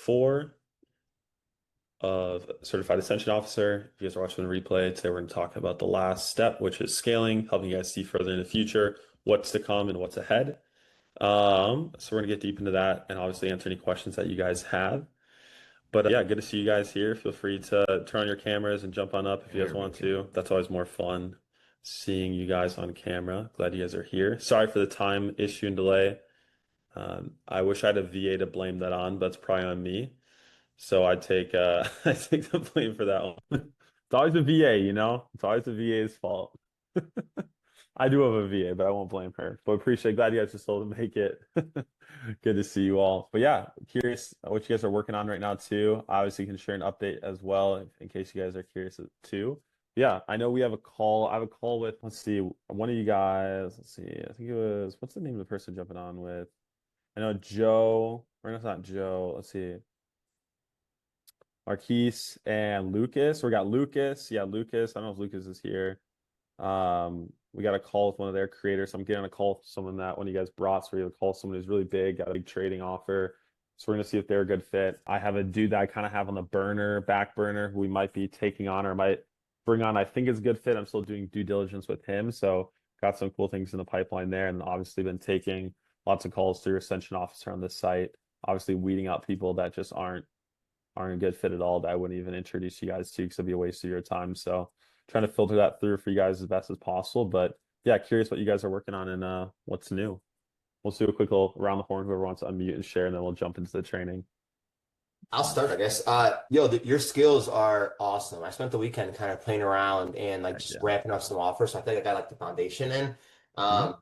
4 of Certified Ascension Officer. If you guys are watching the replay, today we're going to talk about the last step, which is scaling, helping you guys see further in the future, what's to come and what's ahead. So we're going to get deep into that and obviously answer any questions that you guys have. But yeah, good to see you guys here. Feel free to turn on your cameras and jump on up if you guys want to. That's always more fun seeing you guys on camera. Glad you guys are here. Sorry for the time issue and delay. I wish I had a VA to blame that on, but it's probably on me. So I take I take the blame for that one. It's always the VA, you know? It's always the VA's fault. I do have a VA, but I won't blame her. But appreciate glad you guys just able to make it. Good to see you all. But yeah, curious what you guys are working on right now too. Obviously, you can share an update as well in case you guys are curious too. Yeah, I know we have a call. I have a call with, let's see, one of you guys. Let's see. I think it was, what's the name of the person jumping on with? I know Joe, or no, it's not Joe. Let's see. Marquise and Lucas. We got Lucas. Yeah, Lucas. I don't know if Lucas is here. We got a call with one of their creators. I'm getting a call with someone that one of you guys brought. So we have a call with someone who's really big, got a big trading offer. So we're gonna see if they're a good fit. I have a dude that I kind of have on the back burner, who we might be taking on or might bring on. I think is a good fit. I'm still doing due diligence with him. So got some cool things in the pipeline there. And obviously been taking lots of calls through Ascension Officer on this site. Obviously weeding out people that just aren't a good fit at all that I wouldn't even introduce you guys to because it'd be a waste of your time. So trying to filter that through for you guys as best as possible. But yeah, curious what you guys are working on and what's new. We'll do a quick little around the horn, whoever wants to unmute and share, and then we'll jump into the training. I'll start, I guess. Your skills are awesome. I spent the weekend kind of playing around and like Heck just yeah. wrapping up some offers. So I think I got like the foundation in. Mhm.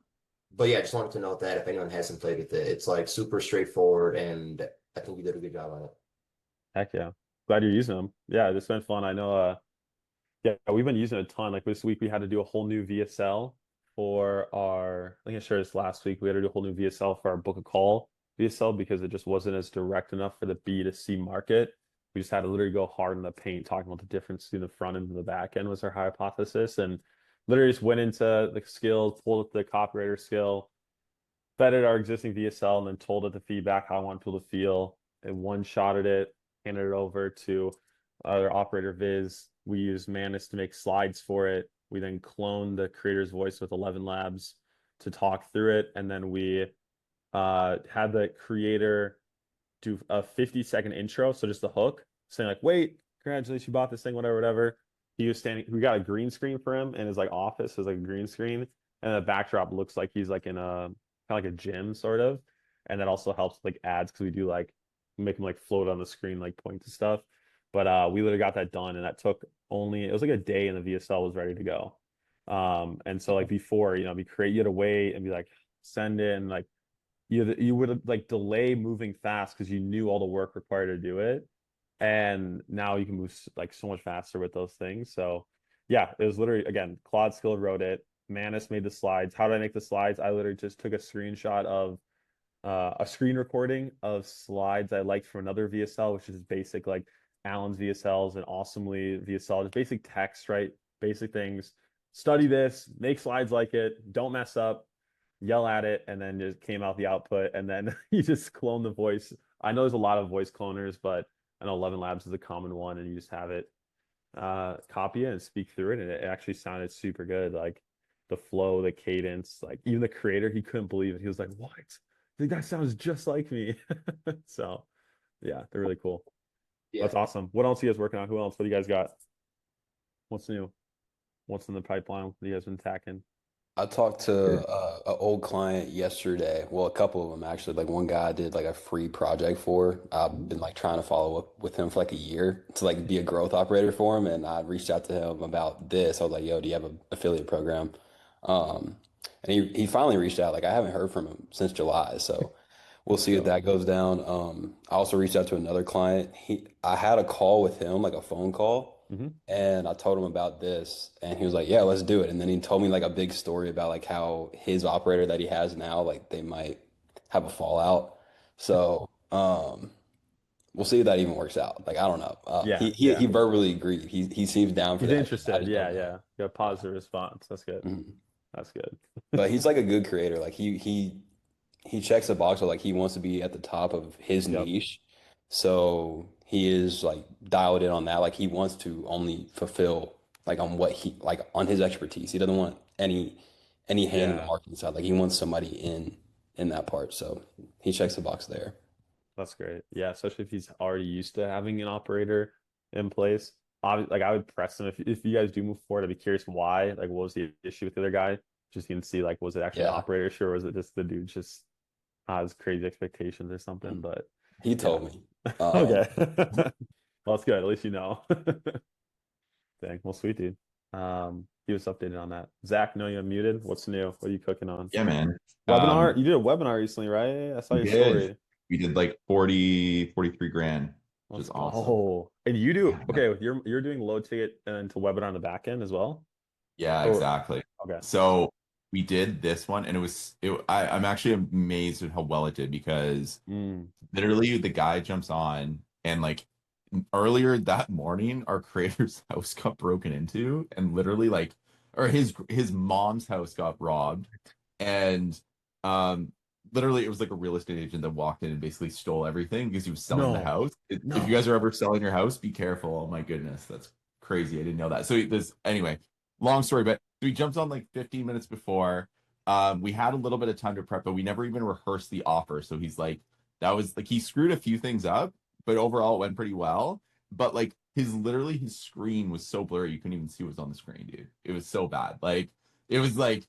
But yeah, I just wanted to note that if anyone hasn't played with it, it's like super straightforward, and I think you did a good job on it. Heck yeah. Glad you're using them. Yeah, it's been fun. I know yeah, we've been using it a ton. Like this week we had to do a whole new VSL for our, I think I shared this last week. We had to do a whole new VSL for our book a call VSL because it just wasn't as direct enough for the B2C market. We just had to literally go hard in the paint, talking about the difference between the front end and the back end was our hypothesis. And literally just went into the skills, pulled up the copywriter skill, vetted our existing VSL, and then told it the feedback how I want people to feel. And one-shotted it, handed it over to our operator Viz. We used Manus to make slides for it. We then cloned the creator's voice with 11 Labs to talk through it. And then we had the creator do a 50-second intro. So just the hook saying like, wait, congratulations, you bought this thing, whatever, whatever. He was standing, we got a green screen for him in his like office. Is like a green screen. And the backdrop looks like he's like in a kind of like a gym sort of. And that also helps with like ads because we do like make them like float on the screen, like point to stuff. But we literally got that done and that took only, it was like a day and the VSL was ready to go. And so like before, you had to wait and be like, send it and like you would like delay moving fast because you knew all the work required to do it. And now you can move like so much faster with those things. So yeah, it was literally again, Claude Skill wrote it. Manus made the slides. How did I make the slides? I literally just took a screenshot of a screen recording of slides I liked from another VSL, which is basic like Alan's VSLs and Awesomely VSL, just basic text, right? Basic things. Study this, make slides like it, don't mess up, yell at it, and then just came out the output. And then you just clone the voice. I know there's a lot of voice cloners, but I know 11 Labs is a common one, and you just have it copy it and speak through it. And it actually sounded super good. Like the flow, the cadence, like even the creator, he couldn't believe it. He was like, what? The guy sounds just like me. So yeah, they're really cool. Yeah. That's awesome. What else are you guys working on? Who else? What do you guys got? What's new? What's in the pipeline? What you guys been attacking? I talked to an old client yesterday. Well, a couple of them actually. Like one guy I did like a free project for. I've been like trying to follow up with him for like a year to like be a growth operator for him. And I reached out to him about this. I was like, "Yo, do you have an affiliate program?" Um, and he finally reached out. Like I haven't heard from him since July, so we'll Let's see if go. that goes down. I also reached out to another client. I had a call with him, like a phone call. Hmm. And I told him about this, and he was like, "Yeah, let's do it." And then he told me like a big story about like how his operator that he has now, like they might have a fallout. So, we'll see if that even works out. Like I don't know. Yeah, He yeah. verbally agreed. He seems down for He's that. I interested. just Yeah, don't know. yeah. Got a Yeah. positive response. That's good. Mhm. That's good. But he's like a good creator. Like he checks the box of like he wants to be at the top of his Yep. niche. So he is like dialed in on that. Like he wants to only fulfill like on what he like on his expertise. He doesn't want any hand in the Yeah, marketing side. Like he wants somebody in that part. So he checks the box there. that's great. Yeah, especially if he's already used to having an operator in place. Like I would press him if you guys do move forward. I'd be curious why. Like, what was the issue with the other guy? Just you can see like, was it actually the Yeah. operator issue, or was it just the dude just has crazy expectations or something? But He yeah, told me. okay. Well, that's good. At least you know. Dang, well, sweet dude. He was updated on that. Zach, no, you're muted. What's new? What are you cooking on? Yeah, man. Webinar? You did a webinar recently, right? I saw We your did. story. We did like 40, 43 grand, which Let's is awesome. go. And you do Yeah. okay. You're doing low ticket and to webinar on the back end as well. Yeah, Or exactly. okay. So we did this one and I'm actually amazed at how well it did because Mm. literally the guy jumps on and like earlier that morning our creator's house got broken into and literally like or his mom's house got robbed and um literally it was like a real estate agent that walked in and basically stole everything because he was selling the No, house. If you no. guys are ever selling your house, be careful. Oh my goodness, that's crazy. I didn't know that. So this anyway, long story, but so he jumps on like 15 minutes before. We had a little bit of time to prep, but we never even rehearsed the offer. So he's like, that was like he screwed a few things up, but overall it went pretty well. But like his screen was so blurry you couldn't even see what was on the screen, dude. It was so bad. Like it was like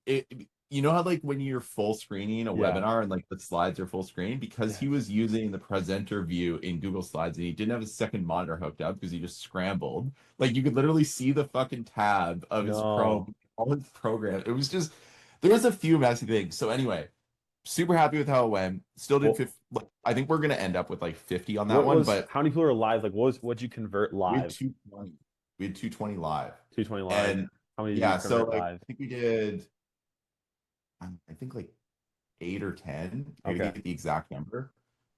it you know how like when you're full screening a Yeah. webinar and like the slides are full screen because he Yes. was using the presenter view in Google Slides and he didn't have a second monitor hooked up because he just scrambled. Like you could literally see the fucking tab of his No. Chrome, all his program. It was just there was a few messy things. So anyway, super happy with how it went. Still did What 50, like, I think we're gonna end up with like 50 on that what one, was but how many people are live? Like what'd you convert we had live? 220. We had 220 live. 220 live. And How many did you yeah, so convert like live? I think we did I think like 8 or 10. I gotta Okay. get the exact number.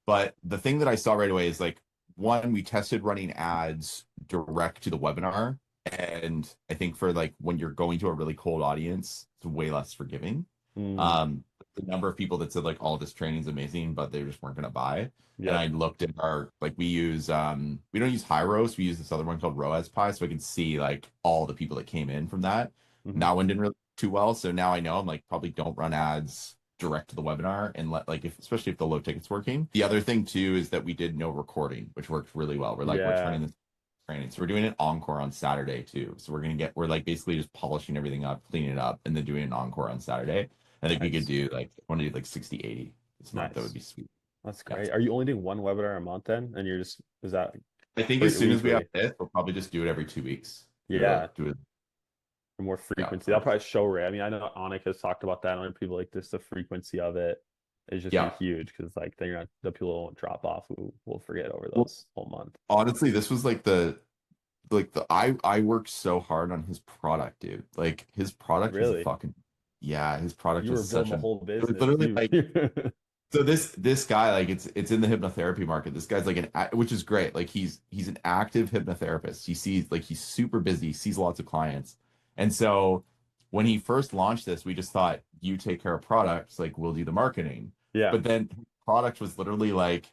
But the thing that I saw right away is like one, we tested running ads direct to the webinar. And I think for like when you're going to a really cold audience, it's way less forgiving. Mm. Um, the number of people that said like all this training is amazing, but they just weren't gonna buy. And I Yep. looked at our like we don't use high roast, we use this other one called ROAS Pi, so I can see like all the people that came in from that. And Hmm. that one didn't really do too well. So now I know I'm like probably don't run ads direct to the webinar and let like if especially if the low ticket's working. The other thing too is that we did no recording, which worked really well. We're Yeah. turning this training. So we're doing an encore on Saturday too. So we're like basically just polishing everything up, cleaning it up, and then doing an encore on Saturday. I think we could Nice. do like I want to do like 60, 80 this month. That would Nice. be sweet. That's Yeah. great. Are you only doing one webinar a month then? And you're just is that I think as or soon as we have weekly? this, we'll probably just do it every 2 weeks. Yeah. Do it. For more Yeah. frequency. That'll probably show rate. I mean, I know Onik has talked about that. I know people like this, the frequency of it is just gonna be Yeah. huge because like then you're not the people won't drop off who will forget over Well, those whole month. honestly, this was like the I worked so hard on his product, dude. Like his product was a Really? fucking yeah, his product You were was building such the a whole it was business. literally You like so this guy like it's in the hypnotherapy market. This guy's like which is great. Like he's an active hypnotherapist. He sees like he's super busy, he sees lots of clients. And so when he first launched this, we just thought you take care of products, like we'll do the marketing. yeah. But then product was literally like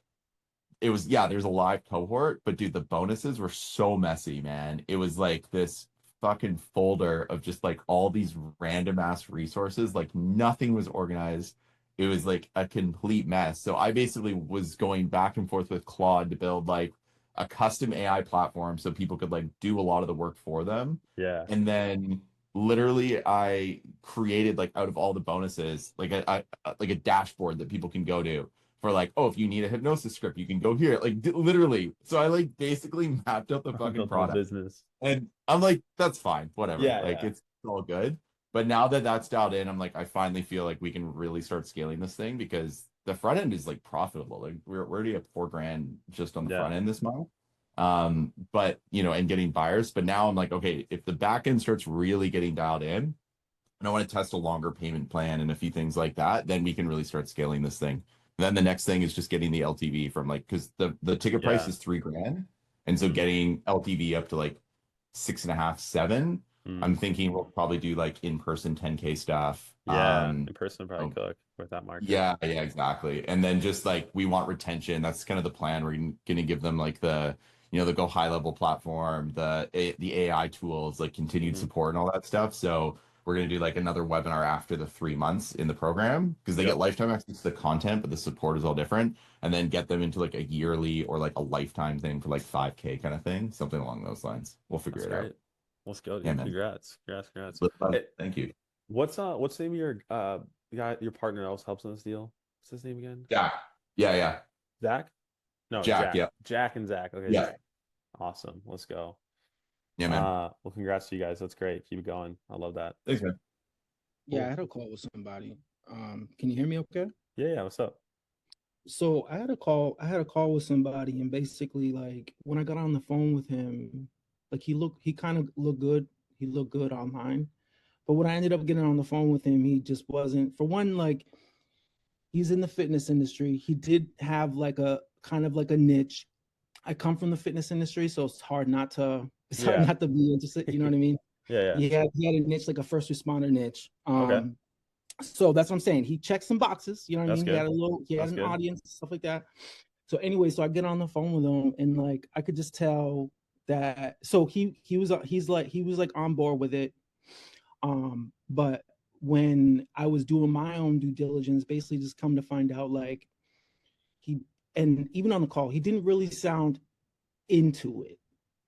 it was yeah, there's a live cohort, but dude, the bonuses were so messy, man. It was like this fucking folder of just like all these random ass resources, like nothing was organized. It was like a complete mess. So I basically was going back and forth with Claude to build like a custom AI platform so people could like do a lot of the work for them. Yeah. And then literally I created like out of all the bonuses, like like a dashboard that people can go to for like, oh, if you need a hypnosis script, you can go here. Like literally. So I like basically mapped out the fucking Built the whole product. business. And I'm like, that's fine, whatever. Yeah, Like yeah. it's all good. But now that that's dialed in, I'm like, I finally feel like we can really start scaling this thing because the front end is like profitable. Like we're already at 4 grand just on the Yeah. front end this month. But you know, and getting buyers. But now I'm like, okay, if the back end starts really getting dialed in, and I want to test a longer payment plan and a few things like that, then we can really start scaling this thing. And then the next thing is just getting the LTV from like because the ticket price Yeah. is 3 grand. And so Hmm. getting LTV up to like 6.5, 7 I'm thinking we'll probably do like in-person 10K stuff. Yeah, in person would probably So cook with that market. yeah, yeah, exactly. And then just like we want retention. That's kind of the plan. We're gonna give them like the go high level platform, the AI tools, like continued Hmm. support and all that stuff. So we're gonna do like another webinar after the 3 months in the program because they get Yep, lifetime access to the content, but the support is all different. And then get them into like a yearly or like a lifetime thing for like 5K kind of thing, something along those lines. We'll figure that's it out. great. Let's go, Yeah, dude. man. Congrats, congrats, congrats. But, Hey, thank you. what's the name of your guy, your partner else helps in this deal? What's his name again? Jack. Yeah, yeah. Zach? No, Jack. Jack. Yeah. Jack and Zach. Okay, Yeah. awesome. Let's go. Yeah, man. Well, congrats to you guys. That's great. Keep it going. I love that. Thanks, man. Yeah, Cool. I had a call with somebody. Can you hear me okay? Yeah, yeah. What's up? So I had a call with somebody, and basically like when I got on the phone with him, like he kind of looked good. He looked good online. But when I ended up getting on the phone with him, he just wasn't, for one, like he's in the fitness industry. He did have like a kind of like a niche. I come from the fitness industry, so it's hard Yeah. not to be interested, you know what I mean? Yeah, yeah. He had a niche, like a first responder niche. Okay. So that's what I'm saying. He checked some boxes, you know what I That's mean? good. He had That's an good. audience, stuff like that. So anyway, so I get on the phone with him, and like I could just tell that. So he was on board with it. But when I was doing my own due diligence, basically just come to find out like he, and even on the call, he didn't really sound into it.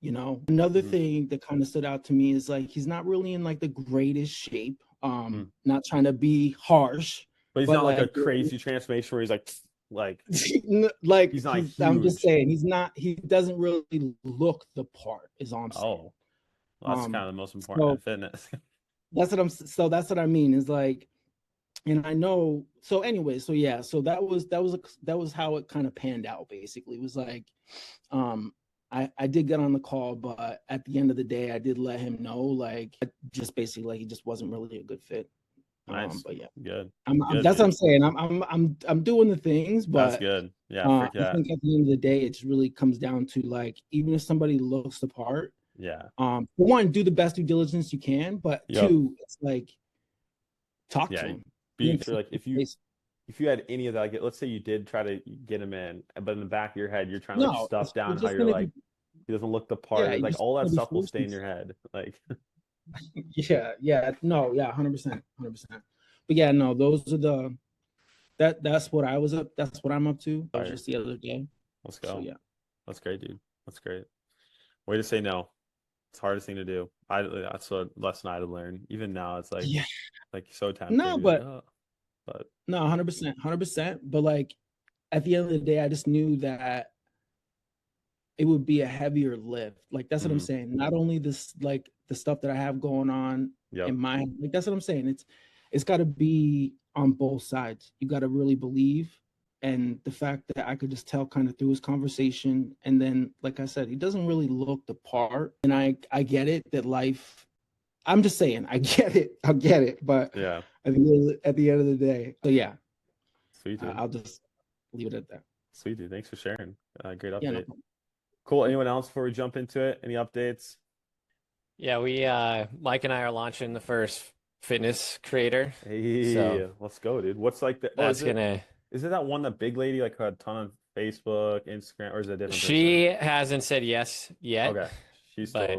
You know, another Mhm. thing that kind of stood out to me is like he's not really in like the greatest shape. Mm. Not trying to be harsh, But he's but not like a like crazy transformation where he's like like he's not I'm just huge. saying he doesn't really look the part, is all I'm saying. Oh, well, that's Um, kind of the most important so in fitness. that's what I mean is like, and I know, so anyway, so yeah, so that was how it kind of panned out. Basically, it was like I did get on the call, but at the end of the day I did let him know like just basically like he just wasn't really a good fit. Nice. But yeah, Good. I'm Good, that's what I'm dude. saying. I'm doing the things, That's but good. Yeah, frick I that. think at the end of the day, it just really comes down to like, even if somebody looks the part, Yeah. for one, do the best due diligence you can, but Yep. two, it's like talk to Yeah. him. Being Be sure, like if you had any of that, like let's say you did try to get him in, but in the back of your head, you're trying to like No, stuff down it's how just you're gonna like be, he doesn't look the yeah, part. you're Like just all that gonna be stuff will stay forcing. in your head. Like Yeah, no, yeah, 100%, 100%. But yeah, no, those are that's what I was up. That's what I'm up to. That was fire. just the other day. Let's So go. yeah, That's great, dude. That's great. Way to say no. It's the hardest thing to do. That's a lesson I had to learn. Even now, it's yeah, like so tempting to no, be like, but oh, but no, 100%, 100%. But like at the end of the day, I just knew that it would be a heavier lift. Like that's what I'm mhm. saying. Not only this, like the stuff that I have going on Yep. in my, like that's what I'm saying. It's got to be on both sides. You got to really believe, and the fact that I could just tell kind of through his conversation, and then like I said, he doesn't really look the part. And I get it that life. I'm just saying, I get it. I get it. But Yeah. at the end of the day, so yeah, Sweet, dude. I'll just leave it at that. Sweet, dude. Thanks for sharing. Great Yeah, no update. problem. Cool. Anyone else before we jump into it? Any updates? Yeah, we Mike and I are launching the first fitness creator. Hey, So let's go, dude. What's like the that's gonna is it that one, that big lady like had a ton on Facebook, Instagram, or is it a different person? she hasn't said yes yet. Okay. She's but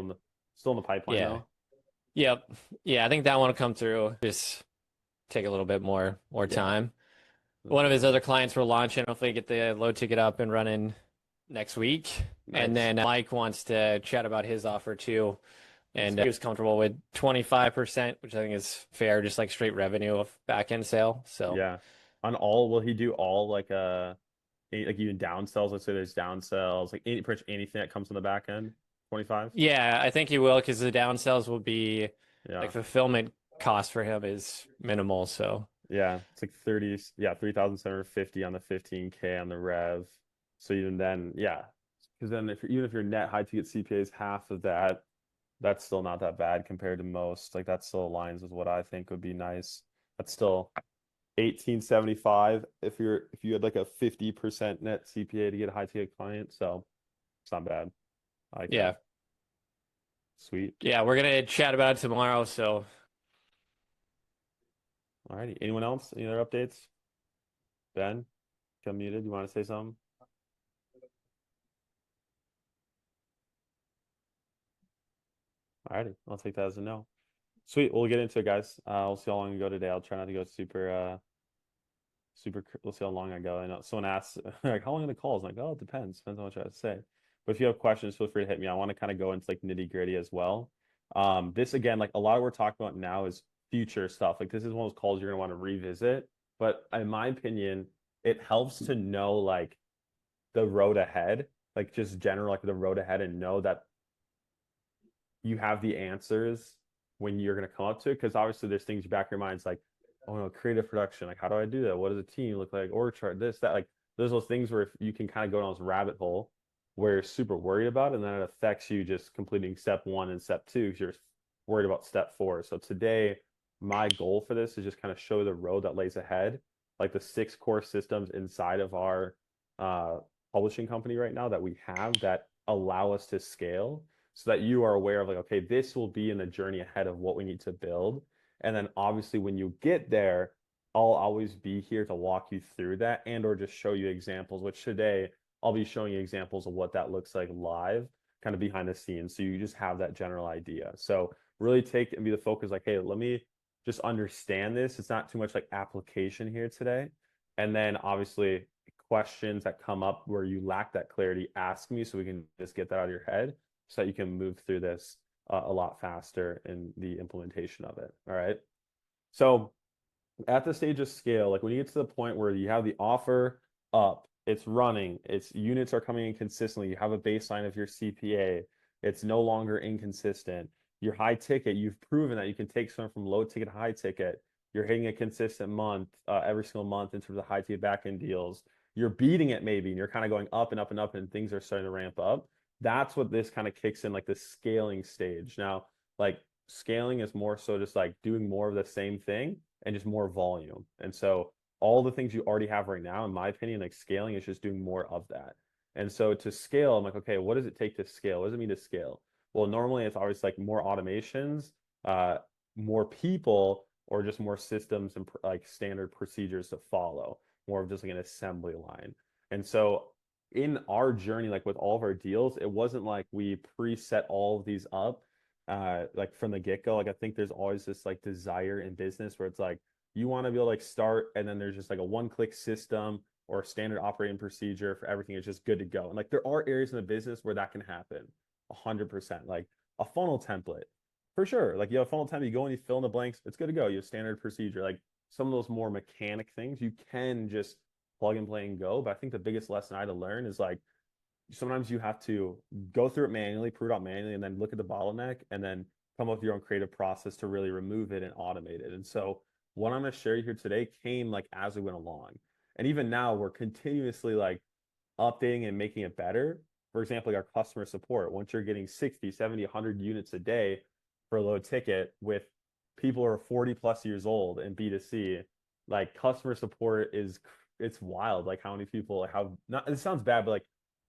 still in the pipeline yeah. though. Yep. Yeah, I think that one will come through. Just take a little bit more Yeah. time. One of his other clients we're launching. Hopefully get the load ticket up and running next week. And Nice. then Mike wants to chat about his offer too. And he was comfortable with 25%, which I think is fair, just like straight revenue of back end sale. So Yeah. On all, will he do all like like even down sells? Let's say there's down sells, like pretty much anything that comes on the back end, 25? yeah, I think he will, because the down sales will be Yeah. like fulfillment cost for him is minimal. So Yeah, it's like 30, yeah, 3,750 on the 15K on the rev. So even then, yeah, because then even if your net high ticket CPA is half of that, that's still not that bad compared to most. Like that still aligns with what I think would be nice. That's still 1875 if you had like a 50% net CPA to get a high ticket client. So it's not bad. I like yeah. that. Sweet. Yeah, we're gonna chat about it tomorrow. So Alrighty. Anyone else? Any other updates? Ben, come muted. You want to say something? Alrighty. I'll take that as a no. Sweet. We'll get into it, guys. We'll see how long we go today. I'll try not to go super. We'll see how long I go. I know someone asked, like, how long are the calls? I'm like, oh, it depends. Depends on what you have to say. But if you have questions, feel free to hit me. I want to kind of go into like nitty gritty as well. This again, like a lot of what we're talking about now is future stuff. Like this is one of those calls you're gonna want to revisit. But in my opinion, it helps to know like the road ahead, like just general, like the road ahead, and know that you have the answers when you're gonna come up to it. Because obviously there's things in the back of your mind. It's like, oh no, creative production. Like, how do I do that? What does a team look like? Org chart, this, that. Like, there's those things where if you can kind of go down this rabbit hole where you're super worried about it, and then it affects you just completing step 1 and step 2 because you're worried about step 4. So today, my goal for this is just kind of show the road that lays ahead, like the 6 core systems inside of our uh, publishing company right now that we have that allow us to scale so that you are aware of like, okay, this will be in the journey ahead of what we need to build. And then obviously when you get there, I'll always be here to walk you through that and or just show you examples, which today I'll be showing you examples of what that looks like live, kind of behind the scenes. So you just have that general idea. So really take and be the focus like, hey, let me just understand this. It's not too much like application here today. And then obviously questions that come up where you lack that clarity, ask me so we can just get that out of your head so that you can move through this a lot faster in the implementation of it. All right. So at the stage of scale, like when you get to the point where you have the offer up, it's running, its units are coming in consistently, you have a baseline of your CPA, it's no longer inconsistent. Your high ticket, you've proven that you can take someone from low ticket to high ticket. You're hitting a consistent month every single month in terms of high ticket back end deals. You're beating it maybe, and you're kind of going up and up and up, and things are starting to ramp up. That's what this kind of kicks in, like the scaling stage. Now, like scaling is more so just like doing more of the same thing and just more volume. And so all the things you already have right now, in my opinion, like scaling is just doing more of that. And so to scale, I'm like, okay, what does it take to scale? What does it mean to scale? Well, normally it's always like more automations, uh, more people, or just more systems and like standard procedures to follow, more of just like an assembly line. And so in our journey, like with all of our deals, it wasn't like we preset all of these up like from the get-go. Like I think there's always this like desire in business where it's like you want to be able to like start and then there's just like a one-click system or a standard operating procedure for everything. It's just good to go. And like there are areas in the business where that can happen 100%. Like a funnel template for sure. Like you have a funnel template, you go and you fill in the blanks, it's good to go. You have standard procedure. Like some of those more mechanic things you can just plug and play and go. But I think the biggest lesson I had to learn is like sometimes you have to go through it manually, prove it out manually, and then look at the bottleneck and then come up with your own creative process to really remove it and automate it. And so what I'm going to share here today came like as we went along. And even now we're continuously like updating and making it better. For example, like our customer support, once you're getting 60, 70, 100 units a day for a low ticket with people who are 40 plus years old in B2C, like customer support is it's wild. Like how many people, like how not, it sounds bad, but like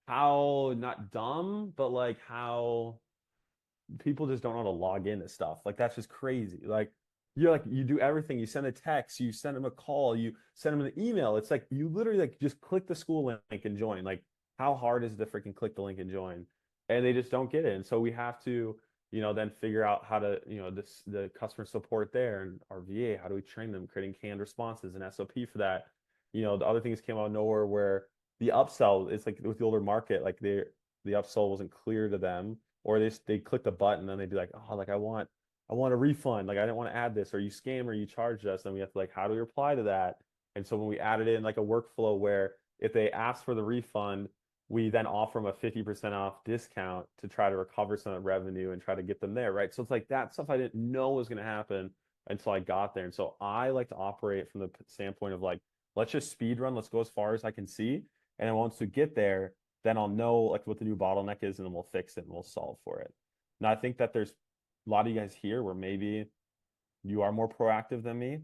how not dumb, but like how people just don't know how to log into stuff. Like that's just crazy. Like you're like you do everything. You send a text, you send them a call, you send them an email. It's like you literally like just click the school link and join. Like how hard is it to freaking click the link and join? And they just don't get it. And so we have to, then figure out how to, the customer support there and our VA, how do we train them, creating canned responses and SOP for that. The other things came out of nowhere where the upsell, it's like with the older market, like the upsell wasn't clear to them, or they click the button and they'd be like, oh, like I want a refund, like I didn't want to add this, or you scam or you charged us, and we have to like, how do we reply to that? And so when we added in like a workflow where if they ask for the refund, we then offer them a 50% off discount to try to recover some of the revenue and try to get them there, right? So it's like that stuff I didn't know was going to happen until I got there. And so I like to operate from the standpoint of like, let's just speed run, let's go as far as I can see. And then once we get there, then I'll know like what the new bottleneck is and then we'll fix it and we'll solve for it. Now, I think that there's a lot of you guys here where maybe you are more proactive than me.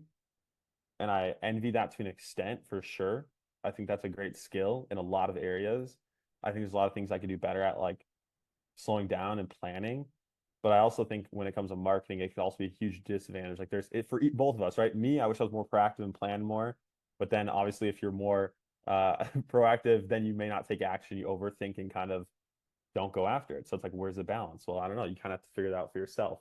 And I envy that to an extent for sure. I think that's a great skill in a lot of areas. I think there's a lot of things I could do better at, like slowing down and planning. But I also think when it comes to marketing, it can also be a huge disadvantage. Like there's it for both of us, right? Me, I wish I was more proactive and planned more. But then obviously if you're more proactive, then you may not take action. You overthink and kind of don't go after it. So it's like, where's the balance? Well, I don't know. You kind of have to figure it out for yourself.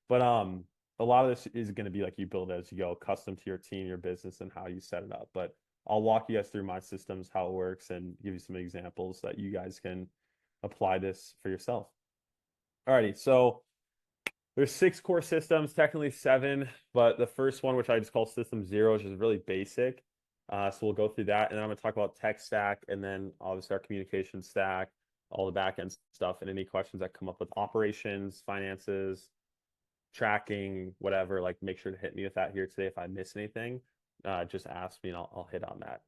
But a lot of this is going to be like you build it as you go, custom to your team, your business, and how you set it up. But I'll walk you guys through my systems, how it works, and give you some examples that you guys can apply this for yourself. Alrighty, so there's 6 core systems, technically 7, but the first one, which I just call System 0, which is really basic. So we'll go through that, and then I'm going to talk about tech stack, and then obviously our communication stack, all the backend stuff, and any questions that come up with operations, finances, tracking, whatever. Like, make sure to hit me with that here today. If I miss anything, just ask me, and I'll hit on that.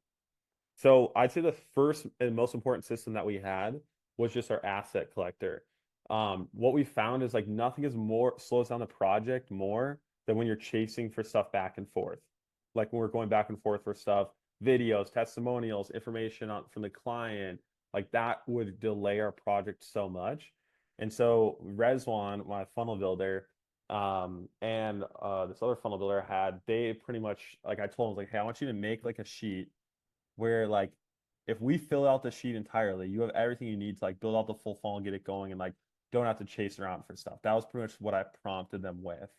So I'd say the first and most important system that we had was just our asset collector. What we found is like nothing is more slows down the project more than when you're chasing for stuff back and forth. Like when we're going back and forth for stuff, videos, testimonials, information from the client, like that would delay our project so much. And so Rezwan, my funnel builder, and this other funnel builder they pretty much, like I told them, like, hey, I want you to make like a sheet where like if we fill out the sheet entirely, you have everything you need to like build out the full funnel, get it going, and like don't have to chase around for stuff. That was pretty much what I prompted them with.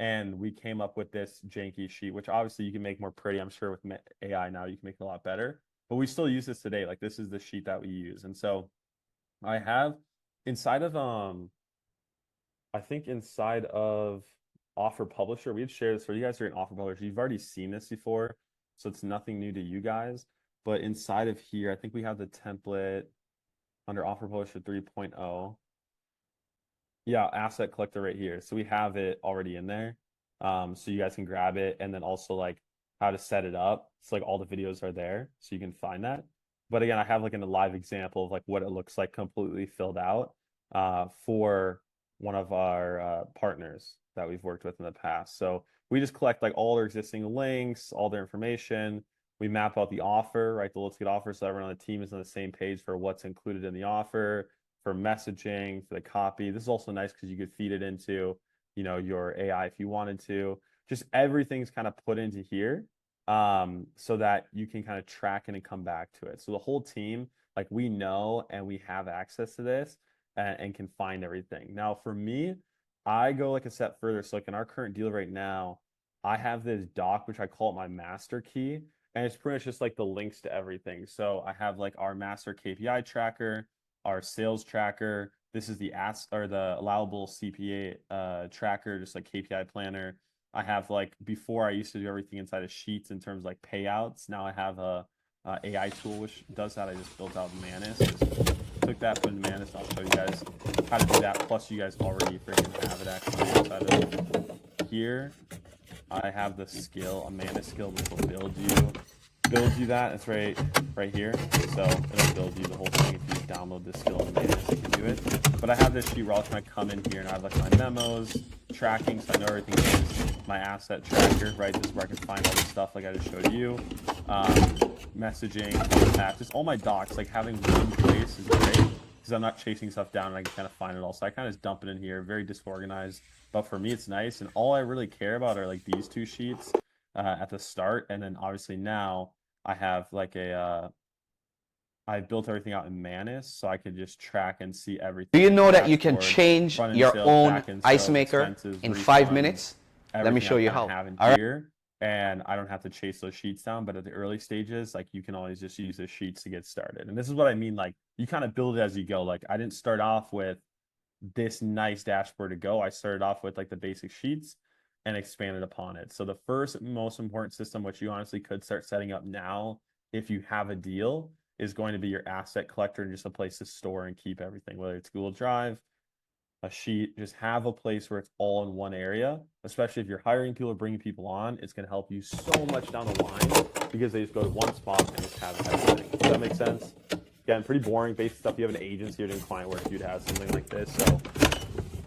And we came up with this janky sheet, which obviously you can make more pretty. I'm sure with AI now you can make it a lot better, but we still use this today. Like this is the sheet that we use. And so I have inside of I think inside of Offer Publisher, we had shared this for you guys are in Offer Publisher. You've already seen this before, so it's nothing new to you guys. But inside of here, I think we have the template under Offer Publisher 3.0. Yeah, asset collector right here. So we have it already in there. So you guys can grab it, and then also like how to set it up. So like all the videos are there, so you can find that. But again, I have like a live example of like what it looks like completely filled out for one of our partners that we've worked with in the past. So we just collect like all their existing links, all their information. We map out the offer, right? The Let's Get offer, so everyone on the team is on the same page for what's included in the offer, for messaging, for the copy. This is also nice because you could feed it into, your AI if you wanted to. Just everything's kind of put into here so that you can kind of track it and come back to it. So the whole team, like we know and we have access to this and can find everything. Now for me, I go like a step further. So like in our current deal right now, I have this doc, which I call it my master key. And it's pretty much just like the links to everything. So I have like our master KPI tracker, our sales tracker. This is the the allowable CPA tracker, just like KPI planner. I have like before I used to do everything inside of Sheets in terms of like payouts. Now I have a AI tool which does that. I just built out Manus. Just took that, put in Manus. I'll show you guys how to do that. Plus, you guys already freaking have it actually inside of here. I have the skill, a Manus skill, which will build you that. It's right here. So it'll build you the whole thing. If you download this skill in Manus, you can do it. But I have this sheet where I'll kind of come in here and I have like my memos, tracking, so I know everything is. My asset tracker, right? This is where I can find all this stuff like I just showed you. Messaging, just all my docs, like having one place is great because I'm not chasing stuff down and I can kind of find it all. So I kind of just dump it in here, very disorganized. But for me, it's nice. And all I really care about are like these 2 sheets at the start. And then obviously now I have like I built everything out in Manus, so I could just track and see everything. Do you know that you can change your sales, own ice maker in 5 minutes? Let me show you how. All right. And I don't have to chase those sheets down, but at the early stages, like you can always just use the sheets to get started. And this is what I mean, like you kind of build it as you go. Like I didn't start off with this nice dashboard to go. I started off with like the basic sheets and expanded upon it. So the first most important system, which you honestly could start setting up now if you have a deal, is going to be your asset collector and just a place to store and keep everything, whether it's Google Drive, a sheet. Just have a place where it's all in one area, especially if you're hiring people or bringing people on. It's going to help you so much down the line because they just go to one spot and just have everything. Does that make sense? Again, pretty boring basic stuff. You have an agency or doing client work, you'd have something like this. So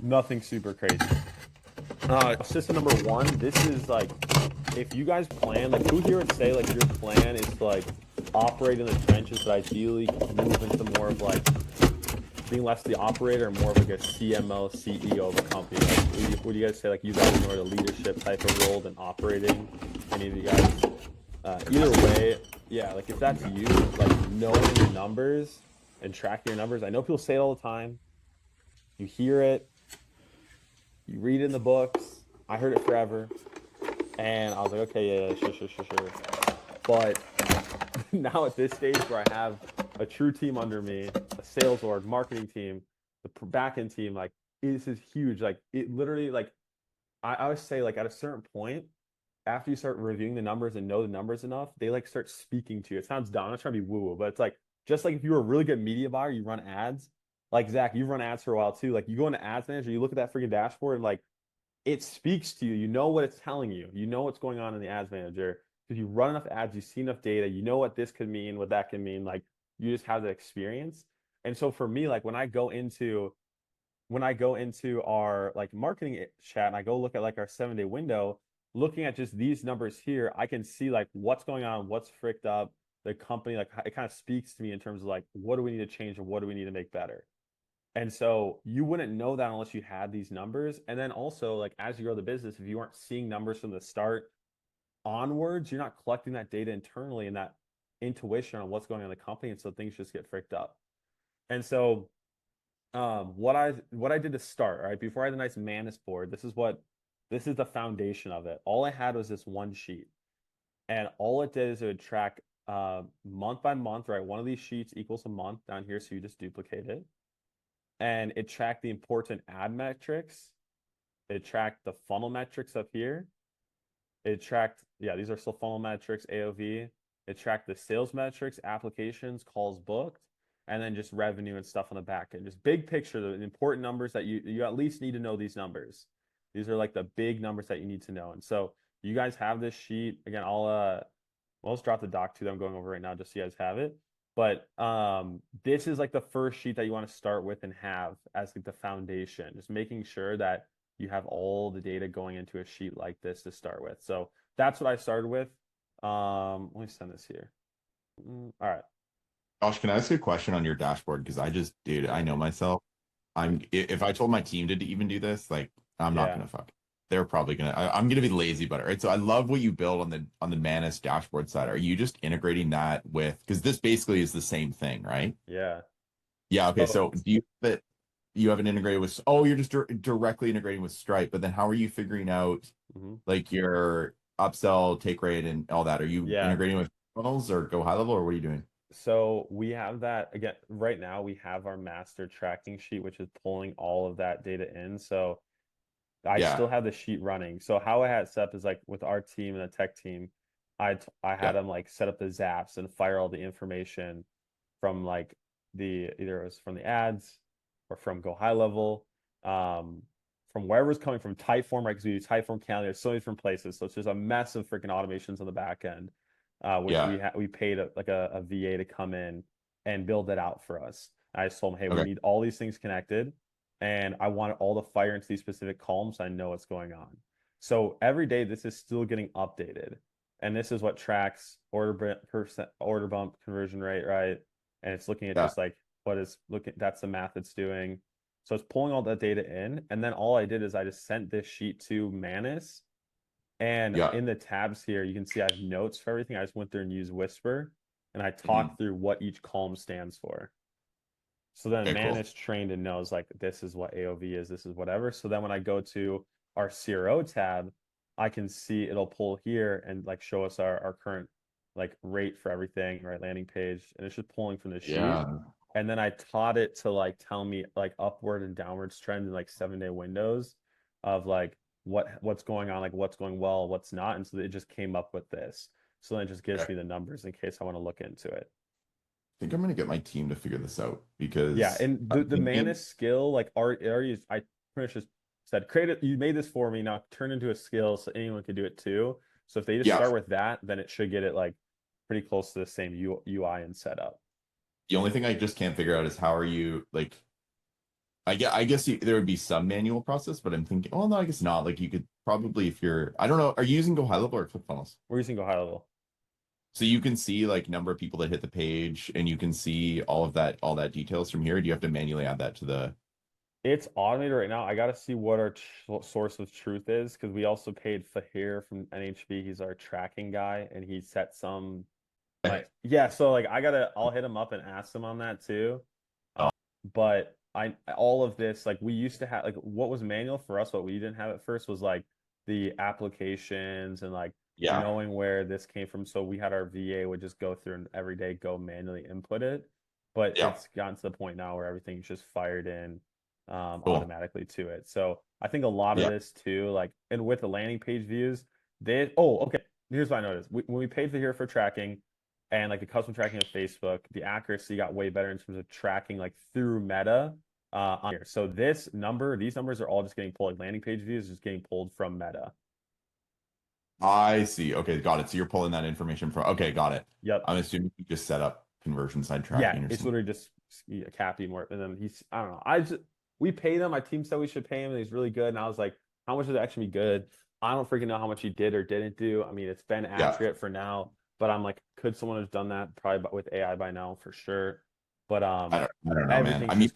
nothing super crazy. System number 1, this is like, if you guys plan, like who here would say like your plan is to like operate in the trenches, but ideally move into more of like being less the operator and more of like a CMO, CEO of a company? Like, would you guys say like you guys are more the leadership type of role than operating? Any of you guys? Either way, yeah, like if that's you, like knowing your numbers and tracking your numbers. I know people say it all the time. You hear it, you read it in the books. I heard it forever. And I was like, okay, yeah, sure. But now at this stage where I have a true team under me, a sales org, marketing team, the back end team, like this is huge. Like it literally, like I always say, like at a certain point, after you start reviewing the numbers and know the numbers enough, they like start speaking to you. It sounds dumb. I'm not trying to be woo-woo, but it's like just like if you were a really good media buyer, you run ads. Like Zach, you've run ads for a while too. Like you go into Ads Manager, you look at that freaking dashboard, and like it speaks to you. You know what it's telling you. You know what's going on in the Ads Manager. If you run enough ads, you see enough data, you know what this could mean, what that can mean. Like you just have the experience. And so for me, like when I go into our like marketing chat and I go look at like our 7-day window, looking at just these numbers here, I can see like what's going on, what's fricked up, the company, like it kind of speaks to me in terms of like, what do we need to change or what do we need to make better? And so you wouldn't know that unless you had these numbers. And then also like as you grow the business, if you aren't seeing numbers from the start onwards, you're not collecting that data internally and that intuition on what's going on in the company. And so things just get fricked up. And so what I did to start, right, before I had a nice Manus board, this is the foundation of it. All I had was this one sheet. And all it did is it would track month by month, right? One of these sheets equals a month down here. So you just duplicate it. And it tracked the important ad metrics. It tracked the funnel metrics up here. It tracked, yeah, these are still funnel metrics, AOV. It tracked the sales metrics, applications, calls booked, and then just revenue and stuff on the back end. Just big picture, the important numbers that you at least need to know these numbers. These are like the big numbers that you need to know. And so you guys have this sheet. Again, I'll just drop the doc too that I'm going over right now just so you guys have it. But this is like the first sheet that you want to start with and have as like the foundation, just making sure that you have all the data going into a sheet like this to start with. So that's what I started with. Let me send this here. All right. Josh, can I ask you a question on your dashboard? Because dude, I know myself. If I told my team to even do this, like I'm not gonna fuck. They're probably I'm gonna be lazy about it, right? So I love what you build on the Manus dashboard side. Are you just integrating that with, because this basically is the same thing, right? Yeah. Yeah. Okay. So do you have it integrated with, oh, you're just directly integrating with Stripe, but then how are you figuring out like your upsell take rate and all that? Are you integrating with funnels or go high level, or what are you doing? So we have that again right now. We have our master tracking sheet, which is pulling all of that data in. So I still have the sheet running. So how I had it set up is like with our team and the tech team, I had them like set up the zaps and fire all the information from like either it was from the ads or from go high level, from wherever it's coming from, Typeform, right? Because we use Typeform Calendar, so many different places. So it's just a mess of freaking automations on the back end, which we paid a VA to come in and build that out for us. I just told them, hey, we need all these things connected, and I want it all to fire into these specific columns so I know what's going on. So every day this is still getting updated, and this is what tracks order bump conversion rate, right? And it's looking at just like that's the math it's doing. So it's pulling all that data in, and then all I did is I just sent this sheet to Manus, and in the tabs here you can see I have notes for everything. I just went there and used Whisper, and I talked through what each column stands for. So then Manus trained and knows like this is what AOV is, this is whatever. So then when I go to our CRO tab, I can see it'll pull here and like show us our current like rate for everything, right? Landing page, and it's just pulling from the sheet. And then I taught it to like tell me like upward and downwards trend in like 7-day windows of like what's going on, like what's going well, what's not. And so it just came up with this. So then it just gives me the numbers in case I want to look into it. I think I'm gonna get my team to figure this out because and the Manus skill, like I pretty much just said, create it. You made this for me, now turn into a skill so anyone can do it too. So if they just start with that, then it should get it like pretty close to the same UI and setup. The only thing I just can't figure out is how are you like, I guess there would be some manual process, but I'm thinking, oh no, I guess not. Like you could probably, if you're, I don't know, are you using Go High Level or ClickFunnels? We're using Go High Level. So you can see like number of people that hit the page, and you can see all that details from here. Do you have to manually add that to the? It's automated right now. I got to see what our source of truth is because we also paid Fahir from NHB. He's our tracking guy, and he set some. Yeah, so like I'll hit him up and ask him on that too. But all of this, like we used to have, like what was manual for us, what we didn't have at first was like the applications and like knowing where this came from. So we had our VA would just go through and every day go manually input it. But it's gotten to the point now where everything's just fired in automatically to it. So I think a lot of this too, like, and with the landing page views, okay. Here's what I noticed. When we paid for tracking and like the custom tracking of Facebook, the accuracy got way better in terms of tracking like through Meta on here. So these numbers are all just getting pulled, like landing page views just getting pulled from Meta. I see. Okay, got it. So you're pulling that information from. Okay, got it. Yep. I'm assuming you just set up conversion side Yeah, tracking. it's literally just Cappy more, and then I don't know. We paid him. My team said we should pay him, and he's really good. And I was like, how much does it actually be good? I don't freaking know how much he did or didn't do. I mean, it's been accurate for now, but I'm like, could someone have done that probably with AI by now for sure? But I don't know, man. I mean,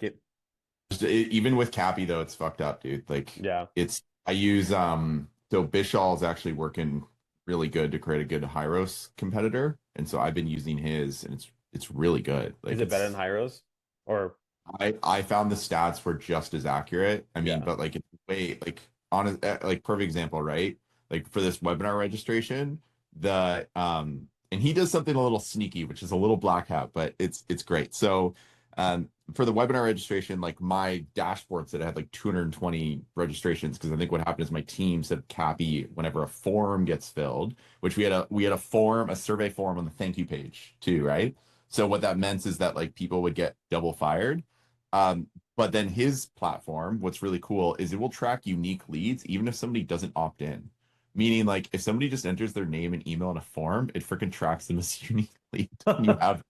even with Cappy though, it's fucked up, dude. Like, I use so Bishal is actually working really good to create a good Hyros competitor, and so I've been using his, and it's really good. Like, is it better than Hyros? Or I found the stats were just as accurate. I mean, but like it's way like on like perfect example, right? Like for this webinar registration, and he does something a little sneaky, which is a little black hat, but it's great. So for the webinar registration, like my dashboard said I had like 220 registrations because I think what happened is my team said Cappy whenever a form gets filled, which we had a survey form on the thank you page too, right? So what that meant is that like people would get double fired. But then his platform, what's really cool is it will track unique leads even if somebody doesn't opt in. Meaning, like, if somebody just enters their name and email in a form, it freaking tracks them as unique lead. You have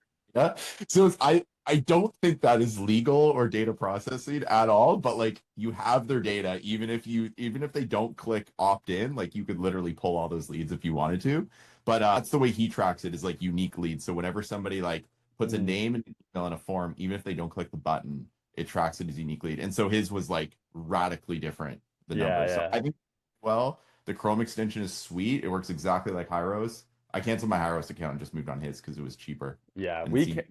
so I don't think that is legal or data processing at all, but like you have their data, even if they don't click opt in, like you could literally pull all those leads if you wanted to. But that's the way he tracks it, is like unique leads. So whenever somebody like puts a name and email in a form, even if they don't click the button, it tracks it as unique lead. And so his was like radically different, the numbers. So I think the Chrome extension is sweet. It works exactly like Hyros. I canceled my Hyros account and just moved on his because it was cheaper. Yeah,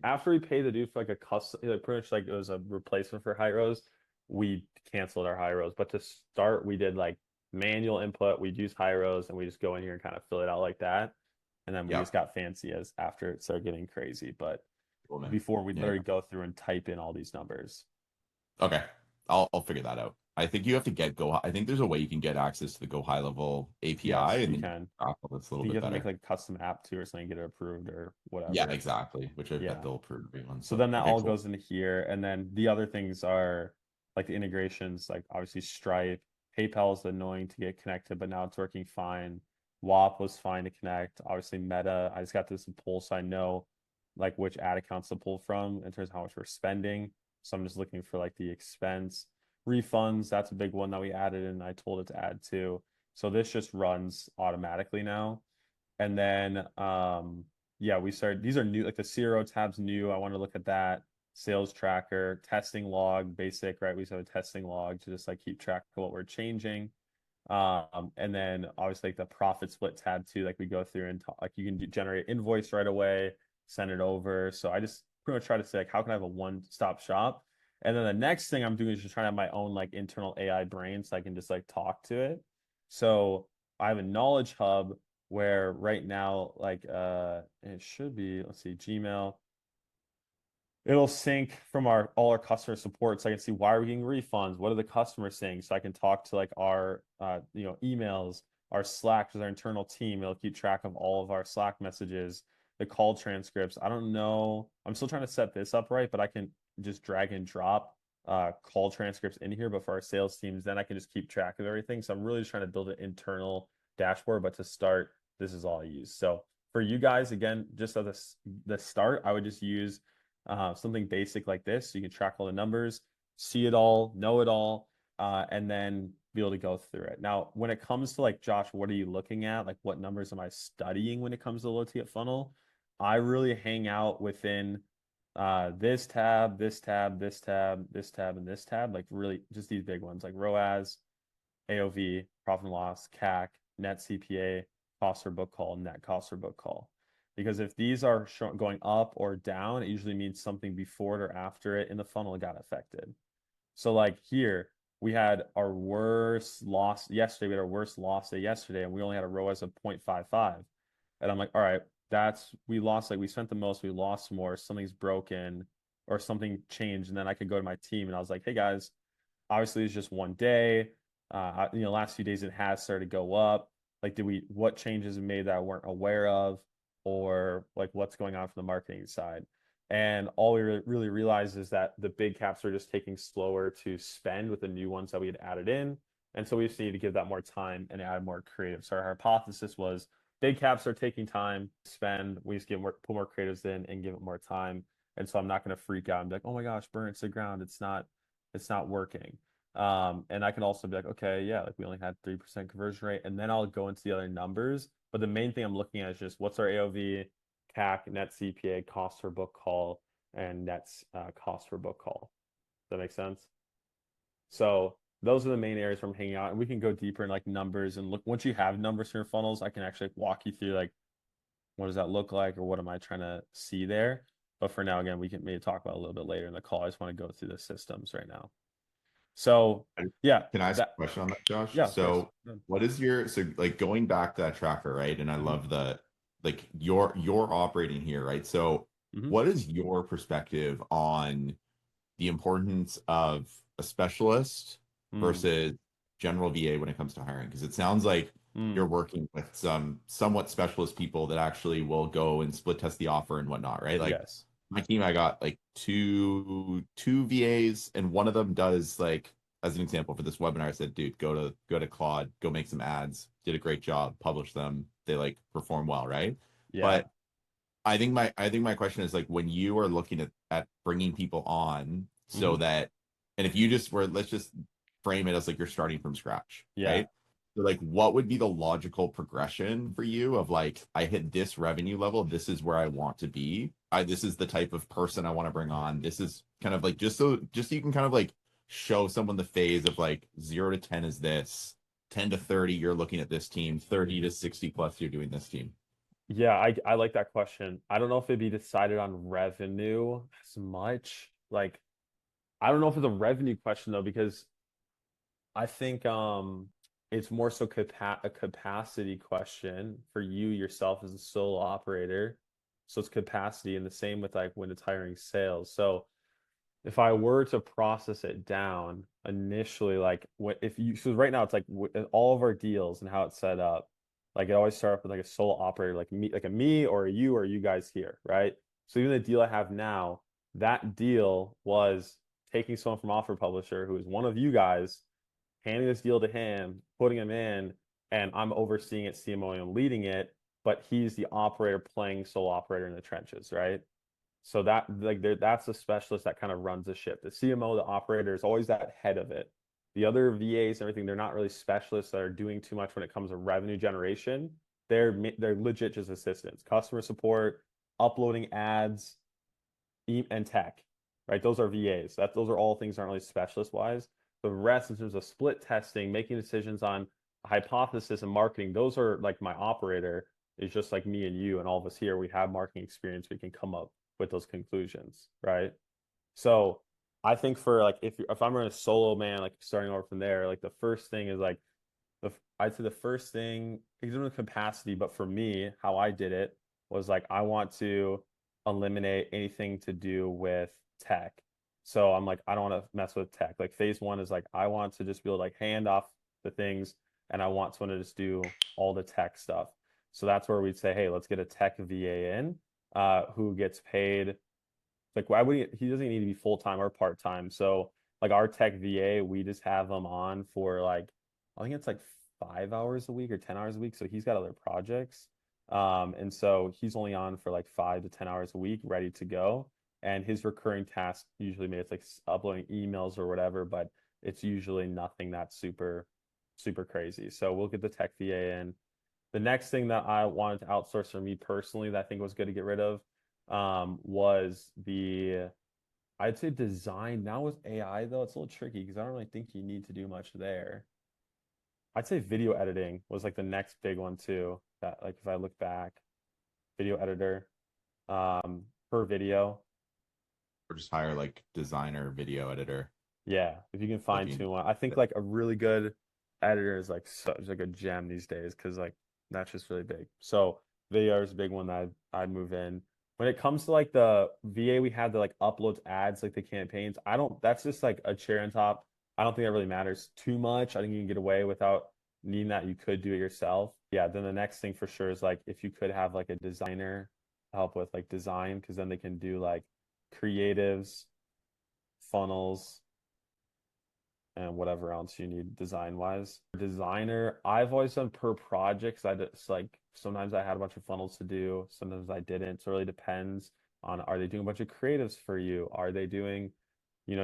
after we paid the dude for like a custom, like pretty much like it was a replacement for Hyros, we canceled our Hyros. But to start, we did like manual input. We'd use Hyros and we just go in here and kind of fill it out like that. And then we just got fancy as after it started getting crazy. But before we'd literally go through and type in all these numbers. Okay, I'll figure that out. I think you have to get I think there's a way you can get access to the Go High Level API, yes, and you can. That's a little you bit have better. To make like a custom app too or something, get it approved or whatever. Yeah, exactly. Which I bet they'll approve everyone. So then that all goes into here, and then the other things are like the integrations, like obviously Stripe, PayPal is annoying to get connected, but now it's working fine. WAP was fine to connect. Obviously Meta, I just got this pull, so I know like which ad accounts to pull from in terms of how much we're spending. So I'm just looking for like the expense. Refunds, that's a big one that we added and I told it to add to. So this just runs automatically now. And then we started, these are new, like the CRO tab's new. I want to look at that. Sales tracker, testing log, basic, right? We have a testing log to just like keep track of what we're changing. And then obviously like the profit split tab too, like we go through and talk, like you can generate invoice right away, send it over. So I just pretty much try to say like, how can I have a one-stop shop? And then the next thing I'm doing is just trying to have my own like internal AI brain so I can just like talk to it. So I have a knowledge hub where right now, like it should be, let's see, Gmail. It'll sync from all our customer support, so I can see why are we getting refunds, what are the customers saying, so I can talk to like our emails, our Slack with our internal team. It'll keep track of all of our Slack messages, the call transcripts. I don't know, I'm still trying to set this up right, but I can just drag and drop call transcripts in here. But for our sales teams, then I can just keep track of everything. So I'm really just trying to build an internal dashboard, but to start, this is all I use. So for you guys, again, just at the start, I would just use something basic like this. So you can track all the numbers, see it all, know it all, and then be able to go through it. Now, when it comes to like, Josh, what are you looking at? Like what numbers am I studying when it comes to the low ticket funnel? I really hang out within this tab, this tab, this tab, this tab, and this tab, like really just these big ones like ROAS, AOV, profit and loss, CAC, net CPA, cost per book call, net cost per book call. Because if these are going up or down, it usually means something before it or after it in the funnel got affected. So like here, we had our worst loss yesterday. We had our worst loss day yesterday, and we only had a ROAS of 0.55. And I'm like, all right, we lost, like we spent the most, we lost more, something's broken or something changed. And then I could go to my team and I was like, hey guys, obviously it's just one day. Last few days it has started to go up. Like, what changes we made that I weren't aware of, or like what's going on from the marketing side? And all we really realized is that the big caps are just taking slower to spend with the new ones that we had added in. And so we just need to give that more time and add more creative. So our hypothesis was big caps are taking time to spend. We just put more creatives in and give it more time. And so I'm not going to freak out and be like, oh my gosh, burn it to the ground. It's not working. And I can also be like, okay, yeah, like we only had 3% conversion rate, and then I'll go into the other numbers. But the main thing I'm looking at is just what's our AOV, CAC, net CPA, cost per book call, and net cost per book call. Does that make sense? So those are the main areas where I'm hanging out, and we can go deeper in like numbers and look. Once you have numbers for your funnels, I can actually walk you through like what does that look like, or what am I trying to see there. But for now, again, we can maybe talk about it a little bit later in the call. I just want to go through the systems right now. So yeah, Can I ask a question on that, Josh? Yeah, So what is like going back to that tracker, right? And I love the like you're operating here, right? So what is your perspective on the importance of a specialist versus general VA when it comes to hiring? Because it sounds like you're working with some somewhat specialist people that actually will go and split test the offer and whatnot, right? Like yes. My team, I got like two VAs, and one of them does like, as an example for this webinar, I said, dude, go to Claude, go make some ads. Did a great job, publish them. They like perform well, right? Yeah. But I think my question is like when you are looking at bringing people on so that, and if you just were, let's just frame it as like you're starting from scratch, right? So like what would be the logical progression for you of like, I hit this revenue level, this is where I want to be. This is the type of person I want to bring on. This is kind of like just so you can kind of like show someone the phase of like 0 to 10 is this, 10 to 30 you're looking at this team, 30 to 60 plus you're doing this team. Yeah, I like that question. I don't know if it'd be decided on revenue as much. Like, I don't know if it's a revenue question though, because I think it's more so a capacity question for you yourself as a solo operator. So it's capacity, and the same with like when it's hiring sales. So if I were to process it down initially, like so right now it's like all of our deals and how it's set up, like it always start up with like a solo operator, like me or you guys here, right? So even the deal I have now, that deal was taking someone from Offer Publisher who is one of you guys, handing this deal to him, putting him in, and I'm overseeing it, CMOing and leading it, but he's the operator playing solo operator in the trenches, right? So that's the specialist that kind of runs the ship. The CMO, the operator, is always that head of it. The other VAs and everything, they're not really specialists that are doing too much when it comes to revenue generation. They're legit just assistants, customer support, uploading ads, and tech, right? Those are VAs. Those are all things that aren't really specialist wise. The rest, in terms of split testing, making decisions on hypothesis and marketing, those are like my operator is just like me and you and all of us here. We have marketing experience. We can come up with those conclusions, right? So I think for like if I'm a solo man, like starting over from there, like the first thing is like I'd say the first thing is in capacity, but for me, how I did it was like I want to eliminate anything to do with tech. So I'm like, I don't want to mess with tech. Like phase one is like I want to just be able to like hand off the things, and I want someone to just do all the tech stuff. So that's where we'd say, hey, let's get a tech VA in who gets paid. Like, why would he doesn't need to be full-time or part-time. So like our tech VA, we just have them on for like, I think it's like 5 hours a week or 10 hours a week. So he's got other projects. And so he's only on for like 5 to 10 hours a week, ready to go. And his recurring task usually maybe it's like uploading emails or whatever, but it's usually nothing that's super, super crazy. So we'll get the tech VA in. The next thing that I wanted to outsource for me personally that I think was good to get rid of was I'd say design. Now with AI though, it's a little tricky because I don't really think you need to do much there. I'd say video editing was like the next big one too. That like if I look back, video editor, per video. Or just hire like designer, video editor. Yeah, if you can fine tune one. I think like a really good editor is like such like a gem these days because like that's just really big. So video is a big one that I'd move in. When it comes to like the VA we have that like uploads ads like the campaigns, I don't that's just like a cherry on top. I don't think that really matters too much. I think you can get away without needing that. You could do it yourself. Yeah, then the next thing for sure is like if you could have like a designer help with like design because then they can do like creatives, funnels, and whatever else you need design wise. Designer, I've always done per project. I just like sometimes I had a bunch of funnels to do, sometimes I didn't. So it really depends on are they doing a bunch of creatives for you? Are they doing,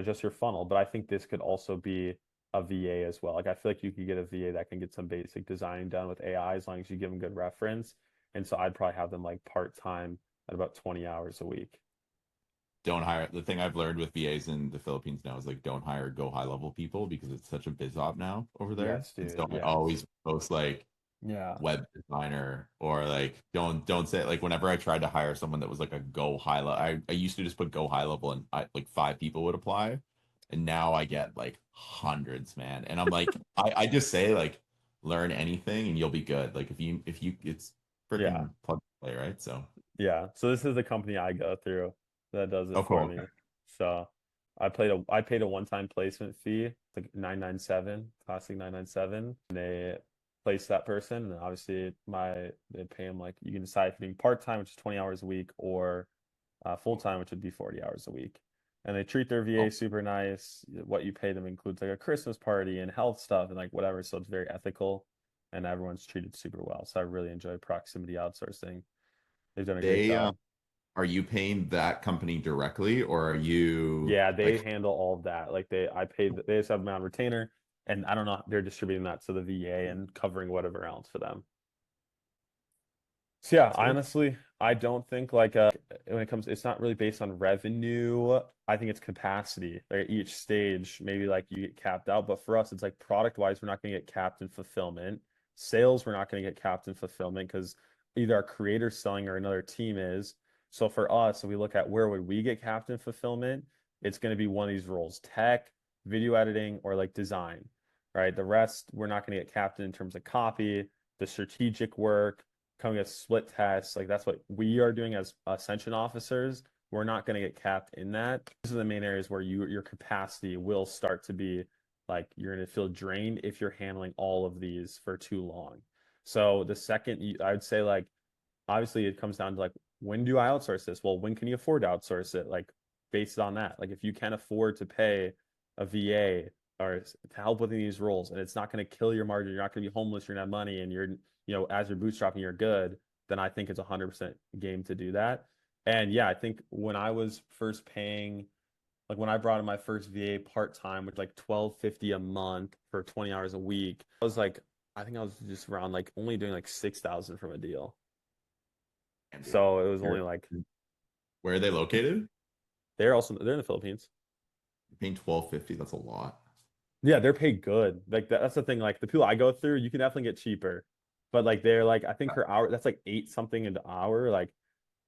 just your funnel? But I think this could also be a VA as well. Like I feel like you could get a VA that can get some basic designing done with AI as long as you give them good reference. And so I'd probably have them like part-time at about 20 hours a week. Don't hire. The thing I've learned with VAs in the Philippines now is like don't hire go high level people because it's such a biz op now over there. Yes, And dude. so I Yes. always post like Yeah. web designer or like don't say like whenever I tried to hire someone that was like a go high level, I used to just put go high level and like 5 people would apply, and now I get like hundreds, man. And I'm like I just say like learn anything and you'll be good. Like if you it's Yeah. freaking plug and play, right? So Yeah. So this is the company I go through that does it oh for cool. me. So I paid a one-time placement fee, like 997, classic 997. And they place that person. And obviously they pay them like you can decide if you're doing part-time, which is 20 hours a week, or full-time, which would be 40 hours a week. And they treat their VA Oh, super nice. What you pay them includes like a Christmas party and health stuff and like whatever. So it's very ethical and everyone's treated super well. So I really enjoy proximity outsourcing. They've done a great they job. are you paying that company directly or are you Yeah, they like handle all of that. Like they just have them on retainer, and I don't know, they're distributing that to the VA and covering whatever else for them. So yeah, cool? honestly, I don't think like when it comes, it's not really based on revenue. I think it's capacity. Like each stage, maybe like you get capped out, but for us, it's like product wise, we're not going to get capped in fulfillment. Sales, we're not going to get capped in fulfillment because either our creator's selling or another team is. So for us, if we look at where would we get capped in fulfillment, it's going to be one of these roles: tech, video editing, or like design. Right. The rest, we're not going to get capped in terms of copy, the strategic work coming as split tests. Like that's what we are doing as Ascension officers. We're not going to get capped in that. These are the main areas where your capacity will start to be like you're going to feel drained if you're handling all of these for too long. So the second I'd say like obviously it comes down to like when do I outsource this? Well, when can you afford to outsource it? Like based on that. Like if you can afford to pay a VA or to help with these roles and it's not going to kill your margin, you're not going to be homeless, you're going to have money and you're as you're bootstrapping, you're good, then I think it's 100% game to do that. And yeah, I think when I was first paying, like when I brought in my first VA part-time, which like 1250 a month for 20 hours a week, I think I was just around like only doing like 6,000 from a deal. And dude, So it was only like where are they located? they're in the Philippines. You're paying 1250. That's a lot. Yeah, they're paid good. Like that's the thing. Like the people I go through, you can definitely get cheaper, but like they're like I think per hour that's like 8 something an hour, like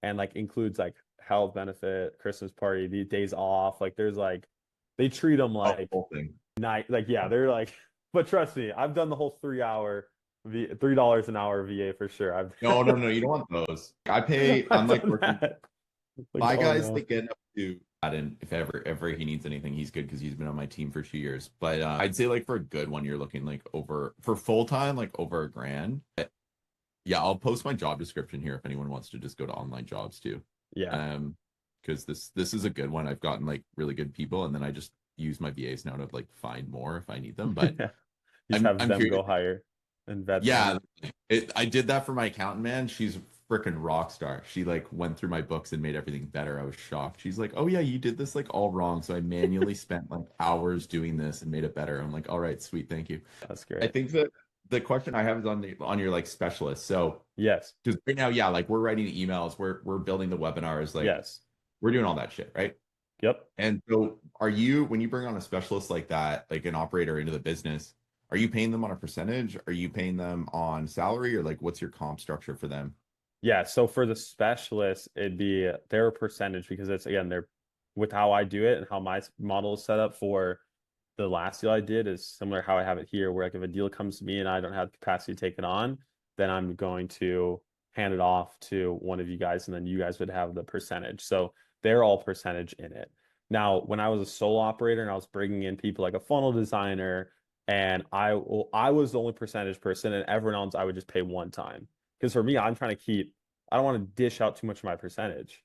and like includes like health benefit, Christmas party, the days off. Like there's like they treat them Oh, like whole thing. night. Like yeah, they're like. But trust me, I've done the whole 3 hour $3 an hour VA for sure. No, you don't want those. I'm I've like done working. that. Like, My oh guy's no. like getting up to that, and if ever he needs anything, he's good because he's been on my team for 2 years. But I'd say like for a good one, you're looking like over for full time, like over $1,000. Yeah, I'll post my job description here if anyone wants to just go to online jobs too. Yeah. Because this is a good one. I've gotten like really good people, and then I just use my VAs now to like find more if I need them. But Yeah. You just have I'm them curious. go higher and vet Yeah, them. I did that for my accountant, man. She's a freaking rock star. She like went through my books and made everything better. I was shocked. She's like, "Oh yeah, you did this like all wrong." So I manually spent like hours doing this and made it better. I'm like, "All right, sweet, thank you." That's I great. think that the question I have is on your like specialist. So Yes. because right now, yeah, like we're writing the emails, we're building the webinars, like Yes. we're doing all that shit, right? Yep. And so when you bring on a specialist like that, like an operator into the business, are you paying them on a percentage? Are you paying them on salary, or like what's your comp structure for them? Yeah, so for the specialists, it'd be their percentage because it's again they're with how I do it and how my model is set up for the last deal I did is similar how I have it here, where like if a deal comes to me and I don't have the capacity to take it on, then I'm going to hand it off to one of you guys, and then you guys would have the percentage. So they're all percentage in it. Now, when I was a sole operator and I was bringing in people like a funnel designer, and I was the only percentage person, and everyone else I would just pay one time. Because for me, I'm trying to keep, I don't want to dish out too much of my percentage.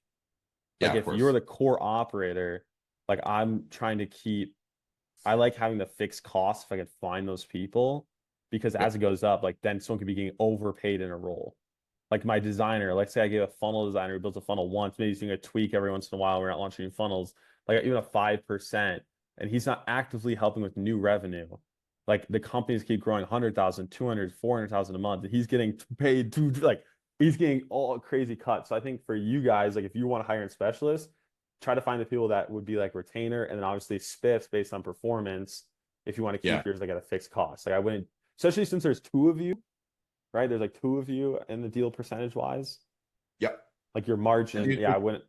Yeah, Like of if course. you're the core operator, like I'm trying to keep, I like having the fixed costs if I can find those people, because as it goes up, like then someone could be getting overpaid in a role. Like my designer, like say I gave a funnel designer who builds a funnel once, maybe he's doing a tweak every once in a while. We're not launching new funnels, like even a 5%, and he's not actively helping with new revenue. Like the companies keep growing 100,000, 200, 400,000 a month, and he's getting paid to like he's getting all crazy cuts. So I think for you guys, like if you want to hire a specialist, try to find the people that would be like retainer, and then obviously spiffs based on performance if you want to keep yours like at a fixed cost. Like I wouldn't, especially since there's two of you, right? There's like two of you in the deal percentage wise. Yep. Like your margin, yeah, I wouldn't.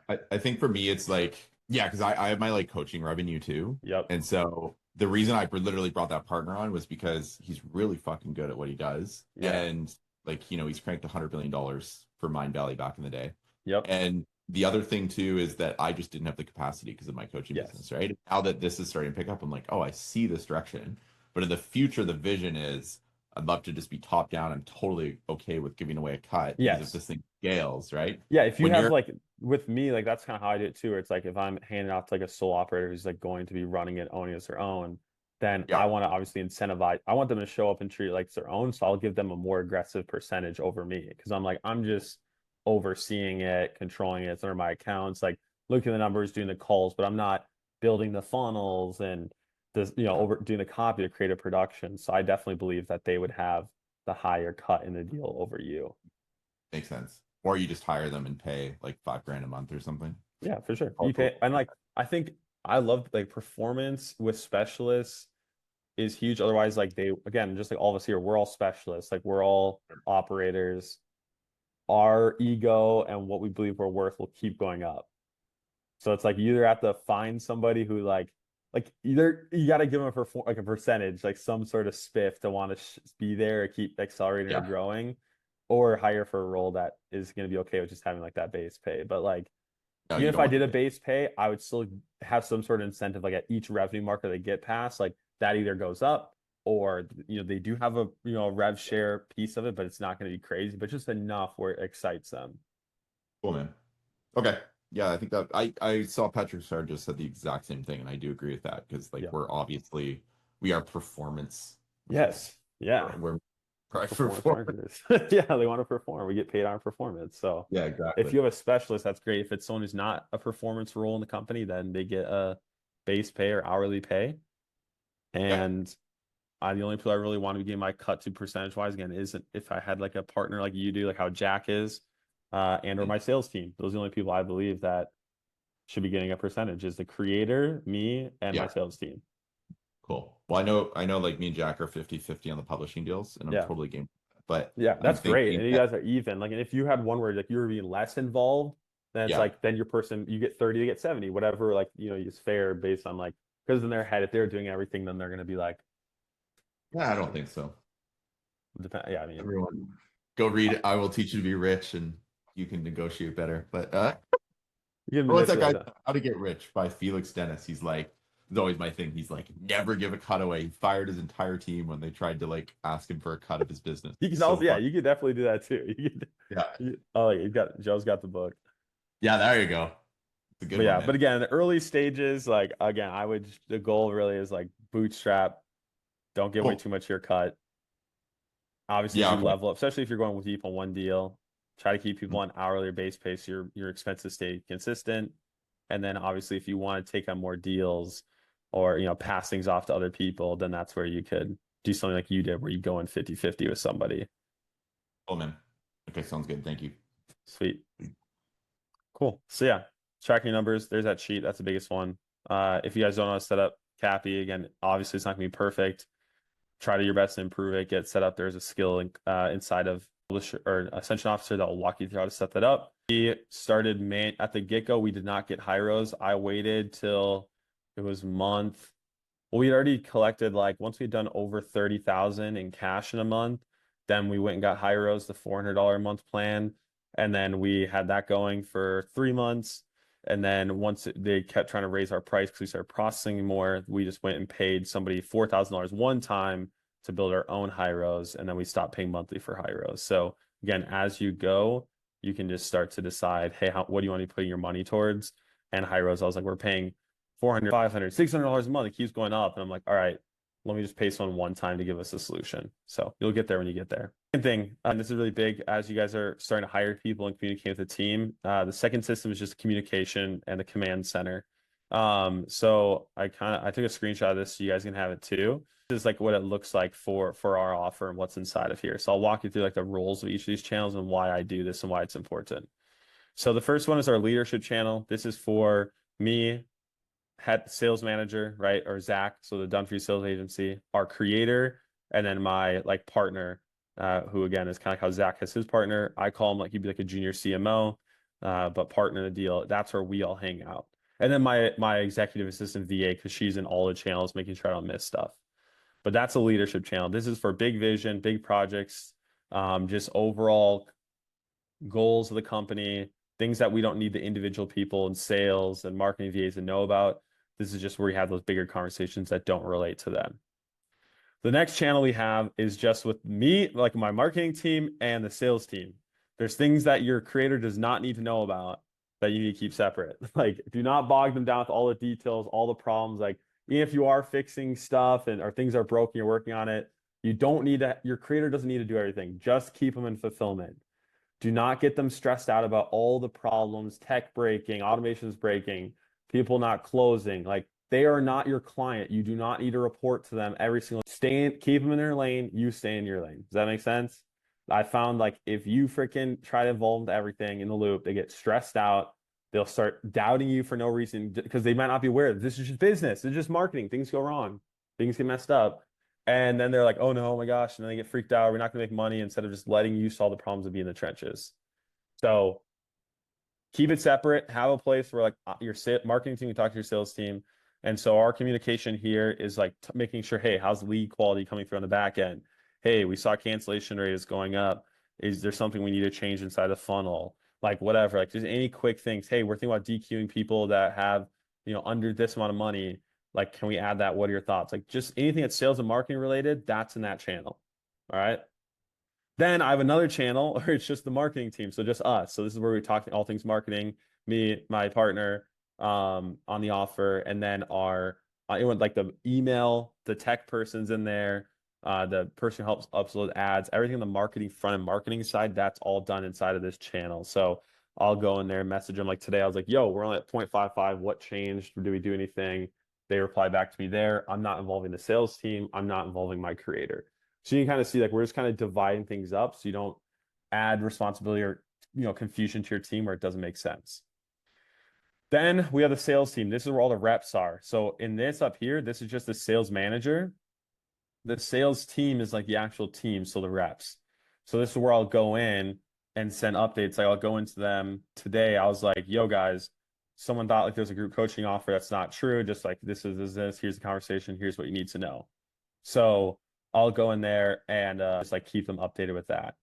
I think for me it's like, yeah, because I have my like coaching revenue too. Yep. And so the reason I literally brought that partner on was because he's really fucking good at what he does. Yeah. And like, he's cranked $100 billion for Mind Valley back in the day. Yep. And the other thing too is that I just didn't have the capacity because of my coaching business, right? Now that this is starting to pick up, I'm like, oh, I see this direction. But in the future, the vision is I'd love to just be top down. I'm totally okay with giving away a cut. Because if this thing scales, right? Yeah, if you have like with me, like that's kind of how I do it too. Where it's like if I'm handing off to like a sole operator who's like going to be running it, owning it as their own, then I want to obviously incentivize. I want them to show up and treat it like it's their own. So I'll give them a more aggressive percentage over me, because I'm like, I'm just overseeing it, controlling it. It's under my accounts, like looking at the numbers, doing the calls, but I'm not building the funnels and this, over doing the copy to create a production. So I definitely believe that they would have the higher cut in the deal over you. Makes sense. Or you just hire them and pay like $5,000 a month or something. Yeah, for sure. You pay, and like I think I love like performance with specialists is huge. Otherwise, like they again, just like all of us here, we're all specialists. Like we're all operators. Our ego and what we believe we're worth will keep going up. So it's like you either have to find somebody who like either you got to give them like a percentage, like some sort of spiff to want to be there or keep accelerating or growing, or hire for a role that is going to be okay with just having like that base pay. But like even if I did a base pay, I would still have some sort of incentive, like at each revenue marker they get past, like that either goes up or they do have a a rev share piece of it, but it's not going to be crazy, but just enough where it excites them. Cool, man. Okay. Yeah, I think that I saw Patrick Star just said the exact same thing, and I do agree with that because like we are performance. Yes. Yeah. We're performers. Yeah, they want to perform. We get paid on performance. So yeah, exactly. If you have a specialist, that's great. If it's someone who's not a performance role in the company, then they get a base pay or hourly pay. And the only people I really want to be getting my cut to percentage wise again isn't if I had like a partner like you do, like how Jack is, and or my sales team. Those are the only people I believe that should be getting a percentage is the creator, me, and my sales team. Cool. Well, I know like me and Jack are 50-50 on the publishing deals, and I'm totally game. But yeah, that's great. And you guys are even. Like, and if you had one where like you're being less involved, then it's like then your person you get 30, they get 70, whatever, like is fair based on like because in their head, if they're doing everything, then they're gonna be like, I don't think so. Yeah, I mean everyone go read I Will Teach You to Be Rich and you can negotiate better. But what's that guy How to Get Rich by Felix Dennis? He's like, it's always my thing. He's like, never give a cutaway. He fired his entire team when they tried to like ask him for a cut of his business. You can also, you could definitely do that too. Joe's got the book. Yeah, there you go. It's a good one, but again, the early stages, like again, the goal really is like bootstrap. Don't give away too much of your cut. Obviously, you level up, especially if you're going with deep on one deal. Try to keep people on hourly or base pay so your expenses stay consistent. And then obviously, if you want to take on more deals or pass things off to other people, then that's where you could do something like you did where you go in 50-50 with somebody. Oh man. Okay, sounds good. Thank you. Sweet. Cool. So yeah, tracking numbers, there's that sheet. That's the biggest one. If you guys don't know how to set up Cappy, again, obviously it's not gonna be perfect. Try to your best to improve it, get set up. There's a skill inside of or Ascension Officer that will walk you through how to set that up. We started at the get-go, we did not get Hyros. I waited till it was month. Well, we'd already collected, like, once we'd done over 30,000 in cash in a month, then we went and got Hyros, the $400 a month plan. And then we had that going for 3 months. And then once they kept trying to raise our price because we started processing more, we just went and paid somebody $4,000 one time to build our own Hyros. And then we stopped paying monthly for Hyros. So again, as you go, you can just start to decide, hey, what do you want to be putting your money towards? And Hyros, I was like, we're paying $400, $500, $600 a month. It keeps going up. And I'm like, all right, let me just pay someone one time to give us a solution. So you'll get there when you get there. Second thing, and this is really big as you guys are starting to hire people and communicate with the team. The second system is just communication and the command center. So I took a screenshot of this so you guys can have it too. This is like what it looks like for our offer and what's inside of here. So I'll walk you through like the roles of each of these channels and why I do this and why it's important. So the first one is our leadership channel. This is for me, head sales manager, right? Or Zach, so the Done For You sales agency, our creator, and then my like partner, who again is kind of how Zach has his partner. I call him like he'd be like a junior CMO, but partner in the deal. That's where we all hang out. And then my executive assistant VA, because she's in all the channels, making sure I don't miss stuff. But that's a leadership channel. This is for big vision, big projects, just overall goals of the company, things that we don't need the individual people in sales and marketing VAs to know about. This is just where we have those bigger conversations that don't relate to them. The next channel we have is just with me, like my marketing team and the sales team. There's things that your creator does not need to know about that you need to keep separate. Like, do not bog them down with all the details, all the problems. Like, even if you are fixing stuff or things are broken, you're working on it, you don't need to, your creator doesn't need to do everything. Just keep them in fulfillment. Do not get them stressed out about all the problems, tech breaking, automations breaking, people not closing. Like, they are not your client. You do not need to report to them every single keep them in their lane, you stay in your lane. Does that make sense? I found like if you freaking try to involve everything in the loop, they get stressed out. They'll start doubting you for no reason because they might not be aware this is just business. It's just marketing. Things go wrong. Things get messed up. And then they're like, oh no, oh my gosh. And then they get freaked out. We're not going to make money instead of just letting you solve the problems and be in the trenches. So keep it separate. Have a place where like your marketing team can talk to your sales team. And so our communication here is like making sure, hey, how's lead quality coming through on the back end? Hey, we saw cancellation rate is going up. Is there something we need to change inside the funnel? Like whatever, like just any quick things. Hey, we're thinking about DQing people that have, under this amount of money. Like, can we add that? What are your thoughts? Like just anything that's sales and marketing related, that's in that channel. All right. Then I have another channel where it's just the marketing team. So just us. So this is where we talk all things marketing, me, my partner, on the offer, and then our like the email, the tech person's in there, the person who helps upload ads, everything on the marketing front and marketing side, that's all done inside of this channel. So I'll go in there and message them. Like today, I was like, yo, we're only at 0.55. What changed? Do we do anything? They reply back to me there. I'm not involving the sales team. I'm not involving my creator. So you can kind of see like we're just kind of dividing things up so you don't add responsibility or confusion to your team where it doesn't make sense. Then we have the sales team. This is where all the reps are. So in this up here, this is just the sales manager. The sales team is like the actual team, so the reps. So this is where I'll go in and send updates. Like I'll go into them today. I was like, yo guys, someone thought like there's a group coaching offer. That's not true. Just like this is this. Here's the conversation. Here's what you need to know. So I'll go in there and just like keep them updated with that.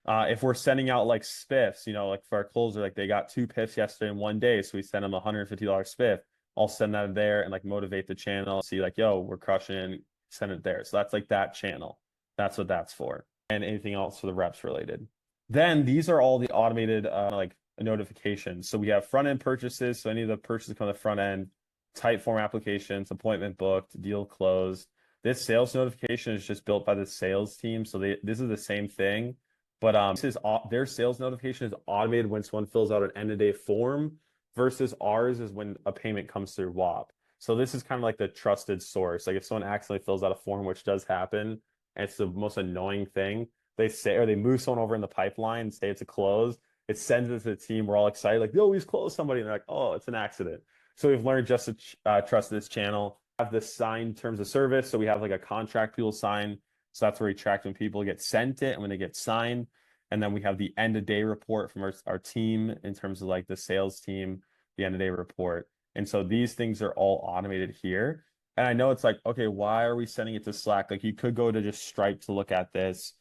If we're sending out like spiffs, like for our closer, like they got 2 piffs yesterday in one day, so we send them $150 spiff. I'll send that there and like motivate the channel. See like, yo, we're crushing. Send it there. So that's like that channel. That's what that's for. And anything else for the reps related. Then these are all the automated like notifications. So we have front end purchases. So any of the purchases come on the front end, type form applications, appointment booked, deal closed. This sales notification is just built by the sales team. So this is the same thing. But this is their sales notification is automated when someone fills out an end of day form versus ours is when a payment comes through WAP. So this is kind of like the trusted source. Like if someone accidentally fills out a form, which does happen, and it's the most annoying thing. They say, or they move someone over in the pipeline and say it's a close. It sends it to the team. We're all excited, like, yo, we just closed somebody. And they're like, oh, it's an accident. So we've learned just to trust this channel. Have the signed terms of service. So we have like a contract people sign. So that's where we track when people get sent it and when they get signed. And then we have the end of day report from our team in terms of like the sales team, the end of day report. And so these things are all automated here. And I know it's like, okay, why are we sending it to Slack? Like you could go to just Stripe to look at this.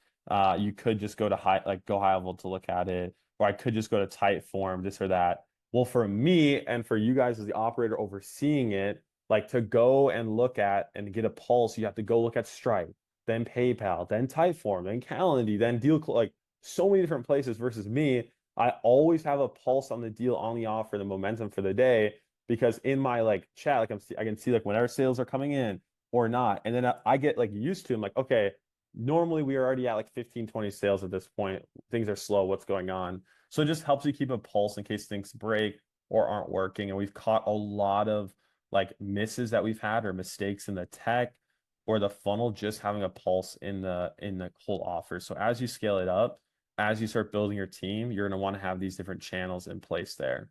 You could just go to Go High Level to look at it, or I could just go to Typeform, this or that. Well, for me and for you guys as the operator overseeing it, like to go and look at and get a pulse, you have to go look at Stripe, then PayPal, then Typeform, then Calendly, then deal, like so many different places versus me. I always have a pulse on the deal, on the offer, the momentum for the day, because in my like chat, like I can see like whenever sales are coming in or not. And then I get like used to them, like, okay, normally we are already at like 15, 20 sales at this point. Things are slow. What's going on? So it just helps you keep a pulse in case things break or aren't working. And we've caught a lot of like misses that we've had or mistakes in the tech or the funnel, just having a pulse in the whole offer. So as you scale it up, as you start building your team, you're going to want to have these different channels in place there.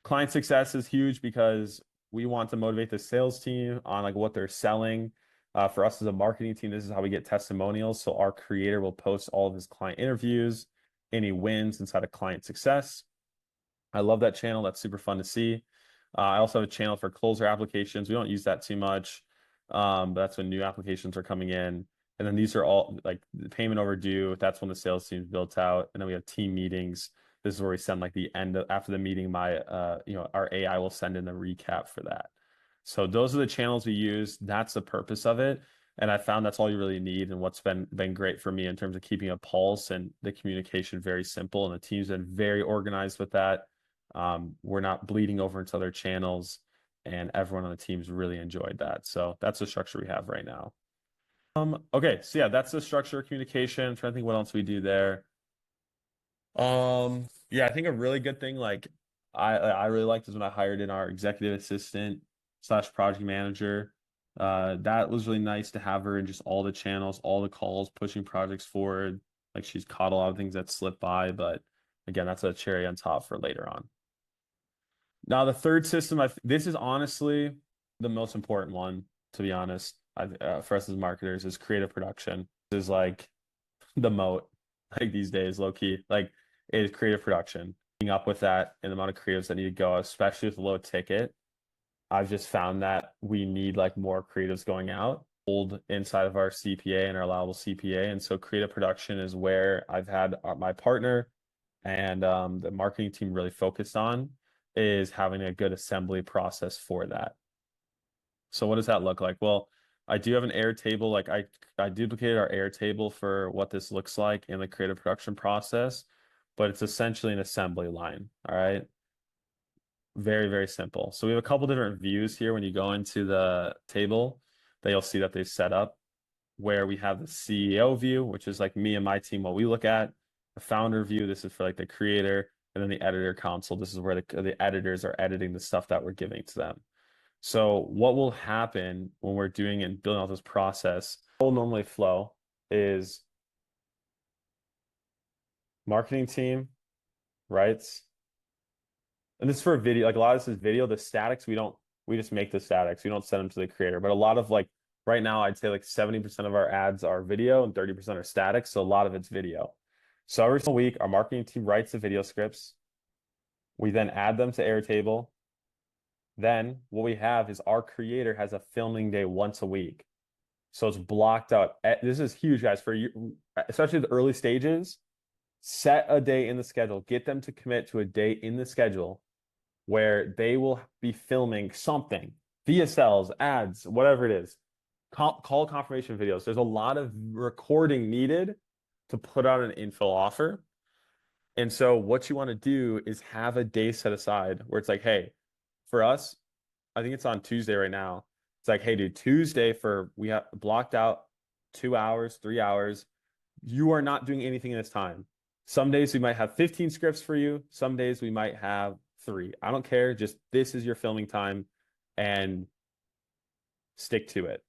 Client success is huge because we want to motivate the sales team on like what they're selling. For us as a marketing team, this is how we get testimonials. So our creator will post all of his client interviews, any wins inside of client success. I love that channel. That's super fun to see. I also have a channel for closer applications. We don't use that too much, but that's when new applications are coming in. And then these are all like the payment overdue. That's when the sales team is built out. And then we have team meetings. This is where we send like the end of, after the meeting, our AI will send in the recap for that. So those are the channels we use. That's the purpose of it. And I found that's all you really need. And what's been great for me in terms of keeping a pulse and the communication very simple. And the team's been very organized with that. We're not bleeding over into other channels, and everyone on the team's really enjoyed that. So that's the structure we have right now. Okay, so yeah, that's the structure of communication. I'm trying to think what else we do there. Yeah, I think a really good thing, like I really liked is when I hired in our executive assistant / project manager. That was really nice to have her in just all the channels, all the calls, pushing projects forward. Like she's caught a lot of things that slip by, but again, that's a cherry on top for later on. Now, the third system, this is honestly the most important one, to be honest, for us as marketers, is creative production. This is like the moat, like these days, low key, like it is creative production. Keeping up with that and the amount of creatives that need to go, especially with low ticket. I've just found that we need like more creatives going out, hold inside of our CPA and our allowable CPA. And so creative production is where I've had my partner and the marketing team really focused on, is having a good assembly process for that. So what does that look like? Well, I do have an Airtable. Like I duplicated our Airtable for what this looks like in the creative production process, but it's essentially an assembly line. All right. Very, very simple. So we have a couple different views here when you go into the table that you'll see that they set up, where we have the CEO view, which is like me and my team, what we look at, the founder view. This is for like the creator, and then the editor console. This is where the editors are editing the stuff that we're giving to them. So what will happen when we're doing and building out this process, what will normally flow is marketing team writes, and this is for video, like a lot of this is video, the statics, we just make the statics. We don't send them to the creator, but a lot of like, right now, I'd say like 70% of our ads are video and 30% are static. So a lot of it's video. So every single week, our marketing team writes the video scripts. We then add them to Airtable. Then what we have is our creator has a filming day once a week. So it's blocked out. This is huge, guys, for you, especially the early stages. Set a day in the schedule. Get them to commit to a day in the schedule where they will be filming something, VSLs, ads, whatever it is. Call confirmation videos. There's a lot of recording needed to put out an infill offer. And so what you want to do is have a day set aside where it's like, hey, for us, I think it's on Tuesday right now. It's like, hey, dude, Tuesday we have blocked out 2 hours, 3 hours. You are not doing anything in this time. Some days we might have 15 scripts for you. Some days we might have 3. I don't care. Just this is your filming time and stick to it.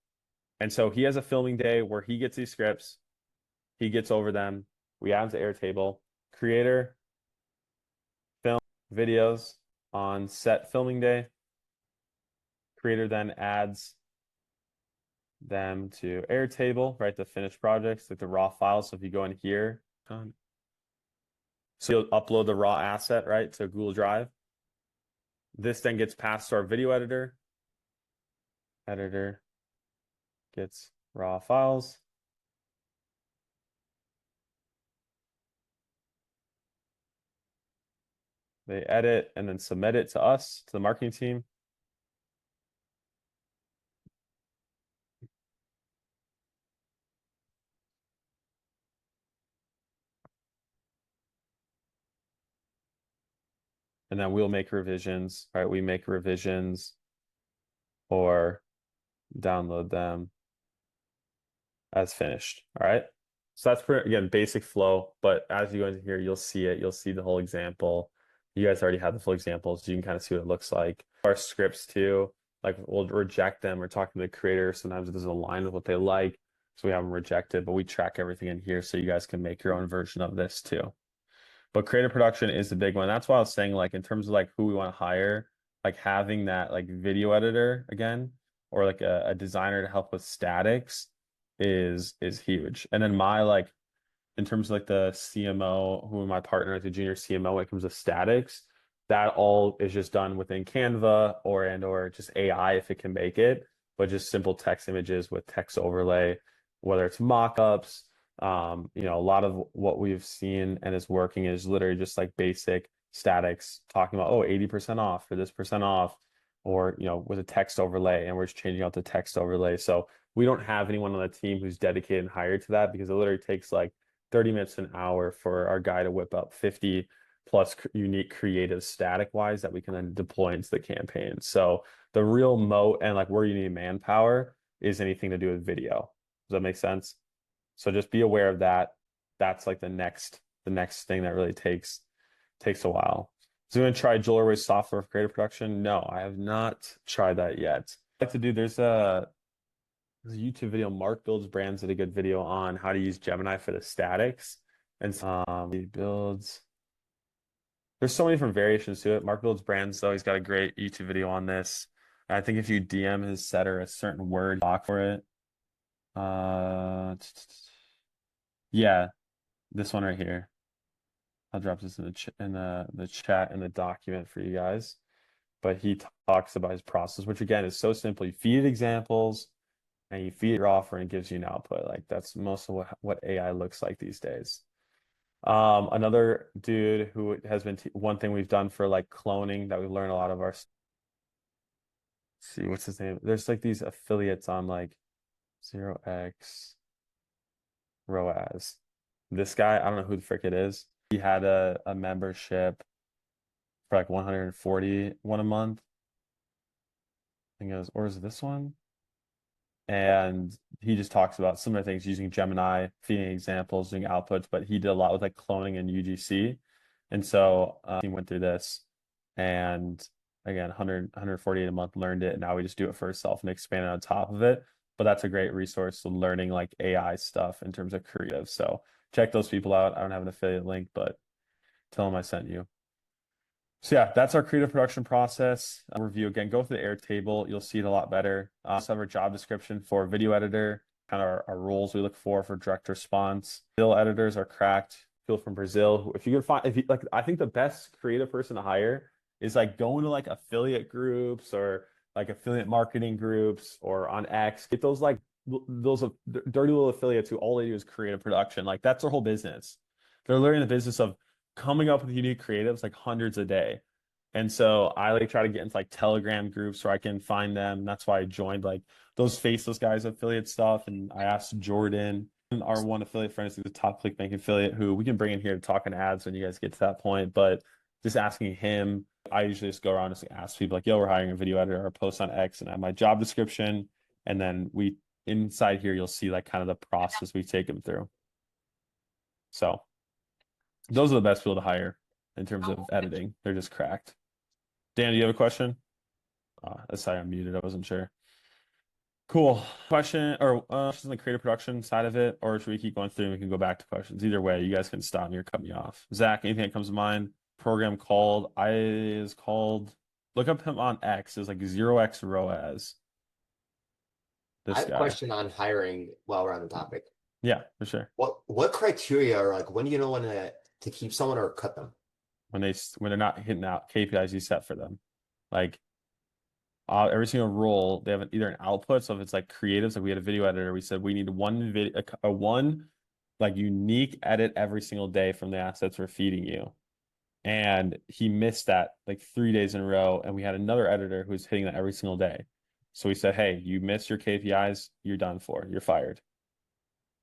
And so he has a filming day where he gets these scripts, he gets over them, we add them to Airtable. Creator film videos on set filming day. Creator then adds them to Airtable, right? The finished projects, like the raw files. So if you go in here, so you'll upload the raw asset, right, to Google Drive. This then gets passed to our video editor. Editor gets raw files. They edit and then submit it to us, to the marketing team. And then we'll make revisions, right? We make revisions or download them as finished. All right. So that's pretty, again, basic flow. But as you go into here, you'll see it. You'll see the whole example. You guys already have the full examples, so you can kind of see what it looks like. Our scripts too, like we'll reject them. We're talking to the creator. Sometimes it doesn't align with what they like, so we have them rejected. But we track everything in here, so you guys can make your own version of this too. But creative production is the big one. That's why I was saying, like, in terms of like who we want to hire, like having that like video editor again, or like a designer to help with statics is huge. And then my like in terms of like the CMO, who my partner is, a junior CMO when it comes to statics, that all is just done within Canva or just AI if it can make it, but just simple text images with text overlay, whether it's mockups. You know, a lot of what we've seen and is working is literally just like basic statics talking about, oh, 80% off or this percent off, or, you know, with a text overlay, and we're just changing out the text overlay. So we don't have anyone on the team who's dedicated and hired to that, because it literally takes like 30 minutes to an hour for our guy to whip up 50 plus unique creative static wise that we can then deploy into the campaign. So the real moat and like where you need manpower is anything to do with video. Does that make sense? So just be aware of that. That's like the next thing that really takes a while. So you want to try Jolerway's software for creative production? No, I have not tried that yet. I'd like to do, there's a YouTube video. Mark Builds Brands did a good video on how to use Gemini for the statics. And he builds, there's so many different variations to it. Mark Builds Brands, though, he's got a great YouTube video on this. I think if you DM his setter a certain word doc for it, yeah, this one right here. I'll drop this in the chat in the document for you guys. But he talks about his process, which again is so simple. You feed it examples and you feed your offer and it gives you an output. Like that's most of what AI looks like these days. Another dude who has been one thing we've done for like cloning that we've learned a lot of our, see what's his name? There's like these affiliates on like 0x ROAS. This guy, I don't know who the frick it is. He had a membership for like 141 a month. I think it was, or is it this one? And he just talks about similar things using Gemini, feeding examples, doing outputs, but he did a lot with like cloning and UGC. And so he went through this and again, 148 a month, learned it. And now we just do it for ourselves and expand it on top of it. But that's a great resource to learning like AI stuff in terms of creative. So check those people out. I don't have an affiliate link, but tell them I sent you. So yeah, that's our creative production process review. Again, go through the Airtable. You'll see it a lot better. Also have our job description for video editor, kind of our roles we look for direct response. Still editors are cracked. People from Brazil. If you can find, if you like, I think the best creative person to hire is like going to like affiliate groups or like affiliate marketing groups or on X. Get those like those dirty little affiliates who all they do is creative production. Like that's their whole business. They're literally in the business of coming up with unique creatives, like hundreds a day. And so I like try to get into like Telegram groups where I can find them. That's why I joined like those Faceless Guys affiliate stuff. And I asked Jordan, our one affiliate friend, who's a top ClickBank affiliate, who we can bring in here to talk on ads when you guys get to that point. But just asking him, I usually just go around and just ask people like, yo, we're hiring a video editor or post on X, and I have my job description. And then inside here, you'll see like kind of the process we take them through. So those are the best people to hire in terms of editing. They're just cracked. Dan, do you have a question? Sorry, I'm muted. I wasn't sure. Cool. Question or just on the creative production side of it, or should we keep going through and we can go back to questions? Either way, you guys can stop me or cut me off. Zach, anything that comes to mind? Program called look up him on X. It's like 0x ROAS. I This have a guy. question on hiring while we're on the topic. Yeah, for sure. What criteria are like when do you know when to keep someone or cut them? When they're not hitting out KPIs you set for them. Like every single role, they have either an output. So if it's like creatives, like we had a video editor, we said we need one video, a one like unique edit every single day from the assets we're feeding you. And he missed that like 3 days in a row. And we had another editor who was hitting that every single day. So we said, hey, you missed your KPIs, you're done for, you're fired.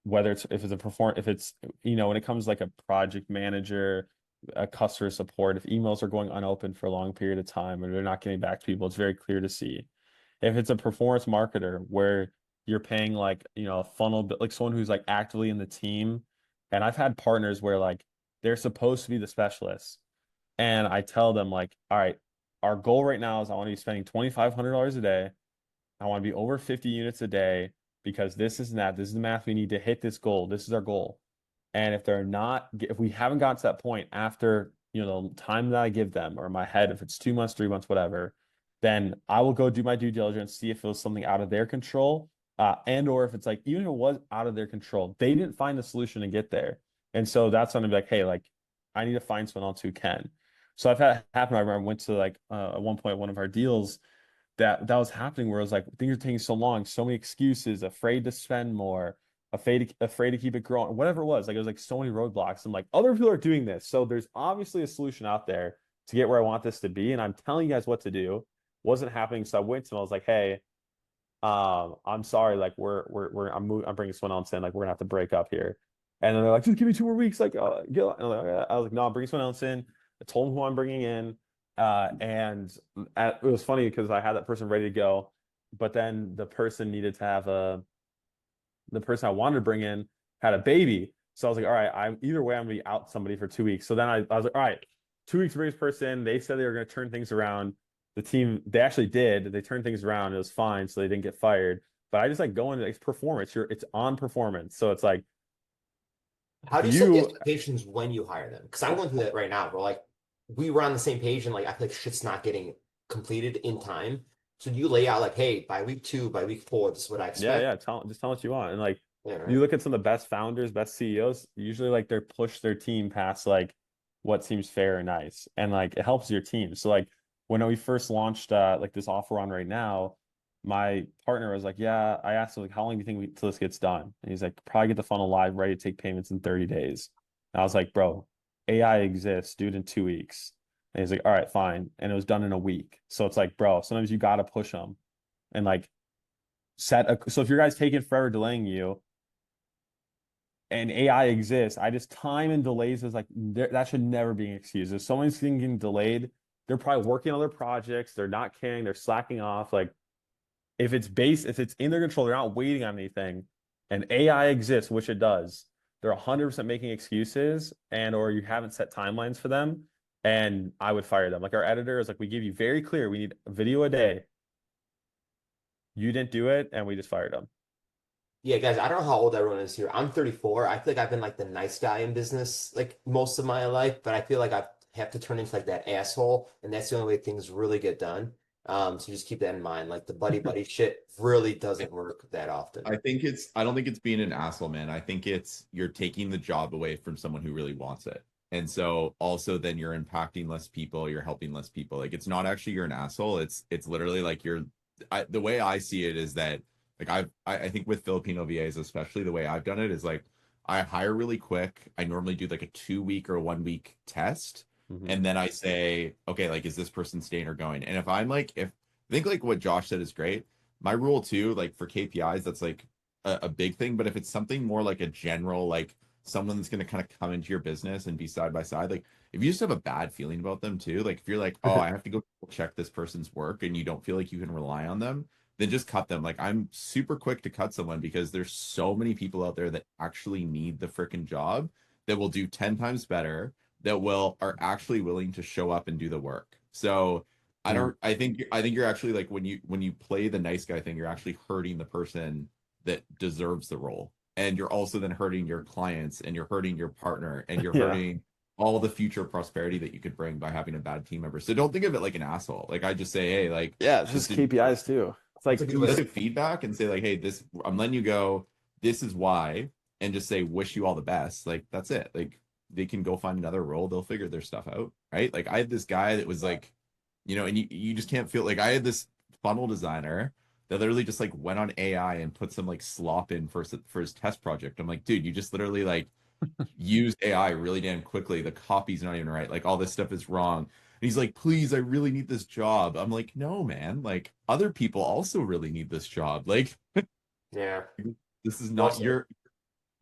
Whether it's if it's when it comes like a project manager, a customer support, if emails are going unopened for a long period of time or they're not getting back to people, it's very clear to see. If it's a performance marketer where you're paying like, a funnel, like someone who's like actively in the team. And I've had partners where like they're supposed to be the specialists. And I tell them like, all right, our goal right now is I want to be spending $2,500 a day. I want to be over 50 units a day because this is the math we need to hit this goal. This is our goal. And if we haven't gotten to that point after, the time that I give them or my head, if it's 2 months, 3 months, whatever, then I will go do my due diligence, see if it was something out of their control. Or if it's like, even if it was out of their control, they didn't find the solution to get there. And so that's when I'm like, hey, like I need to find someone else who can. So I've had happen. I remember I went to like at one point, one of our deals that was happening where it was like things are taking so long, so many excuses, afraid to spend more, afraid to keep it growing, whatever it was. Like it was like so many roadblocks. I'm like, other people are doing this. So there's obviously a solution out there to get where I want this to be. And I'm telling you guys what to do. Wasn't happening. So I went to them. I was like, hey, I'm sorry, like I'm bringing someone else in, like we're gonna have to break up here. And then they're like, just give me 2 more weeks. Like, I was like, no, I'm bringing someone else in. I told them who I'm bringing in. It was funny because I had that person ready to go, but then the person the person I wanted to bring in had a baby. So I was like, all right, either way, I'm gonna be out somebody for 2 weeks. So then I was like, all right, 2 weeks to bring this person. They said they were gonna turn things around. The team, they actually did. They turned things around. It was fine, so they didn't get fired. But I just like going to it's performance. It's on performance. So it's like how do you set the expectations when you hire them? Because I'm going through that right now. We were on the same page and like I feel like shit's not getting completed in time. So you lay out like, hey, by week 2, by week 4, this is what I expect. Yeah. Just tell what you want. And like you look at some of the best founders, best CEOs, usually like they're push their team past like what seems fair and nice. And like it helps your team. So like when we first launched like this offer on right now, my partner was like, yeah, I asked him like, how long do you think till this gets done? And he's like, probably get the funnel live, ready to take payments in 30 days. And I was like, bro, AI exists, do it in 2 weeks. And he's like, all right, fine. And it was done in a week. So it's like, bro, sometimes you got to push them and like so if your guy's taking forever delaying you and AI exists, time and delays is like, that should never be an excuse. If someone's getting delayed, they're probably working on other projects. They're not caring. They're slacking off. Like if it's in their control, they're not waiting on anything and AI exists, which it does. They're 100% making excuses or you haven't set timelines for them. And I would fire them. Like our editor is like, we give you very clear, we need a video a day. You didn't do it. And we just fired them. Yeah, guys, I don't know how old everyone is here. I'm 34. I feel like I've been like the nice guy in business like most of my life, but I feel like I have to turn into like that asshole. And that's the only way things really get done. So just keep that in mind. Like the buddy shit really doesn't work that often. I don't think it's being an asshole, man. I think it's you're taking the job away from someone who really wants it. And so also then you're impacting less people, you're helping less people. Like it's not actually you're an asshole. It's literally like the way I see it is that like I think with Filipino VAs, especially the way I've done it is like I hire really quick. I normally do like a 2-week or a 1-week test. Mm-hmm. And then I say, okay, like, is this person staying or going? And if I think like what Josh said is great. My rule too, like for KPIs, that's like a big thing. But if it's something more like a general, like someone that's going to kind of come into your business and be side by side, like if you just have a bad feeling about them too, like if you're like, oh, I have to go check this person's work and you don't feel like you can rely on them, then just cut them. Like I'm super quick to cut someone because there's so many people out there that actually need the freaking job that will do 10 times better, that are actually willing to show up and do the work. So I think you're actually like when you play the nice guy thing, you're actually hurting the person that deserves the role. And you're also then hurting your clients and you're hurting your partner and you're Yeah. hurting all the future prosperity that you could bring by having a bad team member. So don't think of it like an asshole. Like I just say, hey, like Yeah, it's this just didn't KPIs too. It's like let's give feedback and say like, hey, this I'm letting you go. This is why, and just say wish you all the best. Like that's it. Like they can go find another role. They'll figure their stuff out, right? Like I had this guy that was like, and you just can't feel like I had this funnel designer that literally just like went on AI and put some like slop in for his test project. I'm like, dude, you just literally like used AI really damn quickly. The copy's not even right. Like all this stuff is wrong. And he's like, please, I really need this job. I'm like, no, man. Like other people also really need this job. Like Yeah. this is Well not said.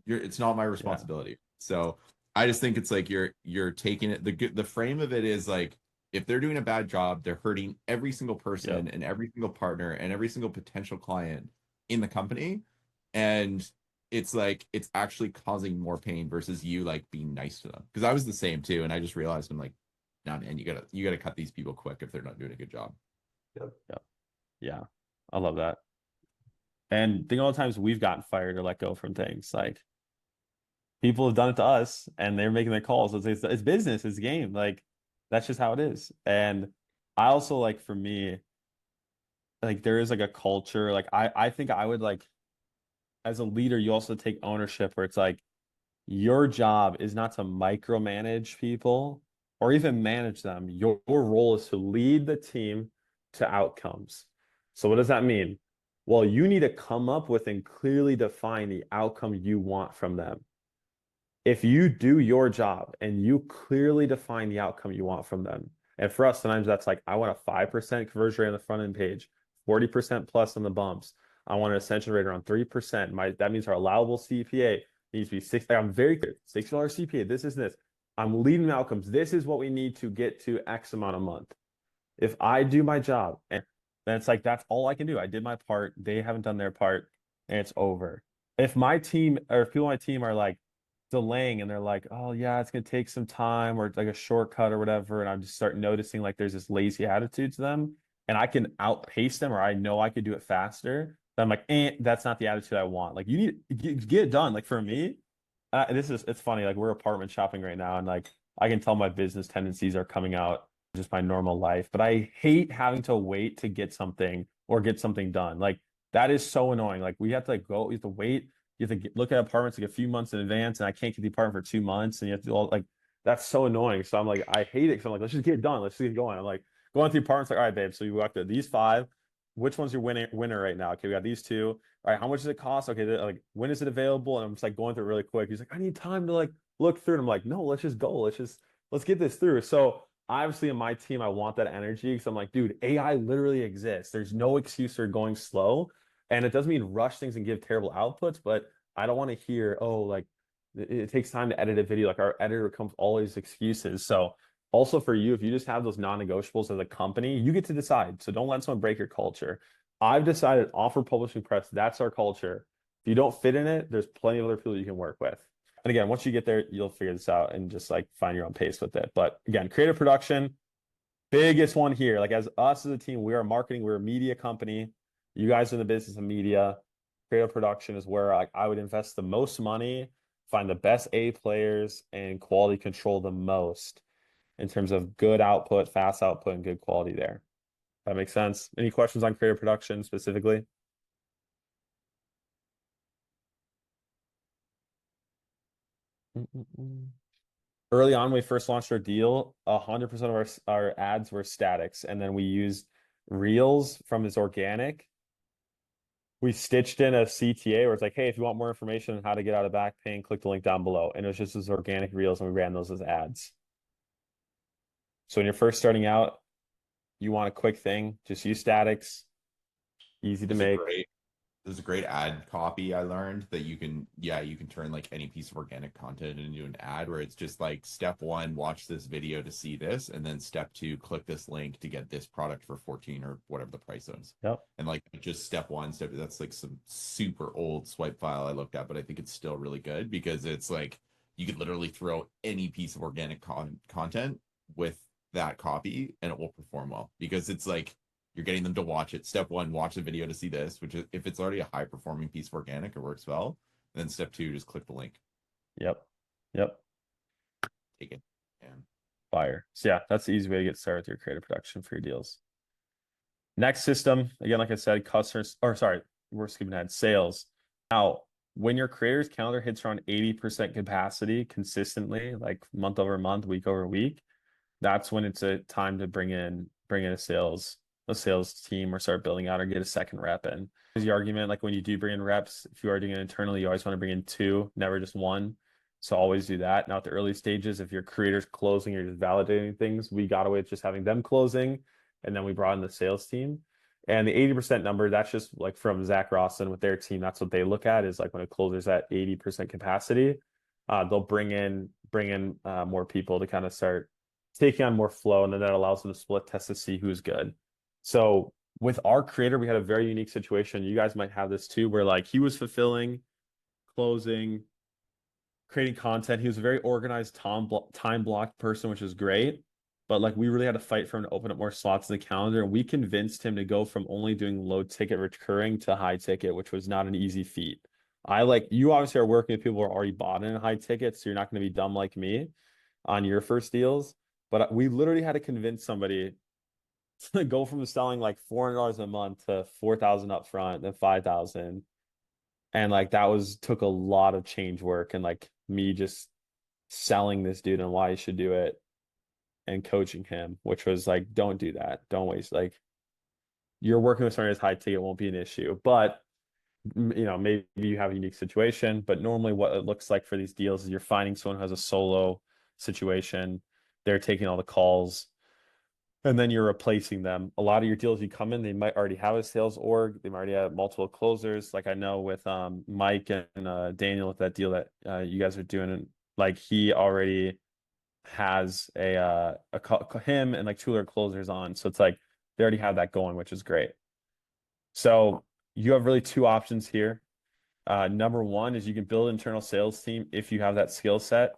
it's not my responsibility. So I just think it's like you're taking it the frame of it is like if they're doing a bad job, they're hurting every single person and every single partner and every single potential client in the company. And it's like it's actually causing more pain versus you like being nice to them. Because I was the same too. And I just realized I'm like, nah, man, you gotta cut these people quick if they're not doing a good job. Yep. Yeah, I love that. And think of all the times we've gotten fired or let go from things. Like people have done it to us and they're making their calls. It's business, it's game. Like that's just how it is. And I also like for me, like there is like a culture. Like I think I would like as a leader, you also take ownership where it's like your job is not to micromanage people or even manage them. Your role is to lead the team to outcomes. So what does that mean? Well, you need to come up with and clearly define the outcome you want from them. If you do your job and you clearly define the outcome you want from them, and for us, sometimes that's like, I want a 5% conversion rate on the front end page, 40% plus on the bumps. I want an ascension rate around 3%. That means our allowable CPA needs to be six. Like I'm very clear, $60 CPA. This is this. I'm leading outcomes. This is what we need to get to X amount a month. If I do my job, and then it's like that's all I can do. I did my part. They haven't done their part, and it's over. If my team or if people on my team are like delaying and they're like, oh yeah, it's gonna take some time or like a shortcut or whatever, and I just start noticing like there's this lazy attitude to them, and I can outpace them or I know I could do it faster. Then I'm like, that's not the attitude I want. Like you need to get it done. Like for me, it's funny. Like we're apartment shopping right now, and like I can tell my business tendencies are coming out just my normal life. But I hate having to wait to get something or get something done. Like that is so annoying. Like we have to like go, you have to wait. You have to look at apartments like a few months in advance, and I can't get the apartment for 2 months, and you have to do all like that's so annoying. So I'm like, I hate it because I'm like, let's just get it done. Let's just get going. I'm like going through apartments, like, all right, babe. So you walk through these five. Which one's your winner right now? Okay, we got these two. All right, how much does it cost? Okay, like when is it available? And I'm just like going through it really quick. He's like, I need time to like look through. And I'm like, no, let's just go. Let's get this through. So obviously in my team, I want that energy because I'm like, dude, AI literally exists. There's no excuse for going slow. And it doesn't mean rush things and give terrible outputs, but I don't want to hear, oh, like it takes time to edit a video. Like our editor comes all these excuses. So also for you, if you just have those non-negotiables as a company, you get to decide. So don't let someone break your culture. I've decided offer publishing press, that's our culture. If you don't fit in it, there's plenty of other people you can work with. And again, once you get there, you'll figure this out and just like find your own pace with it. But again, creative production, biggest one here. Like as us as a team, we are marketing, we're a media company. You guys are in the business of media. Creative production is where like I would invest the most money, find the best A players, and quality control the most in terms of good output, fast output, and good quality there. That makes sense. Any questions on creative production specifically? Early on, when we first launched our deal, 100% of our ads were statics, and then we used Reels from this organic. We stitched in a CTA where it's like, hey, if you want more information on how to get out of back pain, click the link down below. And it was just as organic Reels, and we ran those as ads. So when you're first starting out, you want a quick thing, just use statics, easy to make. There's a great ad copy I learned that you can turn like any piece of organic content into an ad where it's just like step 1, watch this video to see this, and then step 2, click this link to get this product for 14 or whatever the price is. Yep. And like just step 1, that's like some super old swipe file I looked at, but I think it's still really good because it's like you could literally throw any piece of organic content with that copy and it will perform well because it's like you're getting them to watch it. Step one, watch the video to see this, which is if it's already a high performing piece of organic, it works well. And then step two, just click the link. Yep. Yep. Take it. And Fire. So yeah, that's the easy way to get started with your creative production for your deals. Next system, again, like I said, customers, or sorry, we're skipping ahead, sales. Now, when your creator's calendar hits around 80% capacity consistently, like month over month, week over week, that's when it's a time to bring in a sales team or start building out or get a second rep in. There's the argument, like when you do bring in reps, if you are doing it internally, you always want to bring in two, never just one. So always do that. Now at the early stages, if your creator's closing, you're just validating things. We got away with just having them closing, and then we brought in the sales team. And the 80% number, that's just like from Zach Rawson with their team. That's what they look at is like when a closer's at 80% capacity, they'll bring in more people to kind of start taking on more flow, and then that allows them to split test to see who's good. So with our creator, we had a very unique situation. You guys might have this too, where like he was fulfilling, closing, creating content. He was a very organized time blocked person, which is great. But like we really had to fight for him to open up more slots in the calendar. And we convinced him to go from only doing low ticket recurring to high ticket, which was not an easy feat. You obviously are working with people who are already bought in high tickets, so you're not going to be dumb like me on your first deals. But we literally had to convince somebody to go from selling like $400 a month to 4,000 up front, then 5,000. And like took a lot of change work and like me just selling this dude and why he should do it and coaching him, which was like, don't do that. Don't waste, like, you're working with someone who's high ticket, won't be an issue. But maybe you have a unique situation, but normally what it looks like for these deals is you're finding someone who has a solo situation. They're taking all the calls, and then you're replacing them. A lot of your deals you come in, they might already have a sales org. They might already have multiple closers. Like I know with Mike and Daniel with that deal that you guys are doing, like he already has him and like two other closers on. So it's like they already have that going, which is great. So you have really two options here. Number one is you can build an internal sales team if you have that skill set.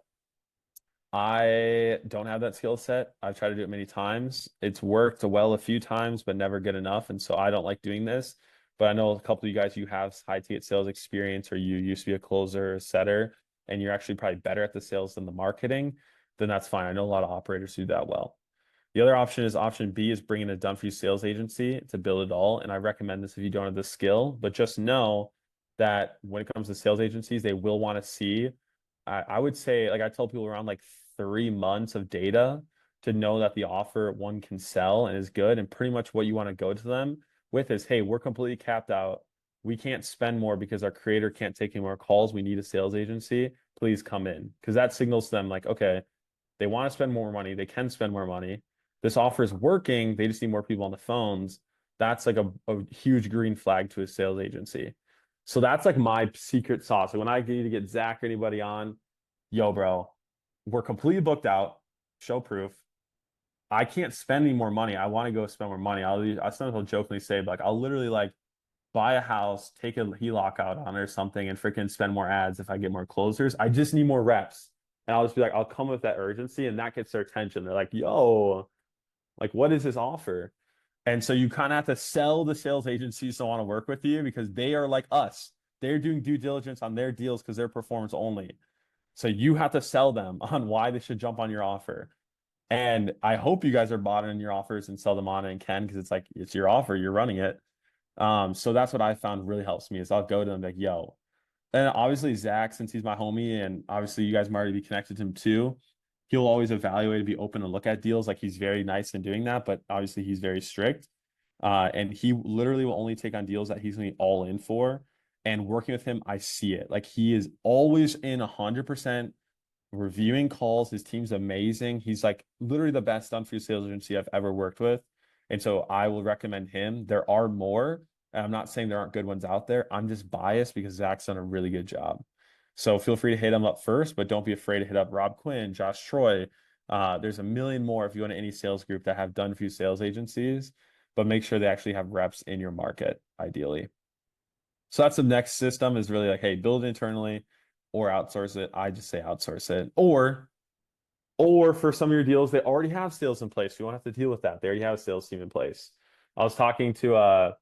I don't have that skill set. I've tried to do it many times. It's worked well a few times, but never good enough. And so I don't like doing this. But I know a couple of you guys, you have high ticket sales experience, or you used to be a closer or setter, and you're actually probably better at the sales than the marketing. Then that's fine. I know a lot of operators do that well. The other option B is bringing a done for you sales agency to build it all. And I recommend this if you don't have the skill, but just know that when it comes to sales agencies, they will want to see, I would say, like I tell people, around like 3 months of data to know that the offer one can sell and is good. And pretty much what you want to go to them with is, hey, we're completely capped out. We can't spend more because our creator can't take any more calls. We need a sales agency. Please come in. Because that signals to them like, okay, they want to spend more money. They can spend more money. This offer is working. They just need more people on the phones. That's like a huge green flag to a sales agency. So that's like my secret sauce. So when I need to get Zach or anybody on, yo, bro, we're completely booked out. Show proof. I can't spend any more money. I want to go spend more money. I sometimes jokingly say, like, I'll literally like buy a house, take a HELOC out on it or something, and freaking spend more ads if I get more closers. I just need more reps. And I'll just be like, I'll come with that urgency, and that gets their attention. They're like, yo, like, what is this offer? And so you kind of have to sell the sales agencies to want to work with you because they are like us. They're doing due diligence on their deals because they're performance only. So you have to sell them on why they should jump on your offer. And I hope you guys are bought in your offers and sell them on and can, because it's like, it's your offer, you're running it. So that's what I found really helps me is I'll go to them like, yo. And obviously Zach, since he's my homie, and obviously you guys might already be connected to him too, he'll always evaluate and be open to look at deals. Like he's very nice in doing that, but obviously he's very strict. And he literally will only take on deals that he's going to be all in for. And working with him, I see it. Like he is always in 100%, reviewing calls. His team's amazing. He's like literally the best done for you sales agency I've ever worked with. And so I will recommend him. There are more. And I'm not saying there aren't good ones out there. I'm just biased because Zach's done a really good job. So feel free to hit him up first, but don't be afraid to hit up Rob Quinn, Josh Troy. There's a million more if you go to any sales group that have done for you sales agencies, but make sure they actually have reps in your market, ideally. So that's the next system is really like, hey, build it internally or outsource it. I just say outsource it. Or Or for some of your deals, they already have sales in place. You won't have to deal with that. They already have a sales team in place. I was talking to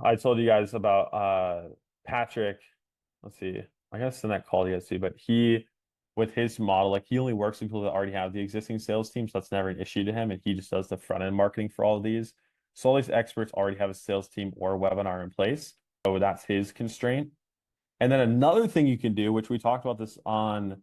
I told you guys about Patrick. Let's see. I guess in that call you guys see, but he with his model, like he only works with people that already have the existing sales team, so that's never an issue to him. And he just does the front end marketing for all of these. So all these experts already have a sales team or a webinar in place. So that's his constraint. And then another thing you can do, which we talked about this on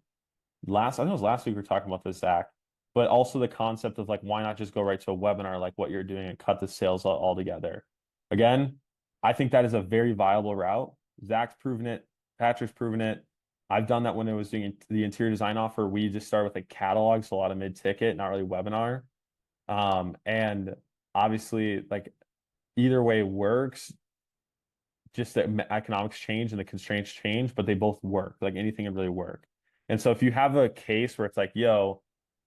I think it was last week we were talking about this, Zach, but also the concept of like, why not just go right to a webinar like what you're doing and cut the sales all together? Again, I think that is a very viable route. Zach's proven it. Patrick's proven it. I've done that when I was doing the interior design offer. We just started with a catalog, so a lot of mid-ticket, not really webinar. And obviously, like either way works. Just the economics change and the constraints change, but they both work. Like anything can really work. And so if you have a case where it's like, yo,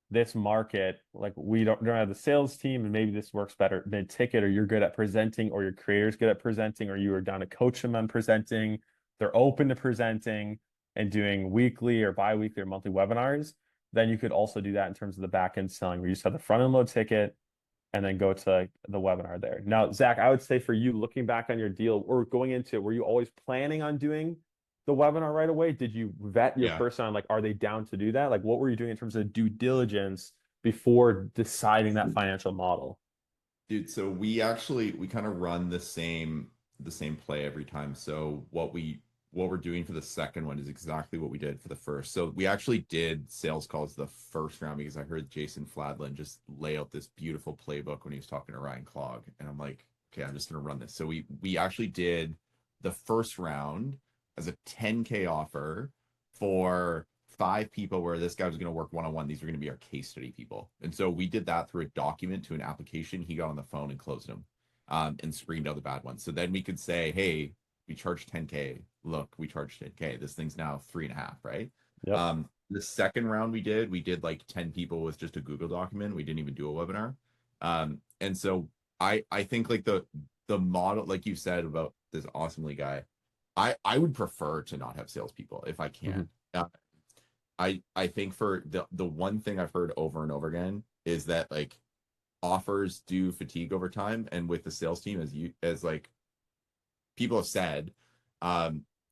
this market, like we don't have the sales team and maybe this works better mid-ticket, or you're good at presenting, or your creator's good at presenting, or you are down to coach them on presenting, they're open to presenting and doing weekly or bi-weekly or monthly webinars, then you could also do that in terms of the back end selling where you just have the front end load ticket and then go to the webinar there. Now, Zach, I would say for you looking back on your deal or going into it, were you always planning on doing the webinar right away? Did you vet your person on like, are they down to do that? Like, what were you doing in terms of due diligence before deciding that financial model? Dude, so we kind of run the same play every time. So what we're doing for the second one is exactly what we did for the first. So we actually did sales calls the first round because I heard Jason Fladlin just lay out this beautiful playbook when he was talking to Ryan Clogg. And I'm like, okay, I'm just gonna run this. So we actually did the first round as a 10K offer for 5 people where this guy was going to work one-on-one. These were going to be our case study people. And so we did that through a document to an application. He got on the phone and closed them and screened out the bad ones. So then we could say, hey, we charged 10K. Look, we charged 10K. This thing's now 3.5, right? Yep. The second round we did like 10 people with just a Google document. We didn't even do a webinar. And so I think like the model, like you said about this awesomely guy, I would prefer to not have salespeople if I can. I think for the one thing I've heard over and over again is that like offers do fatigue over time, and with the sales team, as like people have said,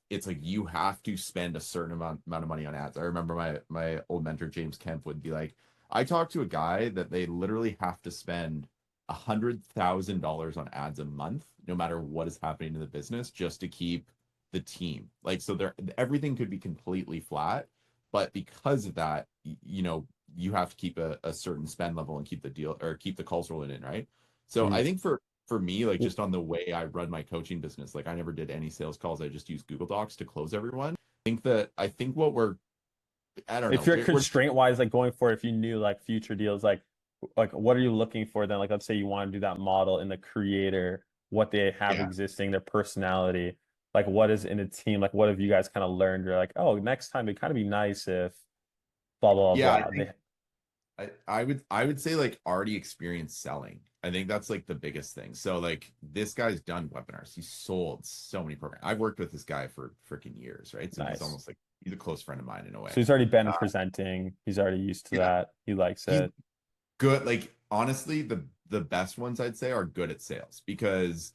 it's like you have to spend a certain amount of money on ads. I remember my old mentor James Kemp would be like, I talked to a guy that they literally have to spend $100,000 on ads a month, no matter what is happening in the business, just to keep the team. Like, so everything could be completely flat, but because of that, you have to keep a certain spend level and keep the deal or keep the calls rolling in, right? So I think for me, like just on the way I run my coaching business, like I never did any sales calls. I just used Google Docs to close everyone. I think what I don't know. If you're constraint wise, like going for, if you knew like future deals, like what are you looking for then? Like, let's say you want to do that model in the creator, what they have existing, their personality, like what is in a team, like what have you guys kind of learned? You're like, oh, next time it'd kind of be nice if blah, blah, blah. I would say like already experienced selling. I think that's like the biggest thing. So like this guy's done webinars. He's sold so many programs. I've worked with this guy for freaking years, right? So nice. He's almost like he's a close friend of mine in a way. So he's already been presenting. He's already used to that. He likes it. Good. Like honestly, the best ones I'd say are good at sales because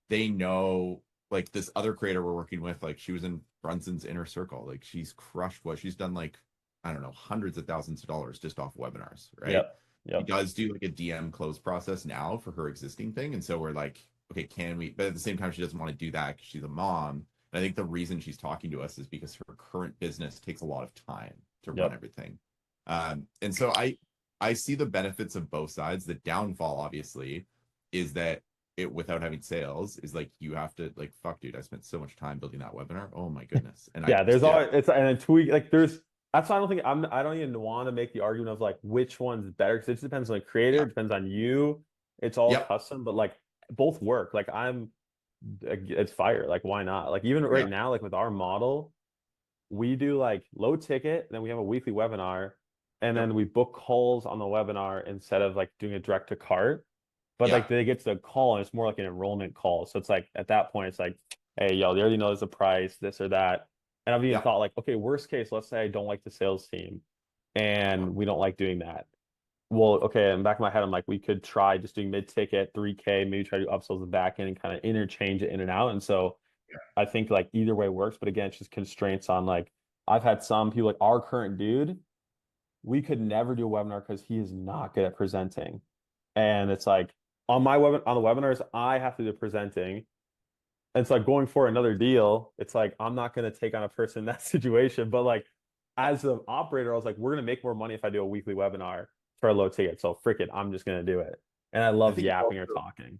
they know like this other creator we're working with, like she was in Brunson's inner circle. Like she's crushed what she's done, like, I don't know, hundreds of thousands of dollars just off webinars, right? Yep. He does do like a DM close process now for her existing thing. And so we're like, okay, can we, but at the same time, she doesn't want to do that because she's a mom. And I think the reason she's talking to us is because her current business takes a lot of time to run everything. And so I see the benefits of both sides. The downfall, obviously, is that without having sales is like you have to like, fuck, dude, I spent so much time building that webinar. Oh my goodness. And there's always it's and then tweak like there's that's why I don't think I don't even want to make the argument of like which one's better because it just depends on the creator, it depends on you. It's all custom, but like both work. Like it's fire. Like why not? Like even right now, like with our model, we do like low ticket, then we have a weekly webinar, and then we book calls on the webinar instead of like doing a direct to cart. But like they get to the call and it's more like an enrollment call. So it's like at that point, it's like, hey, yo, they already know there's a price, this or that. And I've even thought like, okay, worst case, let's say I don't like the sales team and we don't like doing that. Well, okay, in the back of my head, I'm like, we could try just doing mid-ticket, 3K, maybe try to do upsells the back end and kind of interchange it in and out. And so I think like either way works, but again, it's just constraints on like I've had some people like our current dude, we could never do a webinar because he is not good at presenting. And it's like on the webinars, I have to do the presenting. And it's like going for another deal, it's like I'm not gonna take on a person in that situation. But like as an operator, I was like, we're gonna make more money if I do a weekly webinar for a low ticket. So frick it, I'm just gonna do it. And I I love think yapping or talking.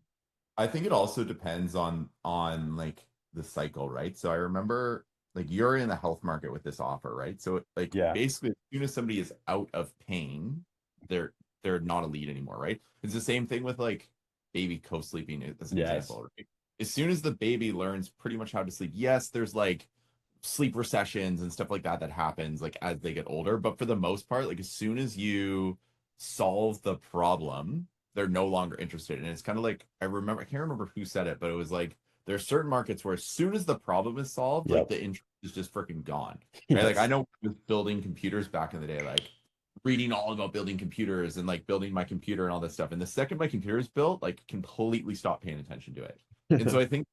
I think it also depends on like the cycle, right? So I remember like you're in the health market with this offer, right? So like Yeah. basically as soon as somebody is out of pain, they're they're not a lead anymore, right? It's the same thing with like baby co-sleeping as an Yes. example, right? As soon as the baby learns pretty much how to sleep, yes, there's like sleep recessions and stuff like that that happens like as they get older, but for the most part, like as soon as you solve the problem, they're no longer interested. And it's kind of like I can't remember who said it, but it was like there are certain markets where as soon as the problem is solved, like Yep. the interest is just freaking gone. Right? Yes. Like I know with building computers back in the day, like reading all about building computers and like building my computer and all this stuff. And the second my computer is built, like completely stop paying attention to it. And so I think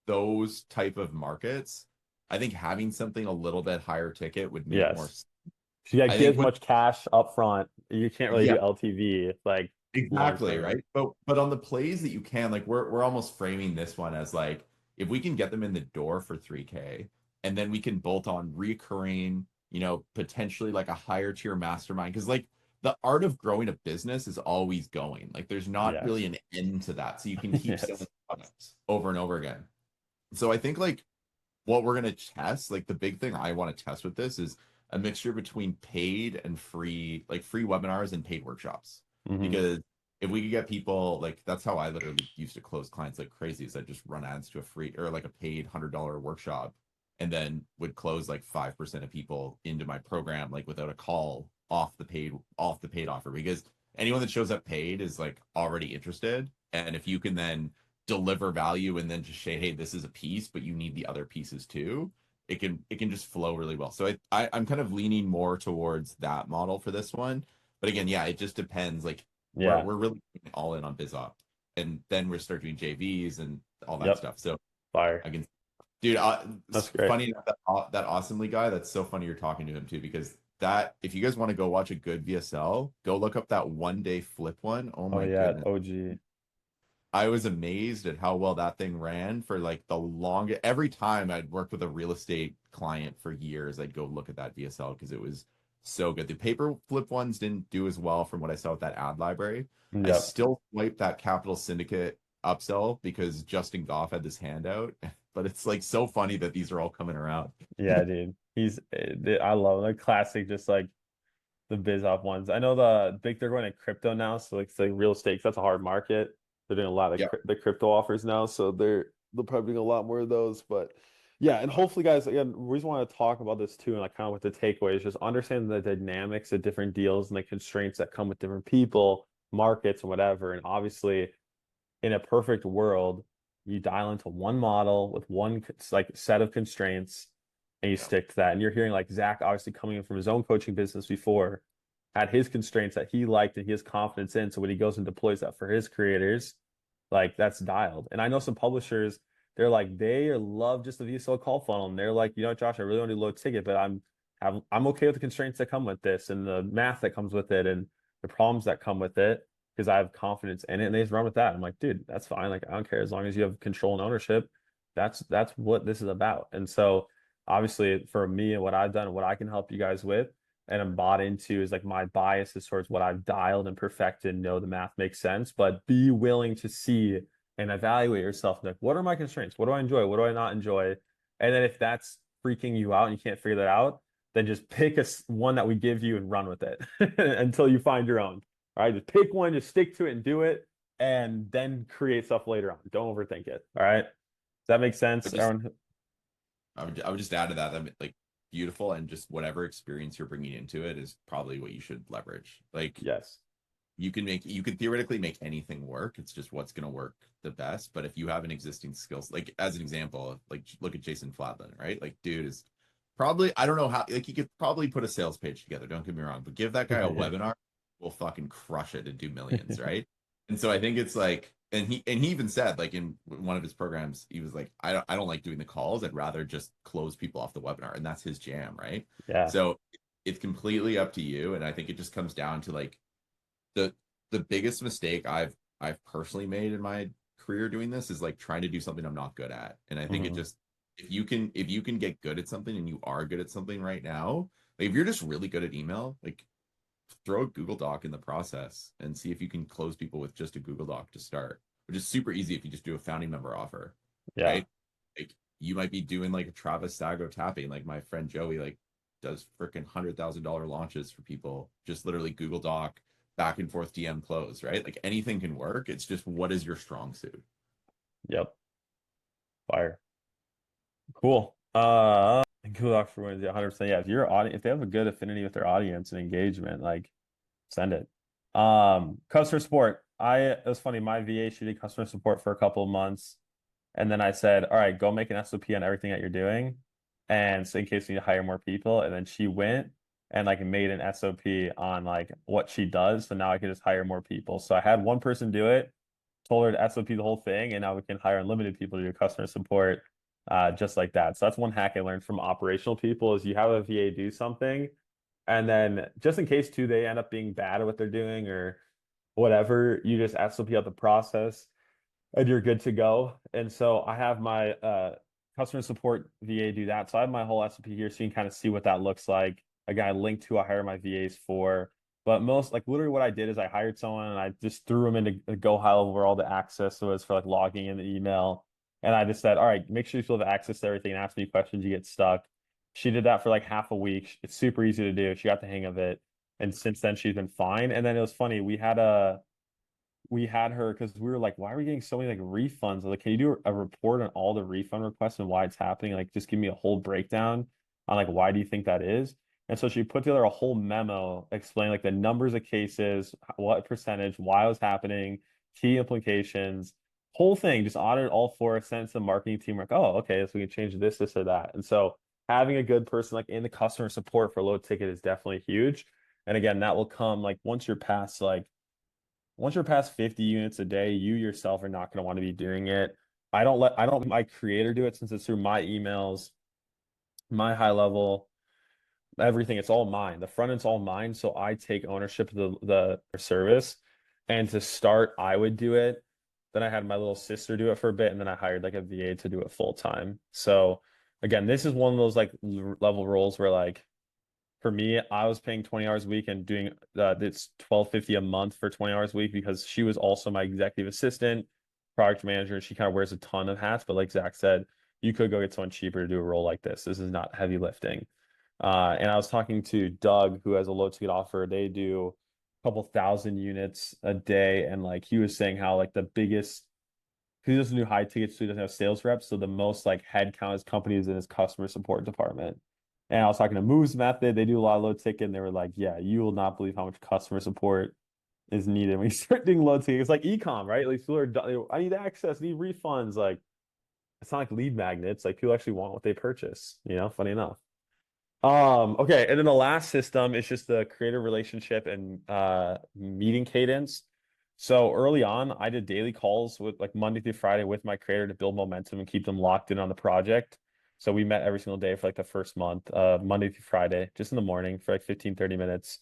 those type of markets, I think having something a little bit higher ticket would make more Yes. sense. So you I gotta get think as much cash up front. You can't really yeah, do LTV. It's like long exactly, term. right? But on the plays that you can, like we're almost framing this one as like if we can get them in the door for 3K and then we can bolt on recurring, potentially like a higher tier mastermind. Because like the art of growing a business is always going. Like there's not really Yes. an end to that. So you can keep selling Yes. products over and over again. So I think like what we're going to test, like the big thing I want to test with this is a mixture between paid and free, like free webinars and paid workshops. Hmm. Because if we could get people, like that's how I literally used to close clients like crazy, is I just run ads to a free or like a paid $100 workshop and then would close like 5% of people into my program like without a call off the paid offer, because anyone that shows up paid is like already interested. And if you can then deliver value and then just say, hey, this is a piece, but you need the other pieces too, it can just flow really well. So I'm kind of leaning more towards that model for this one. But again, yeah, it just depends. Like we're Yeah. we're really all in on BizOp, and then we start doing JVs and all that Yep. stuff. So Fire. I can, dude, That's great. funny enough, that awesomely guy. That's so funny you're talking to him too, because that if you guys want to go watch a good VSL, go look up that 1 day flip one. Oh Oh my yeah, goodness. OG. I was amazed at how well that thing ran for like the longest. Every time I'd worked with a real estate client for years, I'd go look at that VSL because it was so good. The paper flip ones didn't do as well from what I saw with that ad library. I Yep. still swiped that Capital Syndicate upsell because Justin Goff had this handout, but it's like so funny that these are all coming around. Yeah, dude. I love the classic, just like the biz off ones. I know they're going to crypto now, so like it's like real estate, 'cause that's a hard market. They're doing a lot of Yeah. the crypto offers now, so they'll probably do a lot more of those. But yeah, and hopefully, guys, again, we just want to talk about this too, and like kind of what the takeaway is, just understand the dynamics of different deals and the constraints that come with different people, markets, and whatever. And obviously, in a perfect world, you dial into one model with one like set of constraints and you stick to that. And you're hearing like Zach obviously coming in from his own coaching business before, had his constraints that he liked and he has confidence in. So when he goes and deploys that for his creators, like that's dialed. And I know some publishers, they're like they love just the VSL call funnel. And they're like, Josh, I really want to do low ticket, but I'm okay with the constraints that come with this and the math that comes with it and the problems that come with it because I have confidence in it. And they just run with that. I'm like, dude, that's fine. Like I don't care as long as you have control and ownership. That's what this is about. And so obviously for me and what I've done and what I can help you guys with and I'm bought into is like my bias is towards what I've dialed and perfected and know the math makes sense, but be willing to see and evaluate yourself. Like, what are my constraints? What do I enjoy? What do I not enjoy? And then if that's freaking you out and you can't figure that out, then just pick one that we give you and run with it until you find your own. All right, just pick one, just stick to it and do it, and then create stuff later on. Don't overthink it. All right. Does that make sense, Aaron? I would just add to that like beautiful, and just whatever experience you're bringing into it is probably what you should leverage. Like Yes. you can theoretically make anything work. It's just what's going to work the best. But if you have an existing skills, like as an example, like look at Jason Flatlin, right? Like dude is Probably, I don't know how, like, you could probably put a sales page together, don't get me wrong, but give that guy a Yeah. webinar, we'll fucking crush it and do millions, right? And so I think it's like, and he even said, like, in one of his programs, he was like, I don't like doing the calls. I'd rather just close people off the webinar, and that's his jam, right? Yeah. So it's completely up to you, and I think it just comes down to like the the biggest mistake I've personally made in my career doing this is like trying to do something I'm not good at. And I think it Mhm. just, if you can get good at something, and you are good at something right now, like if you're just really good at email, like throw a Google Doc in the process and see if you can close people with just a Google Doc to start, which is super easy if you just do a founding member offer, Yeah. right? Like you might be doing like a Travis Sago tapping, like my friend Joey, like does freaking $100,000 launches for people, just literally Google Doc, back and forth DM close, right? Like anything can work. It's just, what is your strong suit? Yep. Fire. Cool. Good luck for wins. Yeah, 100%. Yeah, if your audience, if they have a good affinity with their audience and engagement, like send it. Customer support. It was funny. My VA, she did customer support for a couple of months. And then I said, all right, go make an SOP on everything that you're doing. And so in case you need to hire more people. And then she went and like made an SOP on like what she does. So now I can just hire more people. So I had one person do it, told her to SOP the whole thing, and now we can hire unlimited people to do customer support, just like that. So that's one hack I learned from operational people is you have a VA do something, and then just in case too, they end up being bad at what they're doing or whatever, you just SOP out the process and you're good to go. And so I have my customer support VA do that. So I have my whole SOP here so you can kind of see what that looks like. Again, I linked to I hire my VAs for, but most like literally what I did is I hired someone and I just threw them into a Go High Level where all the access was for like logging in the email. And I just said, all right, make sure you still have access to everything and ask me questions, you get stuck. She did that for like half a week. It's super easy to do. She got the hang of it. And since then she's been fine. And then it was funny, we had her because we were like, why are we getting so many like refunds? I was like, can you do a report on all the refund requests and why it's happening? Like, just give me a whole breakdown on like why do you think that is? And so she put together a whole memo explaining like the numbers of cases, what percentage, why it was happening, key implications, whole thing, just audited all four, sent to the marketing team, like, oh, okay, so we can change this or that. And so having a good person like in the customer support for low ticket is definitely huge. And again, that will come like once you're past 50 units a day, you yourself are not going to want to be doing it. I don't let my creator do it since it's through my emails, my high level, everything. It's all mine. The front end's all mine. So I take ownership of the service. And to start, I would do it. Then I had my little sister do it for a bit, and then I hired like a VA to do it full time. So again, this is one of those like level roles where like for me, I was paying 20 hours a week and doing it's 1250 a month for 20 hours a week because she was also my executive assistant, product manager, and she kind of wears a ton of hats. But like Zach said, you could go get someone cheaper to do a role like this. This is not heavy lifting. And I was talking to Doug, who has a low ticket offer. They do a couple thousand units a day, and like he was saying how like the biggest he doesn't do high tickets, so he doesn't have sales reps. So the most like head count is companies in his customer support department. And I was talking to Moves Method. They do a lot of low ticket, and they were like, "Yeah, you will not believe how much customer support is needed when you start doing low ticket. It's like ecom, right? Like people are, I need access, I need refunds. Like it's not like lead magnets. Like people actually want what they purchase. Funny enough. Okay, and then the last system is just the creator relationship and meeting cadence. So early on, I did daily calls with like Monday through Friday with my creator to build momentum and keep them locked in on the project. So we met every single day for like the first month, Monday through Friday, just in the morning for like 15, 30 minutes,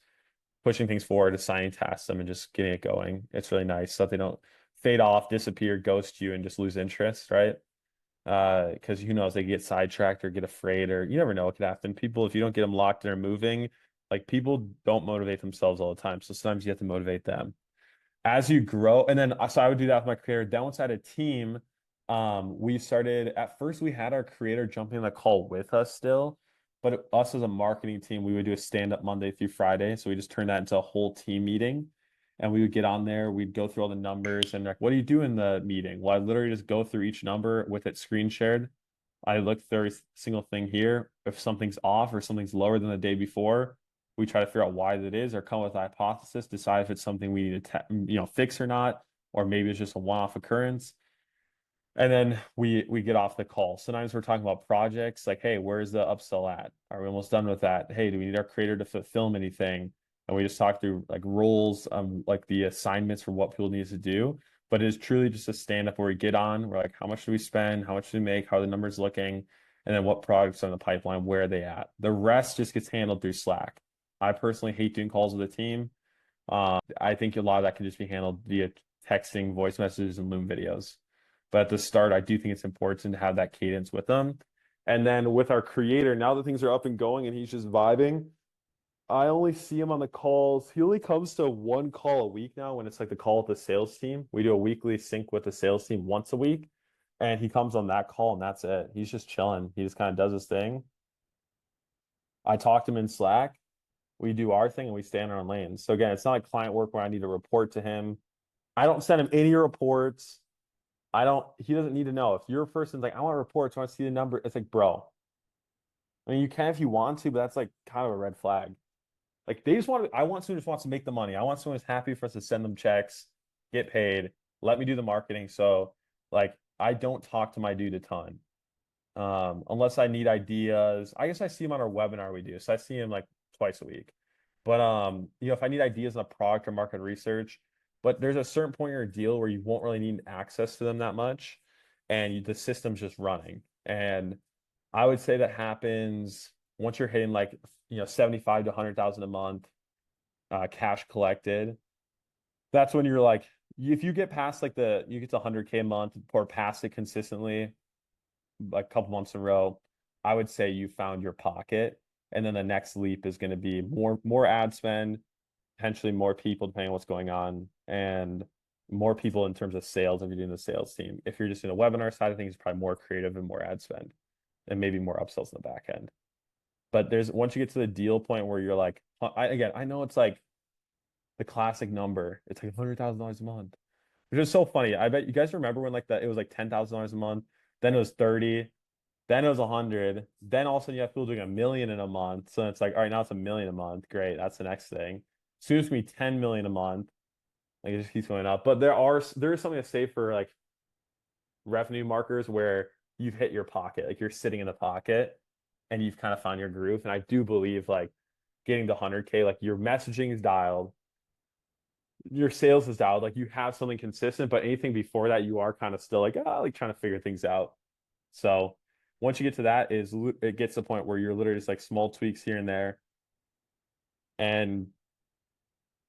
pushing things forward, assigning tasks to them and just getting it going. It's really nice so that they don't fade off, disappear, ghost you, and just lose interest, right? Because who knows, they get sidetracked or get afraid, or you never know what could happen. People, if you don't get them locked and are moving, like people don't motivate themselves all the time. So sometimes you have to motivate them as you grow. And then so I would do that with my creator. Then once I had a team, we started at first we had our creator jumping on the call with us still, but us as a marketing team, we would do a stand-up Monday through Friday. So we just turned that into a whole team meeting. And we would get on there, we'd go through all the numbers and like, what do you do in the meeting? Well, I literally just go through each number with it screen shared. I look through every single thing here. If something's off or something's lower than the day before, we try to figure out why that is or come with a hypothesis, decide if it's something we need to fix or not, or maybe it's just a one-off occurrence. And then we get off the call. Sometimes we're talking about projects like, hey, where's the upsell at? Are we almost done with that? Hey, do we need our creator to film anything? And we just talk through like roles, like the assignments for what people need to do. But it is truly just a stand up where we get on. We're like, how much do we spend? How much do we make? How are the numbers looking? And then what products are in the pipeline? Where are they at? The rest just gets handled through Slack. I personally hate doing calls with the team. I think a lot of that can just be handled via texting, voice messages, and Loom videos. But at the start, I do think it's important to have that cadence with them. And then with our creator, now that things are up and going and he's just vibing, I only see him on the calls. He only comes to one call a week now when it's like the call with the sales team. We do a weekly sync with the sales team once a week. And he comes on that call and that's it. He's just chilling. He just kind of does his thing. I talk to him in Slack. We do our thing and we stay in our lanes. So again, it's not like client work where I need to report to him. I don't send him any reports. He doesn't need to know. If your person's like, I want reports, I want to see the number. It's like, bro. I mean, you can if you want to, but that's like kind of a red flag. Like I want someone who just wants to make the money. I want someone who's happy for us to send them checks, get paid, let me do the marketing. So like, I don't talk to my dude a ton. Unless I need ideas. I guess I see him on our webinar we do. So I see him like twice a week. But if I need ideas on a product or market research, but there's a certain point in your deal where you won't really need access to them that much, and the system's just running. And I would say that happens once you're hitting like 75 to 100,000 a month, cash collected. That's when you're like, if you get past like you get to 100K a month or past it consistently, like a couple months in a row, I would say you found your pocket. And then the next leap is going to be more ad spend, potentially more people depending on what's going on, and more people in terms of sales if you're doing the sales team. If you're just in a webinar side of things, it's probably more creative and more ad spend and maybe more upsells in the back end. But once you get to the deal point where you're like, I know it's like the classic number. It's like $100,000 a month, which is so funny. I bet you guys remember when like it was like $10,000 a month, then it was 30, then it was 100, then all of a sudden you have people doing $1 million in a month. So it's like, all right, now it's $1 million a month. Great, that's the next thing. Soon it's gonna be 10 million a month. Like it just keeps going up. But there is something to say for like revenue markers where you've hit your pocket, like you're sitting in the pocket and you've kind of found your groove. And I do believe like getting to 100K, like your messaging is dialed, your sales is dialed, like you have something consistent, but anything before that, you are kind of still like, like trying to figure things out. So once you get to that, it gets to the point where you're literally just like small tweaks here and there. And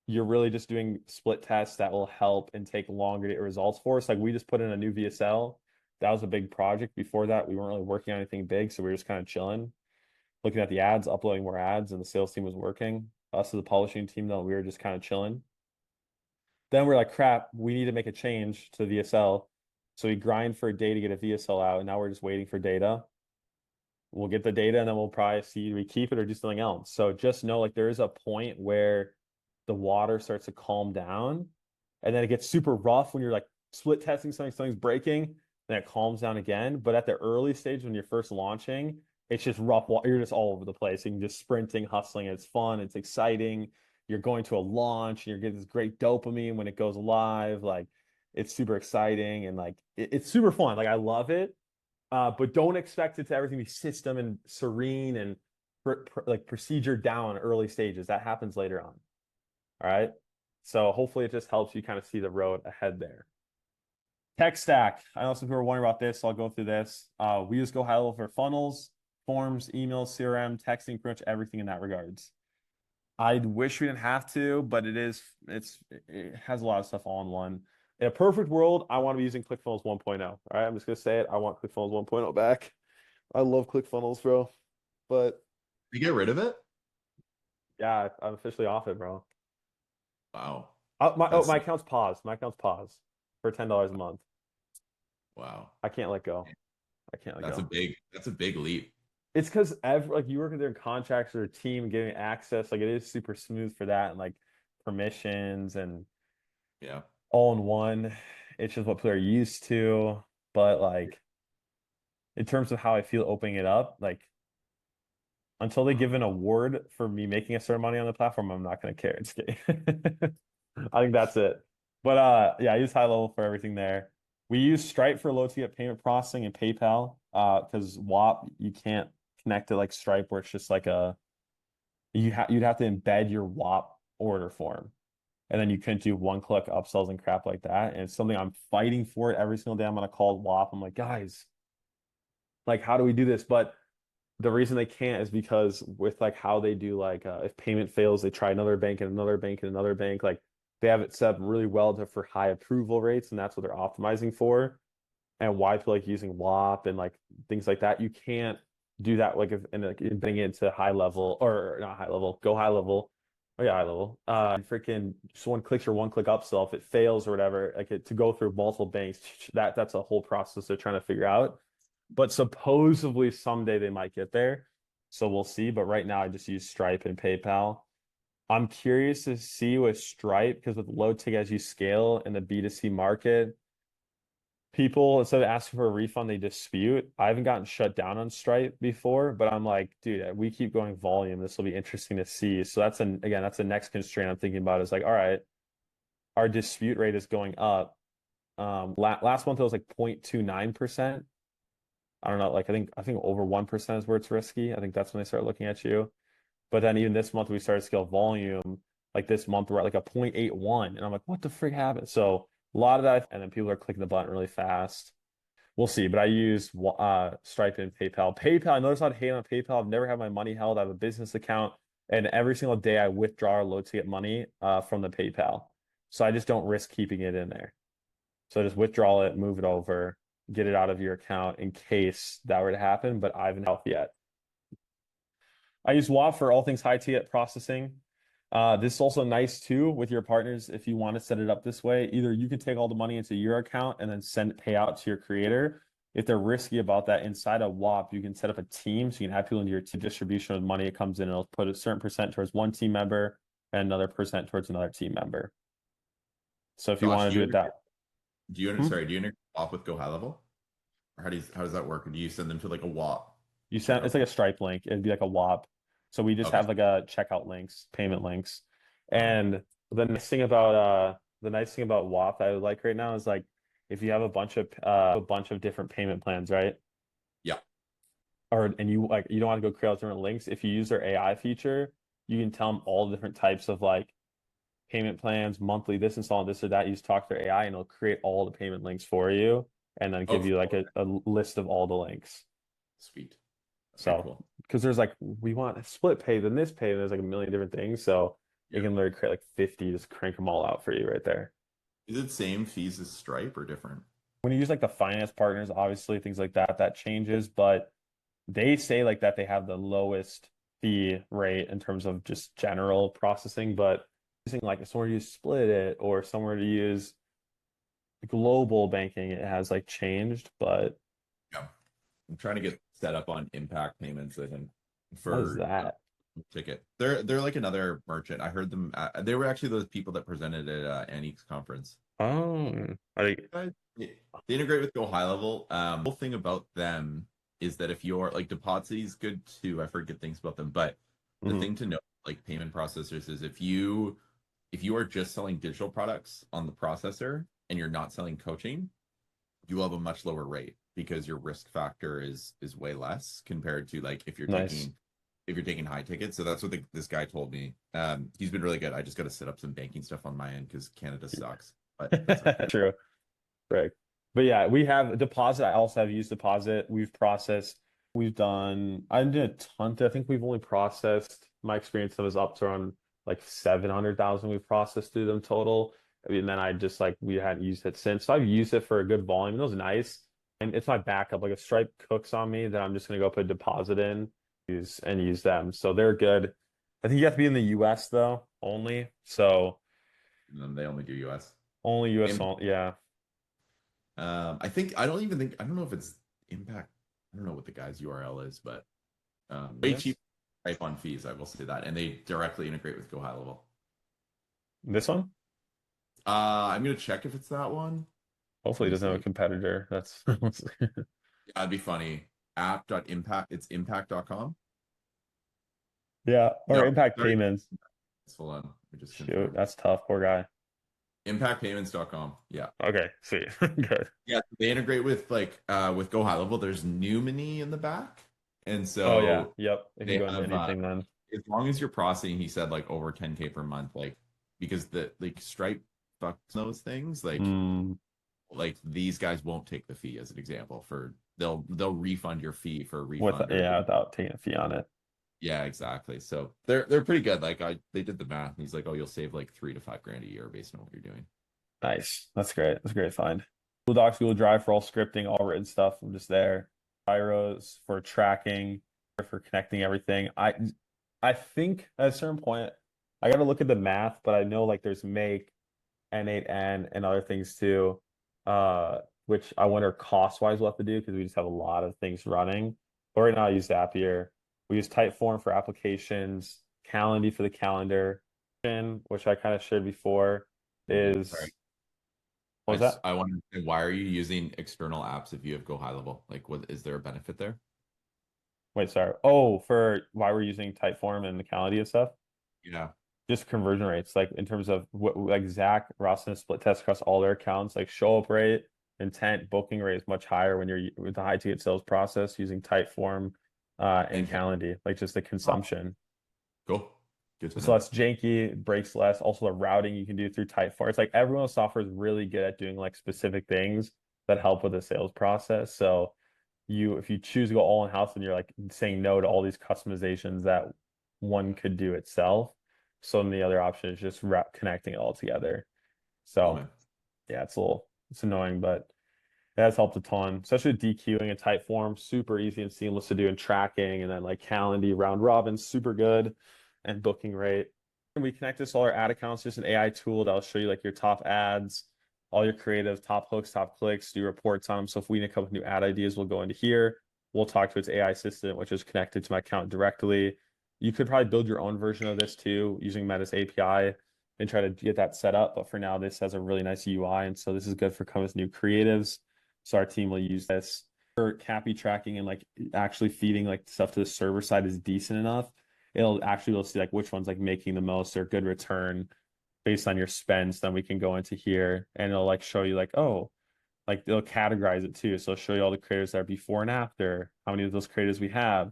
you're really just doing split tests that will help and take longer to get results for us. Like we just put in a new VSL. That was a big project. Before that, we weren't really working on anything big. So we were just kind of chilling, looking at the ads, uploading more ads, and the sales team was working. Us as a publishing team, though, we were just kind of chilling. Then we're like, crap, we need to make a change to VSL. So we grind for a day to get a VSL out, and now we're just waiting for data. We'll get the data, and then we'll probably see do we keep it or do something else. So just know like there is a point where the water starts to calm down, and then it gets super rough when you're like split testing something's breaking, then it calms down again. But at the early stage when you're first launching, it's just rough. You're just all over the place. You can just sprinting, hustling. It's fun. It's exciting. You're going to a launch and you're getting this great dopamine when it goes live. Like it's super exciting and like it's super fun. Like I love it. But don't expect it to everything be system and serene and like procedure down early stages. That happens later on. All right. So hopefully it just helps you kind of see the road ahead there. Tech stack. I know some people are wondering about this, so I'll go through this. We just go high level for funnels, forms, emails, CRM, texting, pretty much everything in that regards. I wish we didn't have to, but it has a lot of stuff all in one. In a perfect world, I want to be using ClickFunnels 1.0. All right, I'm just gonna say it. I want ClickFunnels 1.0 back. I love ClickFunnels, bro. But you get rid of it? Yeah, I'm officially off it, bro. Wow. My account's paused. My account's paused for $10 a month. Wow. I can't let go. I can't let go. That's a big leap. It's because like you work with their contracts or team and getting access, like it is super smooth for that and like permissions and yeah, all in one. It's just what people are used to. But like in terms of how I feel opening it up, like until they give an award for me making a certain money on the platform, I'm not gonna care. It's I think that's it. But yeah, I use high level for everything there. We use Stripe for low ticket payment processing and PayPal. Because WAP you can't connect to like Stripe where it's just like you'd have to embed your WAP order form. And then you couldn't do one-click upsells and crap like that. And it's something I'm fighting for it every single day. I'm gonna call WAP. I'm like, guys, like, how do we do this? But the reason they can't is because with like how they do like if payment fails, they try another bank and another bank and another bank. Like they have it set up really well for high approval rates, and that's what they're optimizing for. And why people like using WAP and like things like that. You can't do that like if and like embedding it into high level or not high level, go high level. Oh yeah, high level. Freaking just one click or one click upsell. If it fails or whatever, like to go through multiple banks, that's a whole process they're trying to figure out. But supposedly someday they might get there. So we'll see. But right now I just use Stripe and PayPal. I'm curious to see with Stripe because with low ticket as you scale in the B2C market, people instead of asking for a refund, they dispute. I haven't gotten shut down on Stripe before, but I'm like, dude, we keep going volume. This will be interesting to see. So that's that's the next constraint I'm thinking about is like, all right, our dispute rate is going up. Last month it was like 0.29%. I don't know, like I think over 1% is where it's risky. I think that's when they start looking at you. But then even this month we started to scale volume. Like this month we're at like a 0.81. And I'm like, what the frick happened? So a lot of that, and then people are clicking the button really fast. We'll see. But I use Stripe and PayPal. PayPal, I notice how to hate on PayPal. I've never had my money held. I have a business account, and every single day I withdraw or load to get money from the PayPal. So I just don't risk keeping it in there. So I just withdraw it, move it over, get it out of your account in case that were to happen, but I haven't helped yet. I use WAP for all things high ticket processing. This is also nice too with your partners if you want to set it up this way. Either you can take all the money into your account and then send payout to your creator. If they're risky about that inside of WAP, you can set up a team so you can have people into your team distribution of money. It comes in and it'll put a certain percent towards one team member and another percent towards another team member. So if you want to do it that. Do you integrate WAP with Go High Level? Or how does that work? Or do you send them to like a WAP? It's like a Stripe link. It'd be like a WAP. So we just have like a checkout links, payment links. And the nice thing about WAP that I would like right now is like if you have a bunch of different payment plans, right? Yeah. And you don't want to go create all different links. If you use their AI feature, you can tell them all the different types of like payment plans, monthly, this installment, this or that. You just talk to their AI and it'll create all the payment links for you and then give you like a list of all the links. Sweet. So cool. Because there's like we want a split pay, then this pay, and there's like a million different things. So you can literally create like 50, just crank them all out for you right there. Is it same fees as Stripe or different? When you use like the finance partners, obviously things like that changes, but they say like that they have the lowest fee rate in terms of just general processing, but using like somewhere you split it or somewhere to use global banking, it has like changed, but yeah. I'm trying to get set up on impact payments, I think, for what is that? Ticket. They're like another merchant. I heard them. They were actually those people that presented at Annie's conference. Oh, they integrate with Go High Level. The whole thing about them is that if you're like Deposit is good too. I've heard good things about them, but the thing to know, like payment processors, is if you are just selling digital products on the processor and you're not selling coaching, you will have a much lower rate because your risk factor is way less compared to like if you're taking high tickets. So that's what this guy told me. He's been really good. I just got to set up some banking stuff on my end because Canada sucks. But that's okay. True. Right. But yeah, we have Deposit. I also have used Deposit. We've processed. I did a ton. I think we've only processed, my experience of is up to around like 700,000 we've processed through them total. And then I just like, we hadn't used it since. So I've used it for a good volume. It was nice. And it's my backup. Like if Stripe cooks on me, then I'm just going to go put a deposit in use them. So they're good. I think you have to be in the US though, only. So they only do US. Only US, yeah. I don't know if it's Impact. I don't know what the guy's URL is, but way cheap Stripe on fees, I will say that. And they directly integrate with Go High Level. This one? I'm gonna check if it's that one. Hopefully it doesn't have a competitor. That's yeah, that'd be funny. App.impact, it's impact.com. Yeah, or Impact Payments. Hold on. Shoot, that's tough. Poor guy. Impactpayments.com. Yeah. Okay, sweet. Good. Yeah. They integrate with Go High Level. There's Numini in the back. And Oh yeah, so yep. If you they go into have anything then. as long as you're processing, he said like over 10K per month, like because the like Stripe fucks those things, like these guys won't take the fee as an example for they'll refund your fee for a refund or Without taking a fee on it. yeah, exactly. So they're pretty good. Like they did the math and he's like, oh, you'll save like 3 to 5 grand a year based on what you're doing. Nice. That's great. That's a great find. Google Docs, Google Drive for all scripting, all written stuff. I'm just there. Gyros for tracking, for connecting everything. I think at a certain point, I got to look at the math, but I know like there's make, N8N, and other things too, which I wonder cost-wise we'll have to do because we just have a lot of things running. But right now I use Zapier. We use Typeform for applications, Calendly for the calendar, which I kind of shared before, is Sorry. what was that? I want to why are you using external apps if you have Go High Level? Like, what is there a benefit there? Wait, sorry. Oh, for why we're using Typeform and the Calendly and stuff? Yeah. Just conversion rates, like in terms of what, like Zach Ross and split test across all their accounts, like show up rate, intent, booking rate is much higher when you're with the high ticket sales process using Typeform and Calendly, like just the consumption. Cool. Good to So know. less janky, breaks less. Also, the routing you can do through Typeform. It's like everyone's software is really good at doing like specific things that help with the sales process. So if you choose to go all in house, and you're like saying no to all these customizations that one could do itself. So then the other option is just connecting it all together. So yeah, it's annoying, but it has helped a ton, especially with DQing and Typeform, super easy and seamless to do, and tracking, and then like Calendly, round robin, super good, and booking rate. And we connect this to all our ad accounts, just an AI tool that'll show you like your top ads, all your creative, top hooks, top clicks, do reports on them. So if we need to come with new ad ideas, we'll go into here. We'll talk to its AI assistant, which is connected to my account directly. You could probably build your own version of this too using Meta's API and try to get that set up. But for now, this has a really nice UI. And so this is good for coming with new creatives. So our team will use this for CAPI tracking, and like actually feeding like stuff to the server side is decent enough. It'll actually we'll see like which one's like making the most or good return based on your spends. Then we can go into here and it'll like show you like, oh, like they'll categorize it too. So it'll show you all the creators that are before and after, how many of those creators we have,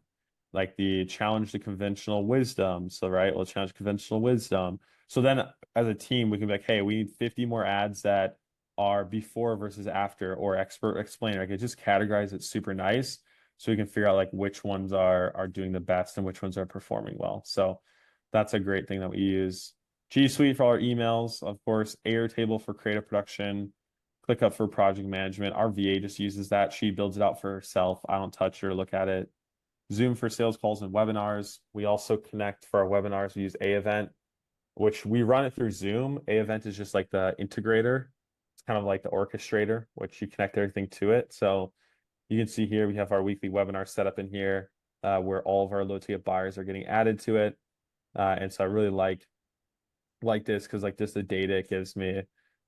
like the challenge to conventional wisdom. So right, we'll challenge conventional wisdom. So then as a team, we can be like, hey, we need 50 more ads that are before versus after, or expert explainer. Like it just categorize it super nice. So we can figure out like which ones are doing the best and which ones are performing well. So that's a great thing that we use. G Suite for all our emails, of course, Airtable for creative production, ClickUp for project management. Our VA just uses that. She builds it out for herself. I don't touch it or look at it. Zoom for sales calls and webinars. We also connect for our webinars. We use A-Event, which we run it through Zoom. A-Event is just like the integrator. It's kind of like the orchestrator, which you connect everything to it. So you can see here, we have our weekly webinar set up in here where all of our low ticket buyers are getting added to it. And so I really like this because like just the data it gives me,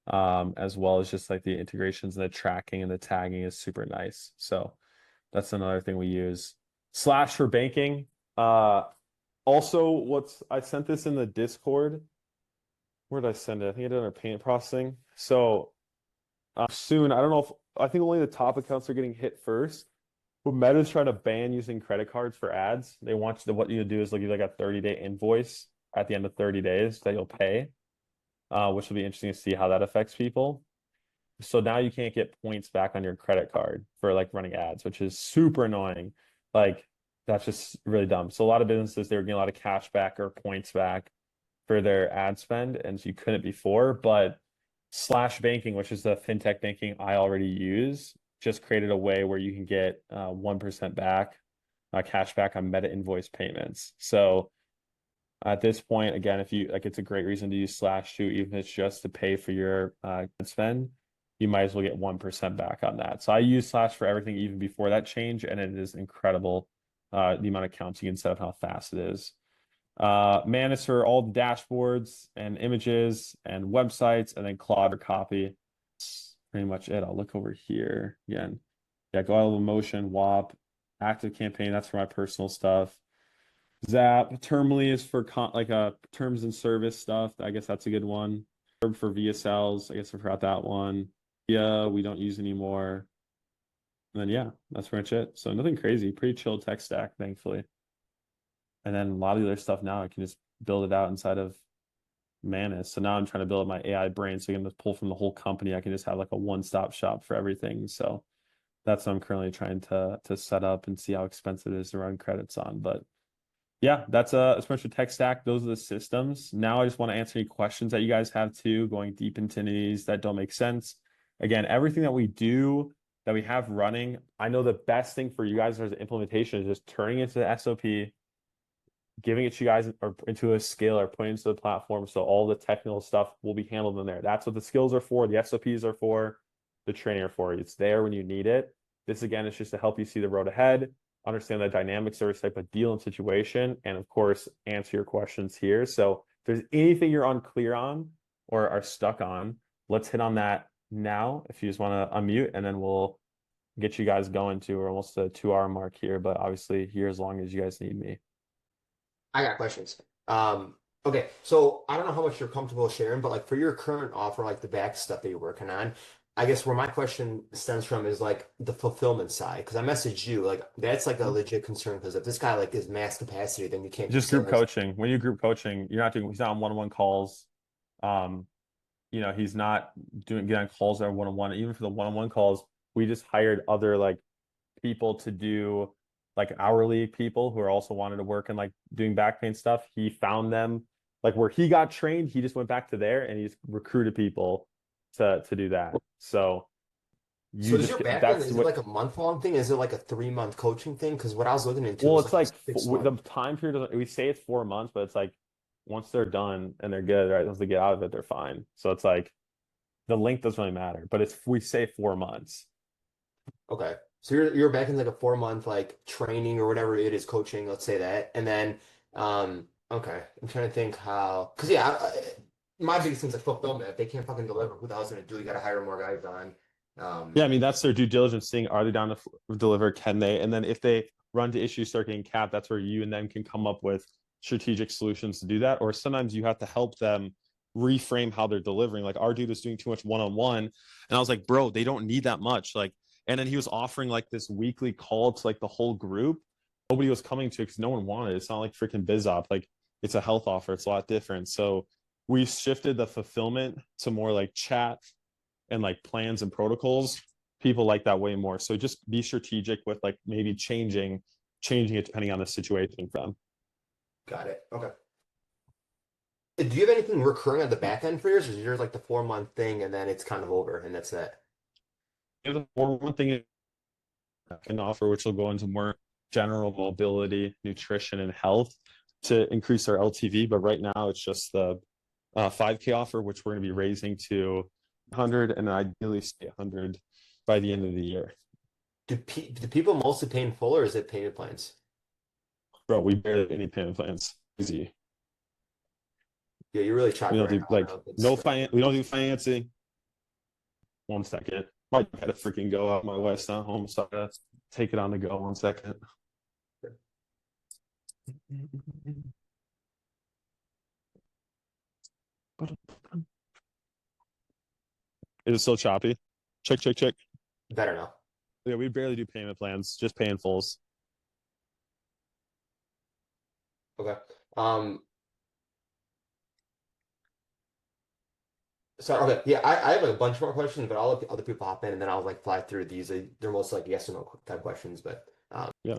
as well as just like the integrations and the tracking and the tagging is super nice. So that's another thing we use. Slash for banking. Also, I sent this in the Discord. Where did I send it? I think I did it under payment processing. So soon, I don't know if I think only the top accounts are getting hit first. But Meta's trying to ban using credit cards for ads. They want you to, what you do is they'll give you like a 30-day invoice at the end of 30 days that you'll pay, which will be interesting to see how that affects people. So now you can't get points back on your credit card for like running ads, which is super annoying. Like that's just really dumb. So a lot of businesses, they were getting a lot of cash back or points back for their ad spend, and so you couldn't before. But Slash Banking, which is the fintech banking I already use, just created a way where you can get 1% back, cash back on Meta invoice payments. So at this point, again, if you like, it's a great reason to use Slash too, even if it's just to pay for your spend. You might as well get 1% back on that. So I use Slash for everything even before that change, and it is incredible the amount of counts you can set up, how fast it is. Man is for all the dashboards and images and websites, and then Claude or copy. That's pretty much it. I'll look over here again. Yeah, Go Out of Motion, WAP, Active Campaign. That's for my personal stuff. Zap, Termly is for like terms and service stuff. I guess that's a good one. for VSLs. I guess I forgot that one. Yeah, we don't use anymore. And then yeah, that's pretty much it. So nothing crazy, pretty chill tech stack, thankfully. And then a lot of the other stuff now I can just build it out inside of Manus. So now I'm trying to build my AI brain so I can just pull from the whole company. I can just have like a one-stop shop for everything. So that's what I'm currently trying to set up and see how expensive it is to run credits on. But yeah, that's a special tech stack. Those are the systems. Now I just want to answer any questions that you guys have too, going deep into these that don't make sense. Again, everything that we do that we have running, I know the best thing for you guys as an implementation is just turning it into the SOP, giving it to you guys or into a scale or putting it into the platform. So all the technical stuff will be handled in there. That's what the skills are for. The SOPs are for, the training are for. It's there when you need it. This again is just to help you see the road ahead, understand the dynamics of every type of deal and situation, and of course, answer your questions here. So if there's anything you're unclear on or are stuck on, let's hit on that now. If you just want to unmute, and then we'll get you guys going to, we're almost a 2 hour mark here, but obviously here as long as you guys need me. I got questions. Okay, so I don't know how much you're comfortable sharing, but like for your current offer, like the back stuff that you're working on, I guess where my question stems from is like the fulfillment side. Because I messaged you, like that's like a legit concern. Because if this guy like is mass capacity, then you can't Just group coaching. When you group coaching, you're not doing. He's not on one-on-one calls. He's not getting on calls that are one-on-one. Even for the one-on-one calls, we just hired other like people to do like hourly people who are also wanted to work and like doing back pain stuff. He found them like where he got trained. He just went back to there and he's recruited people to do that. So is your background, is it like a month-long thing? Is it like a 3-month coaching thing? Because what I was looking into, well, it's like the time period. We say it's 4 months, but it's like once they're done and they're good, right? Once they get out of it, they're fine. So it's like the length doesn't really matter. But we say 4 months. Okay. So you're back in like a 4-month like training or whatever it is, coaching, let's say that. And then okay, I'm trying to think how, because yeah, my biggest thing's like fulfillment. If they can't fucking deliver, who the hell's gonna do? You gotta hire more guys on. Yeah, I mean that's their due diligence thing. Are they down to deliver? Can they? And then if they run to issues, start getting capped, that's where you and them can come up with strategic solutions to do that. Or sometimes you have to help them reframe how they're delivering. Like our dude was doing too much one-on-one, and I was like, bro, they don't need that much. Like, and then he was offering like this weekly call to like the whole group. Nobody was coming to it because no one wanted it. It's not like freaking BizOp. Like it's a health offer. It's a lot different. So we shifted the fulfillment to more like chat and like plans and protocols. People like that way more. So just be strategic with like maybe changing it depending on the situation for them. Got it. Okay. Do you have anything recurring on the back end for yours, or is yours like the 4-month thing and then it's kind of over and that's it? The 4-month thing I can offer, which will go into more general mobility, nutrition, and health to increase our LTV. But right now it's just the 5K offer, which we're going to be raising to 100 and ideally stay 100 by the end of the year. Do people mostly pay in full, or is it payment plans? Bro, we barely have any payment plans. Easy. Yeah, you really try. We don't do like we don't do financing. 1 second. I gotta freaking go out my west now home, so I gotta take it on the go. 1 second. Is it still choppy? Check. Better now. Yeah, we barely do payment plans, just pay in fulls. Okay. So okay, yeah, I have like a bunch more questions, but I'll let other people hop in, and then I'll like fly through these. They're mostly like yes or no type questions, but yeah,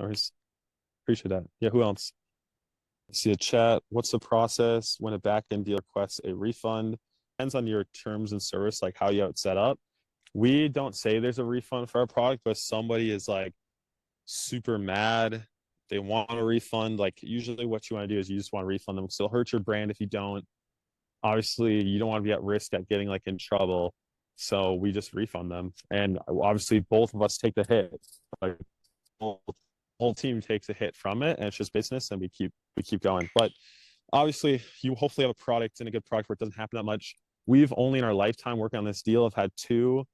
appreciate that. Yeah, who else? See a chat. What's the process when a backend deal requests a refund? Depends on your terms and service, like how you have it set up. We don't say there's a refund for our product, but somebody is like super mad. They want a refund. Like usually what you want to do is you just want to refund them. So it'll hurt your brand if you don't. Obviously, you don't want to be at risk at getting like in trouble. So we just refund them. And obviously both of us take the hit. Like whole team takes a hit from it, and it's just business, and we keep going. But obviously you hopefully have a product and a good product where it doesn't happen that much. We've only in our lifetime working on this deal have had 2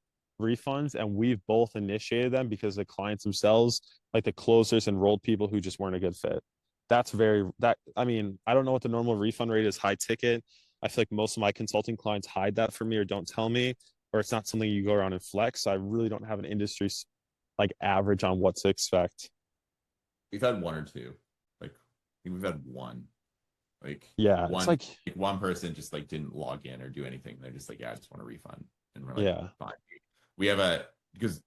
refunds, and we've both initiated them because the clients themselves, like the closers, enrolled people who just weren't a good fit. I mean, I don't know what the normal refund rate is high ticket. I feel like most of my consulting clients hide that from me or don't tell me, or it's not something you go around and flex. So I really don't have an industry like average on what to expect. We've had one or two. Like I think we've had one. Like Yeah, it's one like one person just like didn't log in or do anything. They're just like, yeah, I just want a refund. And we're like, yeah, fine. We have a because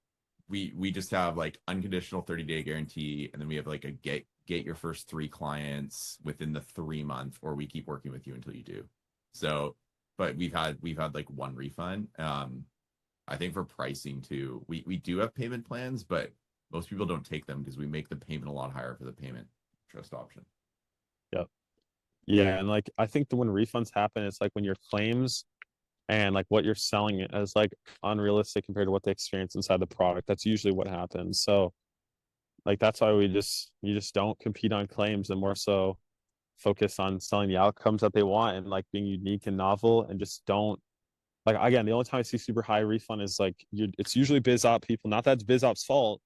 we just have like unconditional 30-day guarantee, and then we have like a get your first 3 clients within the 3 month, or we keep working with you until you do. So, but we've had like one refund. I think for pricing too, we do have payment plans, but most people don't take them because we make the payment a lot higher for the payment trust option. yep, yeah, and like I think the when refunds happen, it's like when your claims and like what you're selling it as like unrealistic compared to what they experience inside the product. That's usually what happens. So like that's why you just don't compete on claims and more so focus on selling the outcomes that they want and like being unique and novel and just don't like again, the only time I see super high refund is like it's usually biz op people. Not that it's biz op's fault.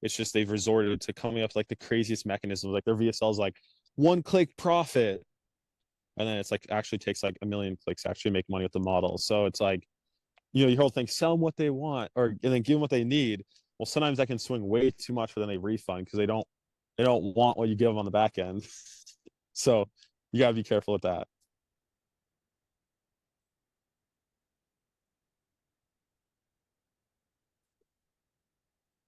It's just they've resorted to coming up with like the craziest mechanisms. Like their VSL is like 1 click profit. And then it's like actually takes like a million clicks to actually make money with the model. So it's like, your whole thing, sell them what they want or and then give them what they need. Well, sometimes that can swing way too much for then they refund because they don't want what you give them on the back end. So you gotta be careful with that.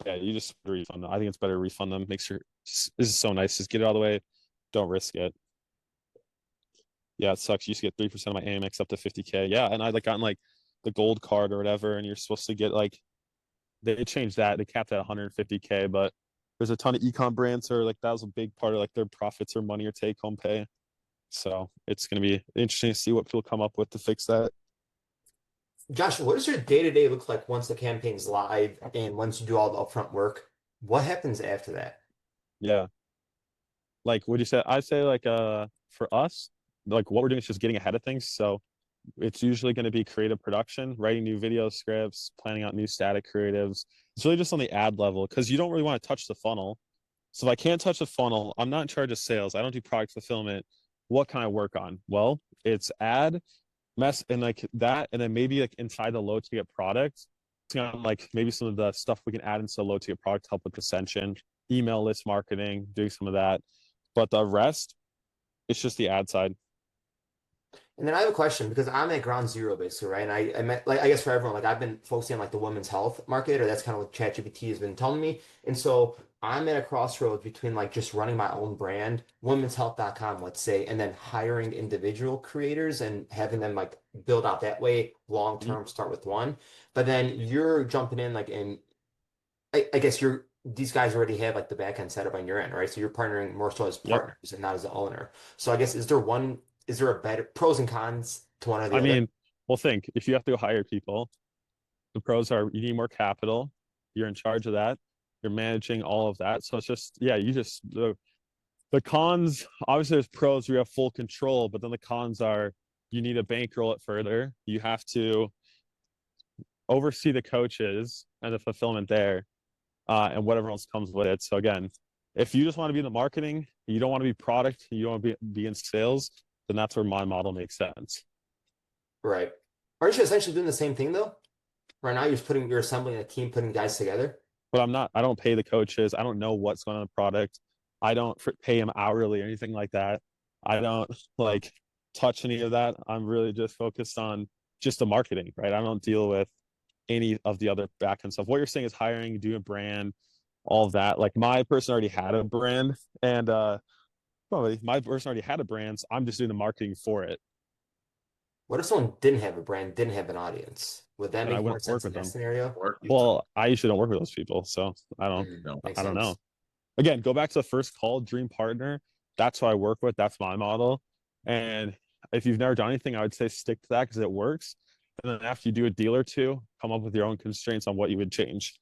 Yeah, you just refund them. I think it's better to refund them. Make sure this is so nice. Just get it out of the way. Don't risk it. Yeah, it sucks. You used to get 3% of my Amex up to 50K. Yeah, and I like gotten like the gold card or whatever, and you're supposed to get like they changed that. They capped at 150K, but there's a ton of ecom brands or like that was a big part of like their profits or money or take home pay. So it's gonna be interesting to see what people come up with to fix that. Josh, what does your day-to-day look like once the campaign's live and once you do all the upfront work? What happens after that? Yeah. Like would you say I'd say like for us, like what we're doing is just getting ahead of things. So it's usually going to be creative production, writing new video scripts, planning out new static creatives. It's really just on the ad level because you don't really want to touch the funnel. So if I can't touch the funnel, I'm not in charge of sales. I don't do product fulfillment. What can I work on? Well, it's ad mess and like that, and then maybe like inside the low ticket product, it's kind of like maybe some of the stuff we can add into the low ticket product to help with Ascension, email list marketing, doing some of that. But the rest, it's just the ad side. And then I have a question because I'm at ground zero basically, right? And I meant like I guess for everyone, like I've been focusing on like the women's health market, or that's kind of what ChatGPT has been telling me. And so I'm at a crossroads between like just running my own brand, womenshealth.com, let's say, and then hiring individual creators and having them like build out that way long Mhm. term, start with one. But then you're jumping in like in I guess you're these guys already have like the back end setup on your end, right? So you're partnering more so as Yep. partners and not as the owner. So I guess is there a better pros and cons to one or the I other? mean, well, think if you have to hire people, the pros are you need more capital. You're in charge of that. You're managing all of that. So it's just, yeah, you just the cons, obviously there's pros where you have full control, but then the cons are you need to bankroll it further. You have to oversee the coaches and the fulfillment there, and whatever else comes with it. So again, if you just want to be in the marketing, you don't want to be product, you don't want to be in sales, then that's where my model makes sense. Right. Aren't you essentially doing the same thing though? Right now you're assembling a team, putting guys together. But I don't pay the coaches. I don't know what's going on in the product. I don't pay them hourly or anything like that. I don't like touch any of that. I'm really just focused on just the marketing, right? I don't deal with any of the other back end stuff. What you're saying is hiring, doing a brand, all of that. Like my person already had a brand and probably my person already had a brand. So I'm just doing the marketing for it. What if someone didn't have a brand, didn't have an audience? Would that Then I make more wouldn't work sense in with that them. scenario? Well, I usually don't work with those people. So Mm, makes I don't know. sense. Again, go back to the first call, dream partner. That's who I work with. That's my model. And if you've never done anything, I would say stick to that because it works. And then after you do a deal or two, come up with your own constraints on what you would change.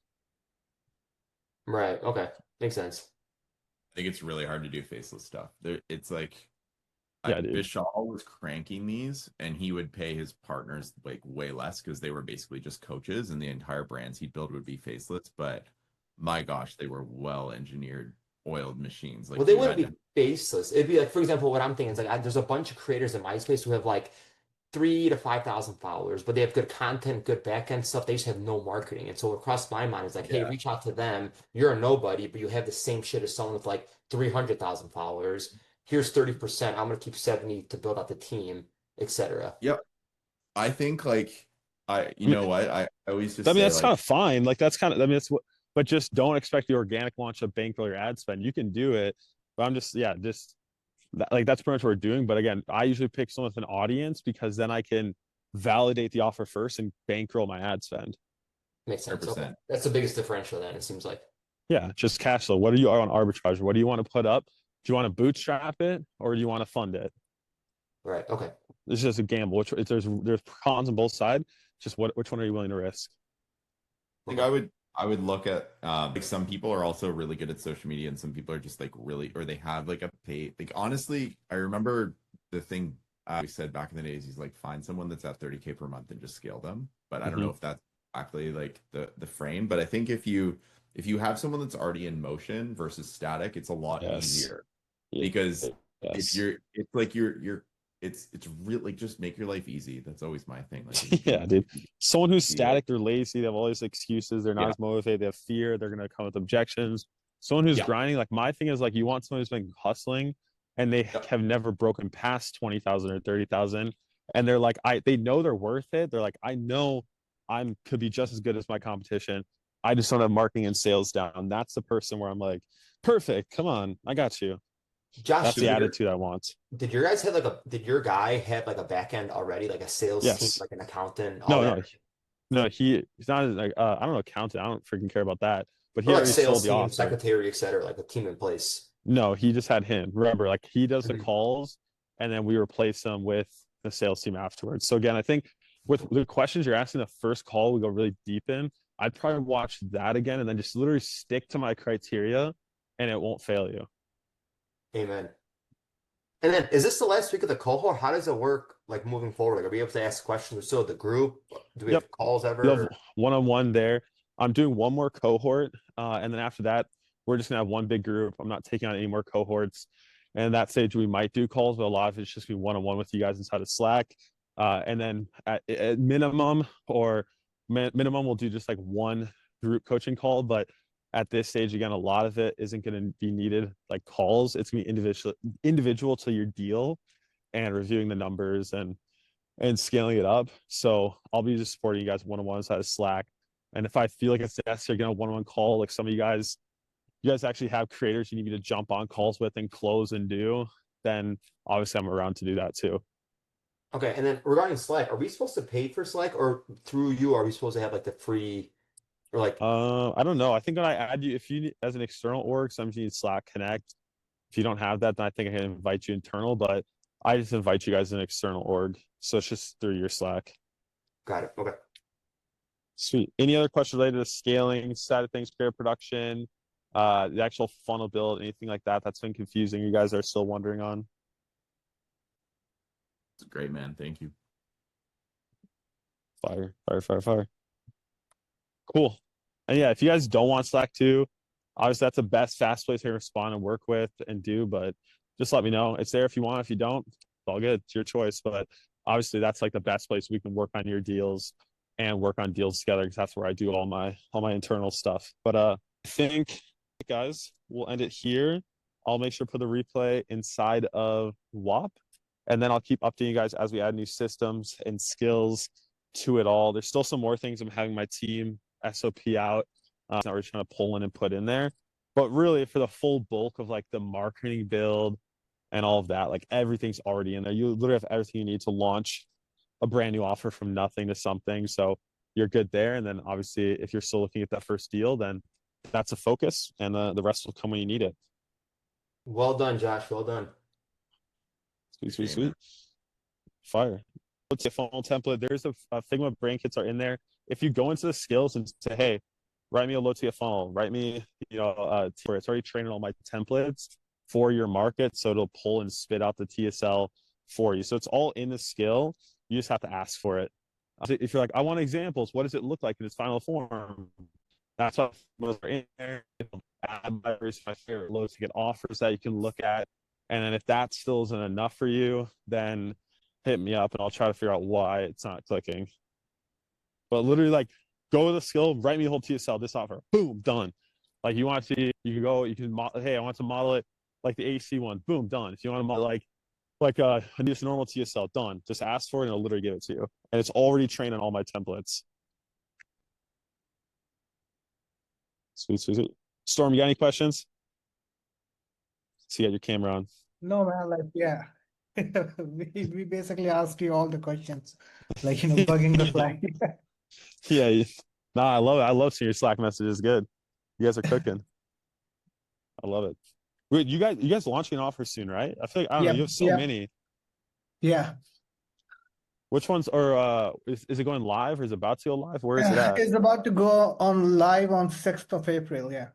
Right. Okay. Makes sense. I think it's really hard to do faceless stuff. It's like Yeah, dude. Vishal was cranking these, and he would pay his partners like way less because they were basically just coaches, and the entire brands he'd build would be faceless. But my gosh, they were well engineered, oiled machines. Well, Like they you wouldn't had be to. baseless. It'd be like, for example, what I'm thinking is like there's a bunch of creators in MySpace who have like 3 to 5,000 followers, but they have good content, good back end stuff. They just have no marketing. And so what crossed my mind is like, hey, Yeah. reach out to them. You're a nobody, but you have the same shit as someone with like 300,000 followers. Here's 30%. I'm gonna keep 70 to build out the team, etc. Yep. I think like you I mean, know what? I always just I mean say that's kind like, of fine. Like that's kind of I mean that's what, but just don't expect the organic launch to bankroll your ad spend. You can do it, but I'm just just like that's pretty much what we're doing. But again, I usually pick someone with an audience because then I can validate the offer first and bankroll my ad spend. Makes sense. Okay. 100%. That's the biggest differential then, it seems like. Yeah, just cash flow. What are you on arbitrage? What do you want to put up? Do you want to bootstrap it or do you want to fund it? Right. Okay. It's just a gamble. There's cons on both sides. Just which one are you willing to risk? I think I would look at like some people are also really good at social media and some people are just like really or they have like a pay like honestly I remember the thing we said back in the days he's like find someone that's at 30K per month and just scale them, but I don't know if that's exactly like the frame, but I think if you have someone that's already in motion versus static, it's a lot easier because if it's like it's really like just make your life easy. That's always my thing. Like yeah, dude. Someone who's static, they're lazy, they have all these excuses, they're not as motivated, they have fear, they're gonna come with objections. Someone who's grinding, like my thing is like you want someone who's been hustling and they have never broken past 20,000 or 30,000. And they're like, they know they're worth it. They're like, I know could be just as good as my competition. I just don't have marketing and sales down. That's the person where I'm like, perfect, come on, I got you. Josh, that's the attitude I want. Did your guys have did your guy have like a back end already, like a sales team, like an accountant? No, he's not like I don't know, accountant. I don't freaking care about that. But he or like already sales sold the team, offer. secretary, etc., like a team in place. No, he just had him. Remember, like he does the calls, and then we replace them with the sales team afterwards. So again, I think with the questions you're asking, the first call we go really deep in. I'd probably watch that again, and then just literally stick to my criteria, and it won't fail you. Amen. And then, is this the last week of the cohort? How does it work, like moving forward? Like, are we able to ask questions still the group? Do we have calls ever? You'll have one-on-one there. I'm doing one more cohort, and then after that, we're just gonna have one big group. I'm not taking on any more cohorts. And at that stage, we might do calls, but a lot of it's just gonna be one-on-one with you guys inside of Slack. And then at minimum, we'll do just like one group coaching call. But at this stage, again, a lot of it isn't going to be needed like calls. It's going to be individual to your deal and reviewing the numbers and scaling it up. So I'll be just supporting you guys one-on-one inside of Slack. And if I feel like it's necessary, again, a one-on-one call, like some of you guys actually have creators you need me to jump on calls with and close and do, then obviously I'm around to do that too. Okay, and then regarding Slack, are we supposed to pay for Slack, or through you, are we supposed to have like the free, or like? I don't know. I think when I add you, if you need, as an external org, sometimes you need Slack Connect. If you don't have that, then I think I can invite you internal. But I just invite you guys as an external org, so it's just through your Slack. Got it. Okay. Sweet. Any other questions related to scaling, side of things, creative production, the actual funnel build, anything like that that's been confusing? You guys are still wondering on? It's great, man. Thank you. Fire. Cool. And yeah, if you guys don't want Slack too, obviously that's the best fast place to respond and work with and do, but just let me know. It's there if you want. If you don't, it's all good. It's your choice. But obviously that's like the best place we can work on your deals and work on deals together, because that's where I do all my internal stuff. But I think, guys, we'll end it here. I'll make sure to put the replay inside of WAP, and then I'll keep updating you guys as we add new systems and skills to it all. There's still some more things I'm having my team SOP out that we're trying to pull in and put in there. But really, for the full bulk of like the marketing build and all of that, like everything's already in there. You literally have everything you need to launch a brand new offer from nothing to something. So you're good there. And then obviously, if you're still looking at that first deal, then that's a focus, and the rest will come when you need it. Well done, Josh. Well done. Sweet. Fire. Let's say funnel template. There's a Figma brain kits are in there. If you go into the skills and say, hey, write me a low tier funnel, write me, it's already training all my templates for your market. So it'll pull and spit out the TSL for you. So it's all in the skill. You just have to ask for it. If you're like, I want examples, what does it look like in its final form? That's what those are in there. Add my favorite low ticket offers that you can look at. And then if that still isn't enough for you, then hit me up and I'll try to figure out why it's not clicking. But literally, like, go to the skill, write me a whole TSL, this offer, boom, done. Like, you want to see, you can go, you can, hey, I want to model it like the AC one, boom, done. If you want to model like a just normal TSL, done. Just ask for it and it'll literally give it to you. And it's already trained on all my templates. Sweet, sweet, sweet. Storm, you got any questions? See, you got your camera on. No, man, like, yeah. We basically asked you all the questions, like, bugging the flag. Yeah. Nah, I love it. I love seeing your Slack messages. Good. You guys are cooking. I love it. Wait, you guys launching an offer soon, right? I feel like, I don't know, you have so many. Yeah. Which ones are is it going live or is it about to go live? Where is it at? It's about to go on live on 6th of April, yeah.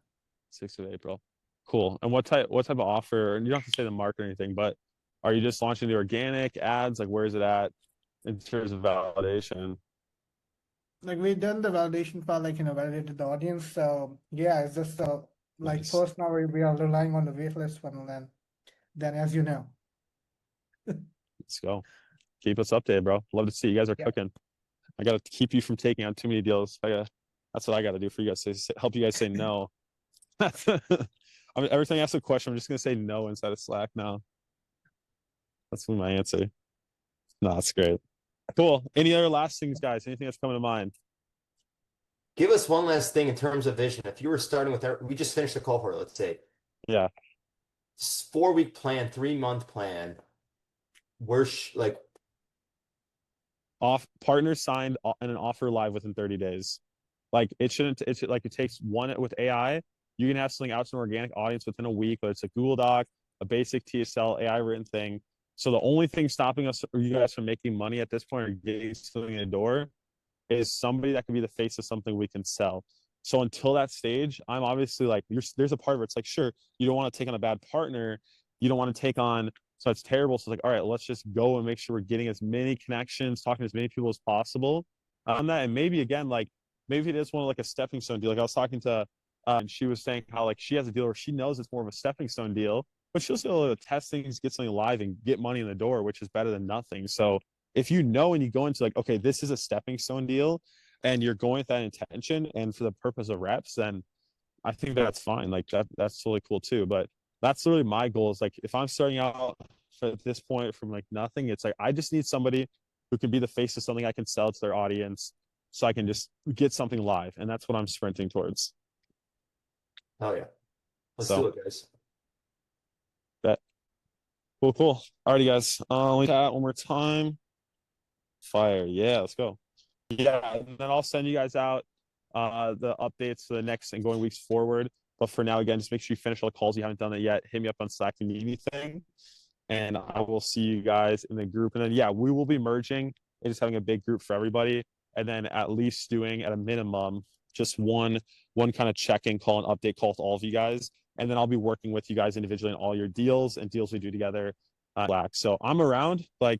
6th of April. Cool. And what type of offer? And you don't have to say the market or anything, but are you just launching the organic ads? Like, where is it at in terms of validation? Like, we've done the validation part, like, validated the audience. So yeah, it's just like Nice. first now we are relying on the waitlist funnel, and then as you know. Let's go. Keep us updated, bro. Love to see you guys are cooking. I gotta keep you from taking on too many deals. That's what I gotta do for you guys to help you guys say no. I mean, every time I ask a question, I'm just gonna say no inside of Slack now. That's my answer. No, that's great. Cool. Any other last things, guys? Anything that's coming to mind? Give us one last thing in terms of vision. If you were starting with, we just finished the cohort, let's say. Yeah. 4-week plan, 3-month plan. We're like partners signed and an offer live within 30 days. Like it's like it takes one with AI. You can have something out to an organic audience within a week, but it's a Google Doc, a basic TSL, AI written thing. So the only thing stopping us or you guys from making money at this point or getting something in the door is somebody that can be the face of something we can sell. So until that stage, I'm obviously like, there's a part where it's like, sure, you don't want to take on a bad partner. You don't want to take on, so it's terrible. So it's like, all right, let's just go and make sure we're getting as many connections, talking to as many people as possible on that. And maybe again, like maybe it is one of like a stepping stone deal. Like I was talking to, and she was saying how like she has a deal where she knows it's more of a stepping stone deal, but she'll still test things, get something live and get money in the door, which is better than nothing. So if you know, and you go into like, okay, this is a stepping stone deal and you're going with that intention and for the purpose of reps, then I think that's fine. Like that's totally cool too. But that's really my goal is like, if I'm starting out at this point from like nothing, it's like, I just need somebody who can be the face of something I can sell to their audience so I can just get something live. And that's what I'm sprinting towards. Oh yeah. Let's do it, guys. That cool. Alrighty, guys. Let me chat one more time. Fire. Yeah, let's go. Yeah, and then I'll send you guys out the updates for the next and going weeks forward. But for now, again, just make sure you finish all the calls. You haven't done that yet. Hit me up on Slack if you need anything. And I will see you guys in the group. And then, yeah, we will be merging and just having a big group for everybody. And then at least doing at a minimum, just one kind of check-in call and update call to all of you guys. And then I'll be working with you guys individually on all your deals and deals we do together. Slack. So I'm around. Like,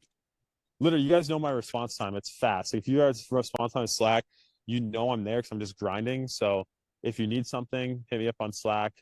literally, you guys know my response time. It's fast. If you guys response time is Slack, you know I'm there because I'm just grinding. So if you need something, hit me up on Slack.